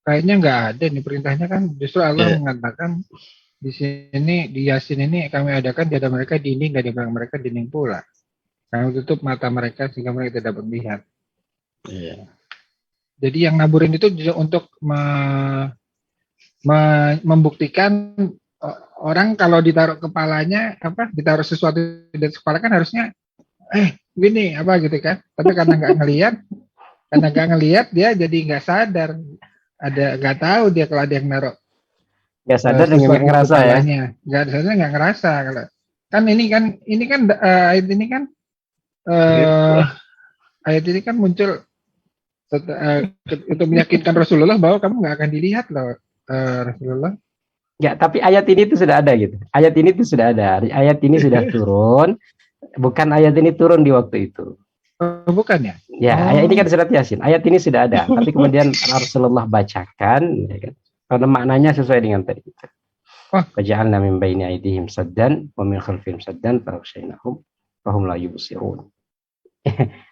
Kayaknya nggak ada nih perintahnya kan, justru Allah Iya. mengatakan di sini di Yasin ini kami adakan di hadapan mereka dinding dan di belakang mereka dinding pula. Kami tutup mata mereka sehingga mereka tidak dapat melihat. Iya. Jadi yang naburin itu juga untuk membuktikan orang kalau ditaruh kepalanya ditaruh sesuatu di atas kepala kan harusnya gini gitu kan. Tapi karena nggak ngelihat dia jadi nggak sadar. Nggak tahu dia kalau ada yang naruh Nggak sadar dan nggak ngerasa ya. Nggak sadar, nggak ngerasa kalau kan ini kan ayat ini kan ayat ini kan muncul untuk meyakinkan Rasulullah bahwa kamu nggak akan dilihat loh Rasulullah. Ya, tapi ayat ini tuh sudah ada gitu. Ayat ini tuh sudah ada. Ayat ini sudah turun. Bukan ayat ini turun di waktu itu. Bukan ya? Ya, ayat ini kan surat Yasin. Ayat ini sudah ada, tapi kemudian Rasulullah bacakan, ya kan? Karena maknanya sesuai dengan tadi. Faja'alna min baini aydihim saddan wa min khalfihim saddan fa aghshaynahum fa hum la yubsirun.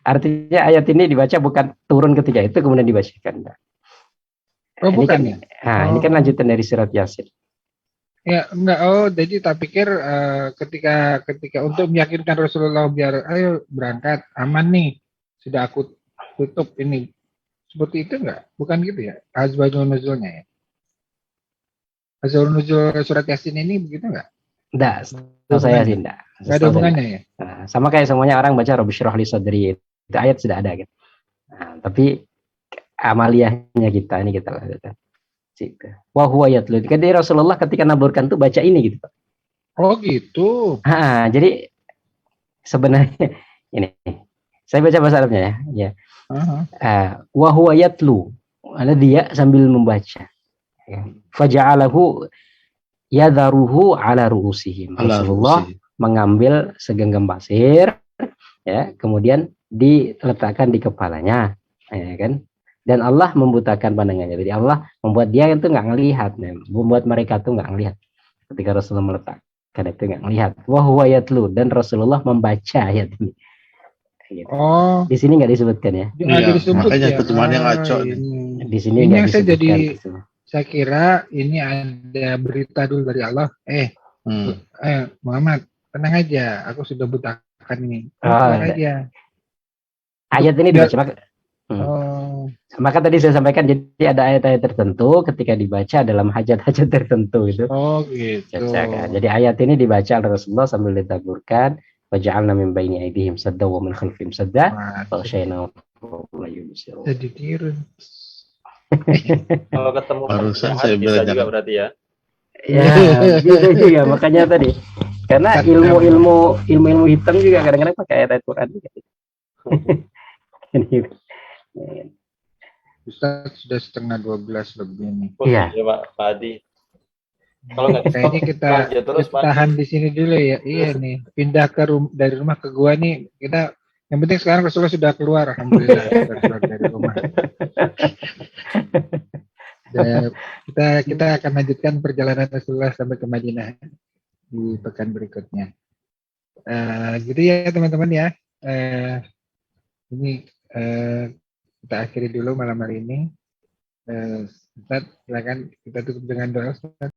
Artinya ayat ini dibaca bukan turun ketika itu kemudian dibacakan. Bukan ya? Nah, ini kan lanjutan dari surat Yasin. Ya, enggak. Jadi tak pikir ketika untuk meyakinkan Rasulullah biar ayo berangkat aman nih, sudah aku tutup ini. Seperti itu enggak? Bukan gitu ya? Asbabun nuzulnya ya. Asbabun nuzul surat Yasin ini begitu enggak? Enggak, saya sih enggak. Enggak ada hubungannya ya? Nah, sama kayak semuanya orang baca Rabbi syrah li sadri, itu ayat sudah ada gitu. Nah, tapi amaliyahnya kita lakukan. Wa huwa yatlu. Jadi Rasulullah ketika naburkan tuh baca ini gitu, Pak. Oh gitu. Jadi sebenarnya ini saya baca bahasa Arabnya ya. Wa huwa yatlu. Ada dia sambil membaca. Faja'alahu yadharuhu ala ru'usihim. Rasulullah mengambil segenggam pasir ya, kemudian diletakkan di kepalanya, ya kan? Dan Allah membutakan pandangannya. Jadi Allah membuat dia itu nggak ngelihat, membuat mereka tuh nggak ngelihat. Ketika Rasulullah meletakkan itu nggak ngelihat. Wa huwa yatlu, dan Rasulullah membaca ayat ini. Gitu. Di sini nggak disebutkan ya. Makanya ketemuan yang ngaco. Di sini ini nggak yang saya disebutkan. jadi saya kira ini ada berita dulu dari Allah. Muhammad, tenang aja, aku sudah butakan ini. Tenang aja. Ayat ini dibaca. Maka tadi saya sampaikan, jadi ada ayat-ayat tertentu ketika dibaca dalam hajat-hajat tertentu itu. Oh gitu. Jadi ayat ini dibaca oleh Rasulullah sambil ditaburkan, waja'alna min baini aydihim sadda wa min khalfihim sadda fa aghshaynahum la yubsirun. Jadi tiru. Kalau ketemu barusan saya bisa juga berarti ya. Ya, bisa juga, makanya tadi. Karena ilmu hitam juga kadang-kadang pakai ayat Quran juga. Ustaz sudah 11:30 lebih nih. Iya. Ya Pak Adi. Kalau nggak Kayaknya kita lanjut terus, Pak. tahan di sini dulu ya. Iya nih, pindah dari rumah ke gua nih. Kita yang penting sekarang Rasulullah sudah keluar, alhamdulillah sudah keluar dari rumah. Dan kita akan lanjutkan perjalanan Rasulullah sampai ke Madinah di pekan berikutnya. Gitu ya teman-teman ya. Ini kita akhiri dulu malam hari ini. Ustaz, silakan kita tutup dengan doa. Ustaz.